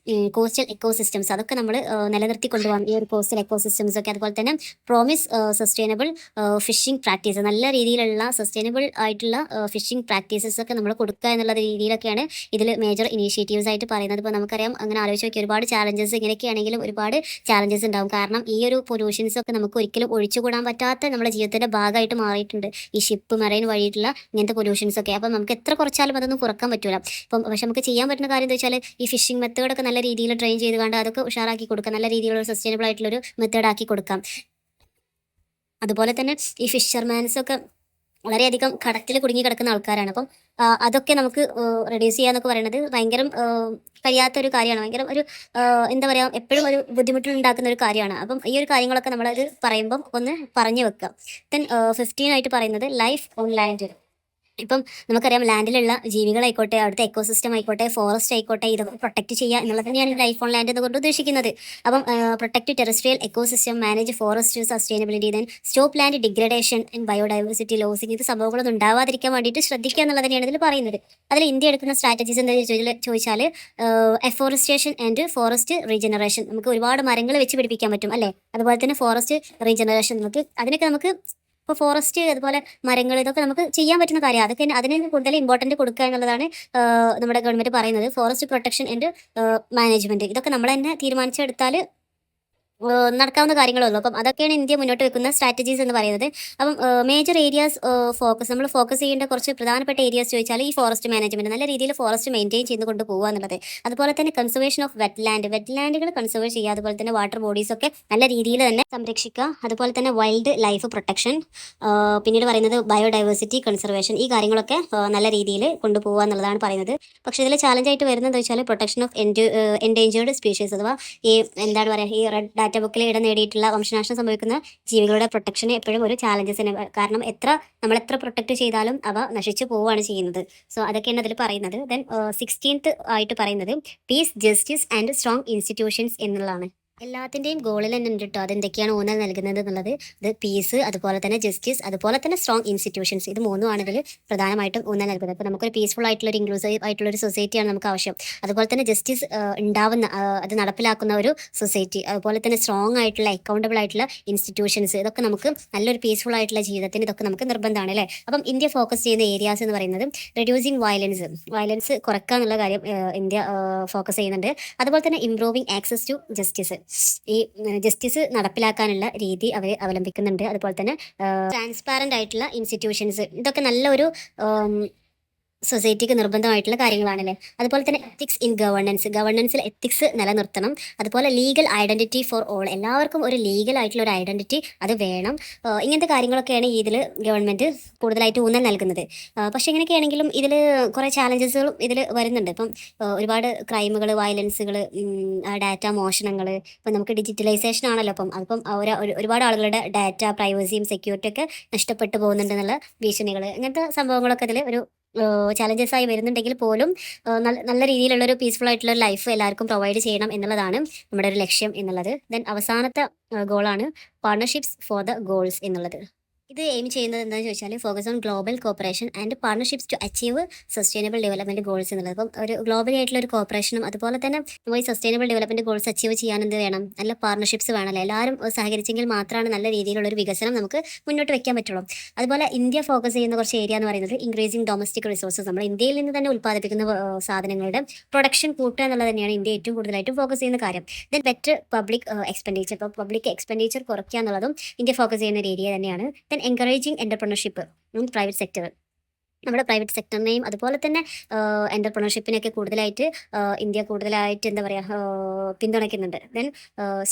coastal ecosystems, അതൊക്കെ നമ്മൾ നിലനിർത്തി കൊണ്ടുപോകാം ഈ ഒരു കോസ്റ്റൽ എക്കോസിസ്റ്റംസ് ഒക്കെ. അതുപോലെ തന്നെ പ്രോമിസ് സസ്റ്റൈനബിൾ ഫിഷിംഗ് പ്രാക്ടീസ്, നല്ല രീതിയിലുള്ള സസ്റ്റൈനബിൾ ആയിട്ടുള്ള ഫിഷിംഗ് പ്രാക്ടീസസ് ഒക്കെ നമ്മൾ കൊടുക്കുക എന്നുള്ള രീതിയിലൊക്കെയാണ് ഇതിൽ മേജർ ഇനീഷ്യേറ്റീവ്സ് ആയിട്ട് പറയുന്നത്. ഇപ്പോൾ നമുക്കറിയാം, അങ്ങനെ ആലോചിച്ച് നോക്കി ഒരുപാട് ചാലഞ്ചസ് ഇങ്ങനെയൊക്കെയാണെങ്കിലും ഒരുപാട് ചാലഞ്ചസ് ഉണ്ടാവും. കാരണം ഈ ഒരു പൊല്യൂഷൻസ് ഒക്കെ നമുക്ക് ഒരിക്കലും ഒഴിച്ചുകൂടാൻ പറ്റാത്ത നമ്മുടെ ജീവിതത്തിൻ്റെ ഭാഗമായിട്ട് മാറിയിട്ടുണ്ട് ഈ ഷിപ്പ് മറൈൻ വഴിയിട്ടുള്ള ഇങ്ങനത്തെ പൊല്യൂഷൻസ് ഒക്കെ. അപ്പം നമുക്ക് എത്ര കുറച്ചാലും അതൊന്നും കുറക്കാൻ പറ്റില്ല. ഇപ്പം പക്ഷെ നമുക്ക് ചെയ്യാൻ പറ്റുന്ന കാര്യം എന്താ വെച്ചാൽ ഈ ഫിഷിംഗ് മെത്തേഡൊക്കെ നല്ല രീതിയിൽ ട്രെയിൻ ചെയ്ത് കണ്ട് അതൊക്കെ ഉഷാറാക്കി കൊടുക്കാം, നല്ല രീതിയിലുള്ള സസ്റ്റൈനബിൾ ആയിട്ടുള്ളൊരു മെത്തേഡാക്കി കൊടുക്കാം. അതുപോലെ തന്നെ ഈ ഫിഷർമാൻസൊക്കെ വളരെയധികം കടത്തിൽ കുടുങ്ങി കിടക്കുന്ന ആൾക്കാരാണ്. അപ്പം അതൊക്കെ നമുക്ക് റെഡ്യൂസ് ചെയ്യാന്നൊക്കെ പറയുന്നത് ഭയങ്കര കഴിയാത്തൊരു കാര്യമാണ്, ഭയങ്കര ഒരു എന്താ പറയുക, എപ്പോഴും ഒരു ബുദ്ധിമുട്ടുണ്ടാക്കുന്ന ഒരു കാര്യമാണ്. അപ്പം ഈ ഒരു കാര്യങ്ങളൊക്കെ നമ്മളത് പറയുമ്പം ഒന്ന് പറഞ്ഞു വെക്കുക. ദെൻ 15 ആയിട്ട് പറയുന്നത് ലൈഫ് ഓൺ ലാൻഡ്. ഇപ്പം നമുക്കറിയാം, ലാൻഡിലുള്ള ജീവികളായിക്കോട്ടെ, അവിടുത്തെ എക്കോസിസ്റ്റം ആയിക്കോട്ടെ, ഫോറസ്റ്റ് ആയിക്കോട്ടെ, ഇതൊക്കെ പ്രൊട്ടക്ട് ചെയ്യുക എന്നുള്ളത് തന്നെയാണ് ലൈഫ് ഓൺ ലാൻഡ് എന്നുകൊണ്ട് ഉദ്ദേശിക്കുന്നത്. അപ്പം protect terrestrial ecosystem, manage forest sustainability, then stop land degradation and biodiversity loss, ഇങ്ങനത്തെ സംഭവങ്ങളൊന്നും ഉണ്ടാവാതിരിക്കാൻ വേണ്ടിയിട്ട് ശ്രദ്ധിക്കുക എന്നുള്ളത് തന്നെയാണ് ഇതിൽ പറയുന്നത്. അതിൽ ഇന്ത്യ എടുക്കുന്ന സ്ട്രാറ്റജീസ് എന്താണെന്ന് ചോദിച്ചാൽ എഫോറസ്റ്റേഷൻ ആൻഡ് ഫോറസ്റ്റ് റീജനറേഷൻ, നമുക്ക് ഒരുപാട് മരങ്ങൾ വെച്ച് പിടിപ്പിക്കാൻ പറ്റും അല്ലേ. അതുപോലെ തന്നെ ഫോറസ്റ്റ് റീജനറേഷൻ, അതിനൊക്കെ നമുക്ക് ഇപ്പോൾ ഫോറസ്റ്റ്, അതുപോലെ മരങ്ങൾ, ഇതൊക്കെ നമുക്ക് ചെയ്യാൻ പറ്റുന്ന കാര്യം. അതൊക്കെ അതിന് കൂടുതൽ ഇമ്പോർട്ടൻറ്റ് കൊടുക്കുക എന്നുള്ളതാണ് നമ്മുടെ ഗവൺമെൻറ് പറയുന്നത്. ഫോറസ്റ്റ് പ്രൊട്ടക്ഷൻ ആൻഡ് മാനേജ്മെൻറ്റ്, ഇതൊക്കെ നമ്മൾ തന്നെ തീരുമാനിച്ചെടുത്താൽ നടക്കാവുന്ന കാര്യങ്ങളേ ഉള്ളൂ. അപ്പം അതൊക്കെയാണ് ഇന്ത്യ മുന്നോട്ട് വെക്കുന്ന സ്ട്രാറ്റജീസ് എന്ന് പറയുന്നത്. അപ്പം മേജർ ഏരിയാസ് നമ്മൾ ഫോക്കസ് ചെയ്യേണ്ട കുറച്ച് പ്രധാനപ്പെട്ട ഏരിയാസ് ചോദിച്ചാൽ ഈ ഫോറസ്റ്റ് മാനേജ്മെന്റ് നല്ല രീതിയിൽ ഫോറസ്റ്റ് മെയിൻറ്റെയിൻ ചെയ്ത് കൊണ്ട് പോകുക എന്നുള്ളത്. അതുപോലെ തന്നെ കൺസർവേഷൻ ഓഫ് വെറ്റ്ലാൻഡുകൾ കൺസർവ് ചെയ്യുക. അതുപോലെ തന്നെ വാട്ടർ ബോഡീസ് ഒക്കെ നല്ല രീതിയിൽ തന്നെ സംരക്ഷിക്കുക. അതുപോലെ തന്നെ വൈൽഡ് ലൈഫ് പ്രൊട്ടക്ഷൻ, പിന്നീട് പറയുന്നത് ബയോഡൈവേഴ്സിറ്റി കൺസർവേഷൻ, ഈ കാര്യങ്ങളൊക്കെ നല്ല രീതിയിൽ കൊണ്ടുപോകുക എന്നുള്ളതാണ് പറയുന്നത്. പക്ഷേ ഇതിൽ ചാലഞ്ചായിട്ട് വരുന്നത് വെച്ചാൽ പ്രൊട്ടക്ഷൻ ഓഫ് എൻഡേഞ്ചേർഡ് സ്പീഷീസ്, അഥവാ ഈ എന്താണ് പറയുക, ഈ റെഡ് ഡാറ്റ ബുക്കിൽ ഇടം നേടിയിട്ടുള്ള വംശനാശം സംഭവിക്കുന്ന ജീവികളുടെ പ്രൊട്ടക്ഷൻ എപ്പോഴും ഒരു ചാലഞ്ചസ് തന്നെ. കാരണം നമ്മൾ എത്ര പ്രൊട്ടക്ട് ചെയ്താലും അവ നശിച്ചു പോവുകയാണ് ചെയ്യുന്നത്. സോ അതൊക്കെയാണ് അതിൽ പറയുന്നത്. ദെൻ 16th ആയിട്ട് പറയുന്നത് peace, justice and strong institutions എന്നുള്ളതാണ്. എല്ലാത്തിൻ്റെയും ഗോളിൽ തന്നെ ഉണ്ട് കേട്ടോ. അതെന്തൊക്കെയാണ് ഊന്നൽ നൽകുന്നത് എന്നുള്ളത്. ഇത് പീസ്, അതുപോലെ തന്നെ ജസ്റ്റിസ്, അതുപോലെ തന്നെ സ്ട്രോങ് ഇൻസ്റ്റിറ്റ്യൂഷൻസ്, ഇത് മൂന്നുമാണ് ഇതിൽ പ്രധാനമായിട്ടും ഊന്നൽ നൽകുന്നത്. അപ്പോൾ നമുക്കൊരു പീസ്ഫുൾ ആയിട്ടുള്ള ഒരു ഇൻക്ലൂസീവ് ആയിട്ടുള്ള ഒരു സൊസൈറ്റിയാണ് നമുക്ക് ആവശ്യം. അതുപോലെ തന്നെ ജസ്റ്റിസ് ഉണ്ടാവുന്ന അത് നടപ്പിലാക്കുന്ന ഒരു സൊസൈറ്റി, അതുപോലെ തന്നെ സ്ട്രോങ് ആയിട്ടുള്ള അക്കൗണ്ടബിൾ ആയിട്ടുള്ള ഇൻസ്റ്റിറ്റ്യൂഷൻസ്, ഇതൊക്കെ നമുക്ക് നല്ലൊരു പീസ്ഫുൾ ആയിട്ടുള്ള ജീവിതത്തിന് ഇതൊക്കെ നമുക്ക് നിർബന്ധമാണ് അല്ലേ. അപ്പം ഇന്ത്യ ഫോക്കസ് ചെയ്യുന്ന ഏരിയാസ് എന്ന് പറയുന്നത് റെഡ്യൂസിങ് വയലൻസ് കുറക്കുക എന്നുള്ള കാര്യം ഇന്ത്യ ഫോക്കസ് ചെയ്യുന്നുണ്ട്. അതുപോലെ തന്നെ ഇംപ്രൂവിങ് ആക്സസ് ടു ജസ്റ്റിസ്, ഈ ജസ്റ്റിസ് നടപ്പിലാക്കാനുള്ള രീതി അവർ അവലംബിക്കുന്നുണ്ട്. അതുപോലെ തന്നെ ട്രാൻസ്പാരന്റ് ആയിട്ടുള്ള ഇൻസ്റ്റിറ്റ്യൂഷൻസ്, ഇതൊക്കെ നല്ലൊരു സൊസൈറ്റിക്ക് നിർബന്ധമായിട്ടുള്ള കാര്യങ്ങളാണല്ലേ. അതുപോലെ തന്നെ എത്തിക്സ് ഇൻ ഗവർണൻസിൽ എത്തിക്സ് നിലനിർത്തണം. അതുപോലെ ലീഗൽ ഐഡന്റിറ്റി ഫോർ ഓൾ, എല്ലാവർക്കും ഒരു ലീഗൽ ആയിട്ടുള്ള ഒരു ഐഡന്റിറ്റി അത് വേണം. ഇങ്ങനത്തെ കാര്യങ്ങളൊക്കെയാണ് ഇതിൽ ഗവൺമെൻറ് കൂടുതലായിട്ട് ഊന്നൽ നൽകുന്നത്. പക്ഷേ ഇങ്ങനെയൊക്കെയാണെങ്കിലും ഇതിൽ കുറേ ചാലഞ്ചസുകളും ഇതിൽ വരുന്നുണ്ട്. ഇപ്പം ഒരുപാട് ക്രൈമുകൾ, വയലൻസുകൾ, ഡാറ്റ മോഷണങ്ങൾ, ഇപ്പം നമുക്ക് ഡിജിറ്റലൈസേഷൻ ആണല്ലോ. അപ്പം ഒരുപാട് ആളുകളുടെ ഡാറ്റ പ്രൈവസിയും സെക്യൂരിറ്റി ഒക്കെ നഷ്ടപ്പെട്ടു പോകുന്നുണ്ടെന്നുള്ള ഭീഷണികൾ, ഇങ്ങനത്തെ സംഭവങ്ങളൊക്കെ ഇതിൽ ഒരു ചാലഞ്ചസ് ആയി വരുന്നുണ്ടെങ്കിൽ പോലും നല്ല രീതിയിലുള്ളൊരു പീസ്ഫുൾ ആയിട്ടുള്ള ഒരു ലൈഫ് എല്ലാവർക്കും പ്രൊവൈഡ് ചെയ്യണം എന്നുള്ളതാണ് നമ്മുടെ ഒരു ലക്ഷ്യം എന്നുള്ളത്. ദെൻ അവസാനത്തെ ഗോളാണ് പാർട്ണർഷിപ്സ് ഫോർ ദ ഗോൾസ് എന്നുള്ളത്. ഇത് എയിം ചെയ്യുന്നത് എന്താണെന്ന് ചോദിച്ചാൽ focus on global cooperation and partnerships to achieve sustainable development goals എന്നുള്ളത്. അപ്പം ഒരു ഗ്ലോബലി ആയിട്ടുള്ള ഒരു കോപ്പറേഷനും അതുപോലെ തന്നെ ഈ സസ്റ്റൈനബിൾ ഡെവലപ്മെന്റ് ഗോൾസ് അച്ചീവ് ചെയ്യാൻ എന്ത് വേണം, നല്ല പാർട്ണർഷിപ്സ് വേണമല്ലോ. എല്ലാവരും സഹകരിച്ചെങ്കിൽ മാത്രമാണ് നല്ല രീതിയിലുള്ള ഒരു വികസനം നമുക്ക് മുന്നോട്ട് വെക്കാൻ പറ്റുള്ളൂ. അതുപോലെ ഇന്ത്യ ഫോക്കസ് ചെയ്യുന്ന കുറച്ച് ഏരിയ എന്ന് പറയുന്നത് ഇൻക്രീസിങ് ഡൊമസ്റ്റിക് റിസോഴ്സസ്, നമ്മൾ ഇന്ത്യയിൽ നിന്ന് തന്നെ ഉൽപ്പാദിപ്പിക്കുന്ന സാധനങ്ങളുടെ പ്രൊഡക്ഷൻ കൂട്ടുക എന്നുള്ളത് തന്നെയാണ് ഇന്ത്യ ഏറ്റവും കൂടുതലായിട്ടും ഫോക്കസ് ചെയ്യുന്ന കാര്യം. ദെൻ ബെറ്റർ പബ്ലിക് എക്സ്പെൻഡിച്ചർ, ഇപ്പോൾ പബ്ലിക് എക്സ്പെൻഡിച്ചർ കുറയ്ക്കുക എന്നുള്ളതും ഇന്ത്യ ഫോക്കസ് ചെയ്യുന്ന ഒരു ഏരിയ തന്നെയാണ്. Then encouraging entrepreneurship in private sector, നമ്മുടെ പ്രൈവറ്റ് സെക്ടറിനെയും അതുപോലെ തന്നെ എന്റർപ്രണർഷിപ്പിനെയൊക്കെ കൂടുതലായിട്ട് ഇന്ത്യ കൂടുതലായിട്ട് എന്താ പറയുക പിന്തുണയ്ക്കുന്നുണ്ട്. ദെൻ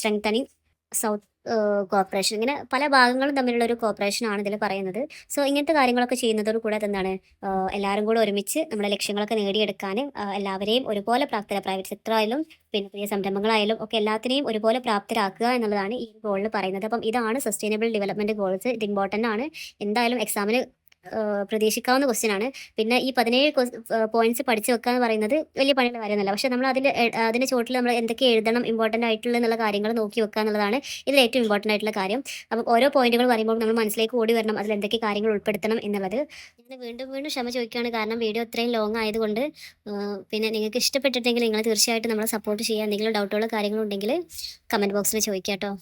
സ്ട്രെങ്തനിങ് സൗത്ത് കോപ്പറേഷൻ, ഇങ്ങനെ പല ഭാഗങ്ങളും തമ്മിലുള്ള ഒരു കോപ്പറേഷനാണ് ഇതിൽ പറയുന്നത്. സോ ഇങ്ങനത്തെ കാര്യങ്ങളൊക്കെ ചെയ്യുന്നതോട് കൂടെ എന്താണ് എല്ലാവരും കൂടെ ഒരുമിച്ച് നമ്മുടെ ലക്ഷ്യങ്ങളൊക്കെ നേടിയെടുക്കാൻ എല്ലാവരെയും ഒരുപോലെ പ്രൈവറ്റ് സെക്ടർ ആയാലും പിന്നെ പുതിയ സംരംഭങ്ങളായാലും ഒക്കെ എല്ലാത്തിനെയും ഒരുപോലെ പ്രാപ്തരാക്കുക എന്നുള്ളതാണ് ഈ ഗോളിൽ പറയുന്നത്. അപ്പം ഇതാണ് സസ്റ്റൈനബിൾ ഡെവലപ്മെന്റ് ഗോൾസ്. ഇത് ഇമ്പോർട്ടൻ്റ് ആണ്, എന്തായാലും എക്സാമിന് പ്രതീക്ഷിക്കാവുന്ന ക്വസ്റ്റ്യൻ ആണ്. പിന്നെ ഈ 17 പോയിന്റ്സ് പഠിച്ചു വെക്കുക എന്ന് പറയുന്നത് വലിയ പണിയുള്ള കാര്യമൊന്നുമല്ല. പക്ഷേ നമ്മൾ അതിൻ്റെ ചോട്ടിൽ നമ്മൾ എന്തൊക്കെ എഴുതണം ഇമ്പോർട്ടൻ്റ് ആയിട്ടുള്ള എന്നുള്ള കാര്യങ്ങൾ നോക്കി വെക്കുക എന്നുള്ളതാണ് ഇതിൽ ഏറ്റവും ഇമ്പോർട്ടൻ്റ് ആയിട്ടുള്ള കാര്യം. അപ്പം ഓരോ പോയിന്റുകൾ പറയുമ്പോൾ നമ്മൾ മനസ്സിലേക്ക് ഓടി വരണം അതിൽ എന്തൊക്കെ കാര്യങ്ങൾ ഉൾപ്പെടുത്തണം എന്നുള്ളത്. ഞാൻ വീണ്ടും ക്ഷമ ചോദിക്കുകയാണ്, കാരണം വീഡിയോ ഇത്രയും ലോങ് ആയതുകൊണ്ട്. പിന്നെ നിങ്ങൾക്ക് ഇഷ്ടപ്പെട്ടിട്ടുണ്ടെങ്കിൽ നിങ്ങൾ തീർച്ചയായിട്ടും നമ്മളെ സപ്പോർട്ട് ചെയ്യുക. എന്തെങ്കിലും ഡൗട്ടുകളോ കാര്യങ്ങളുണ്ടെങ്കിൽ കമൻറ്റ് ബോക്സിൽ ചോദിക്കാം കേട്ടോ.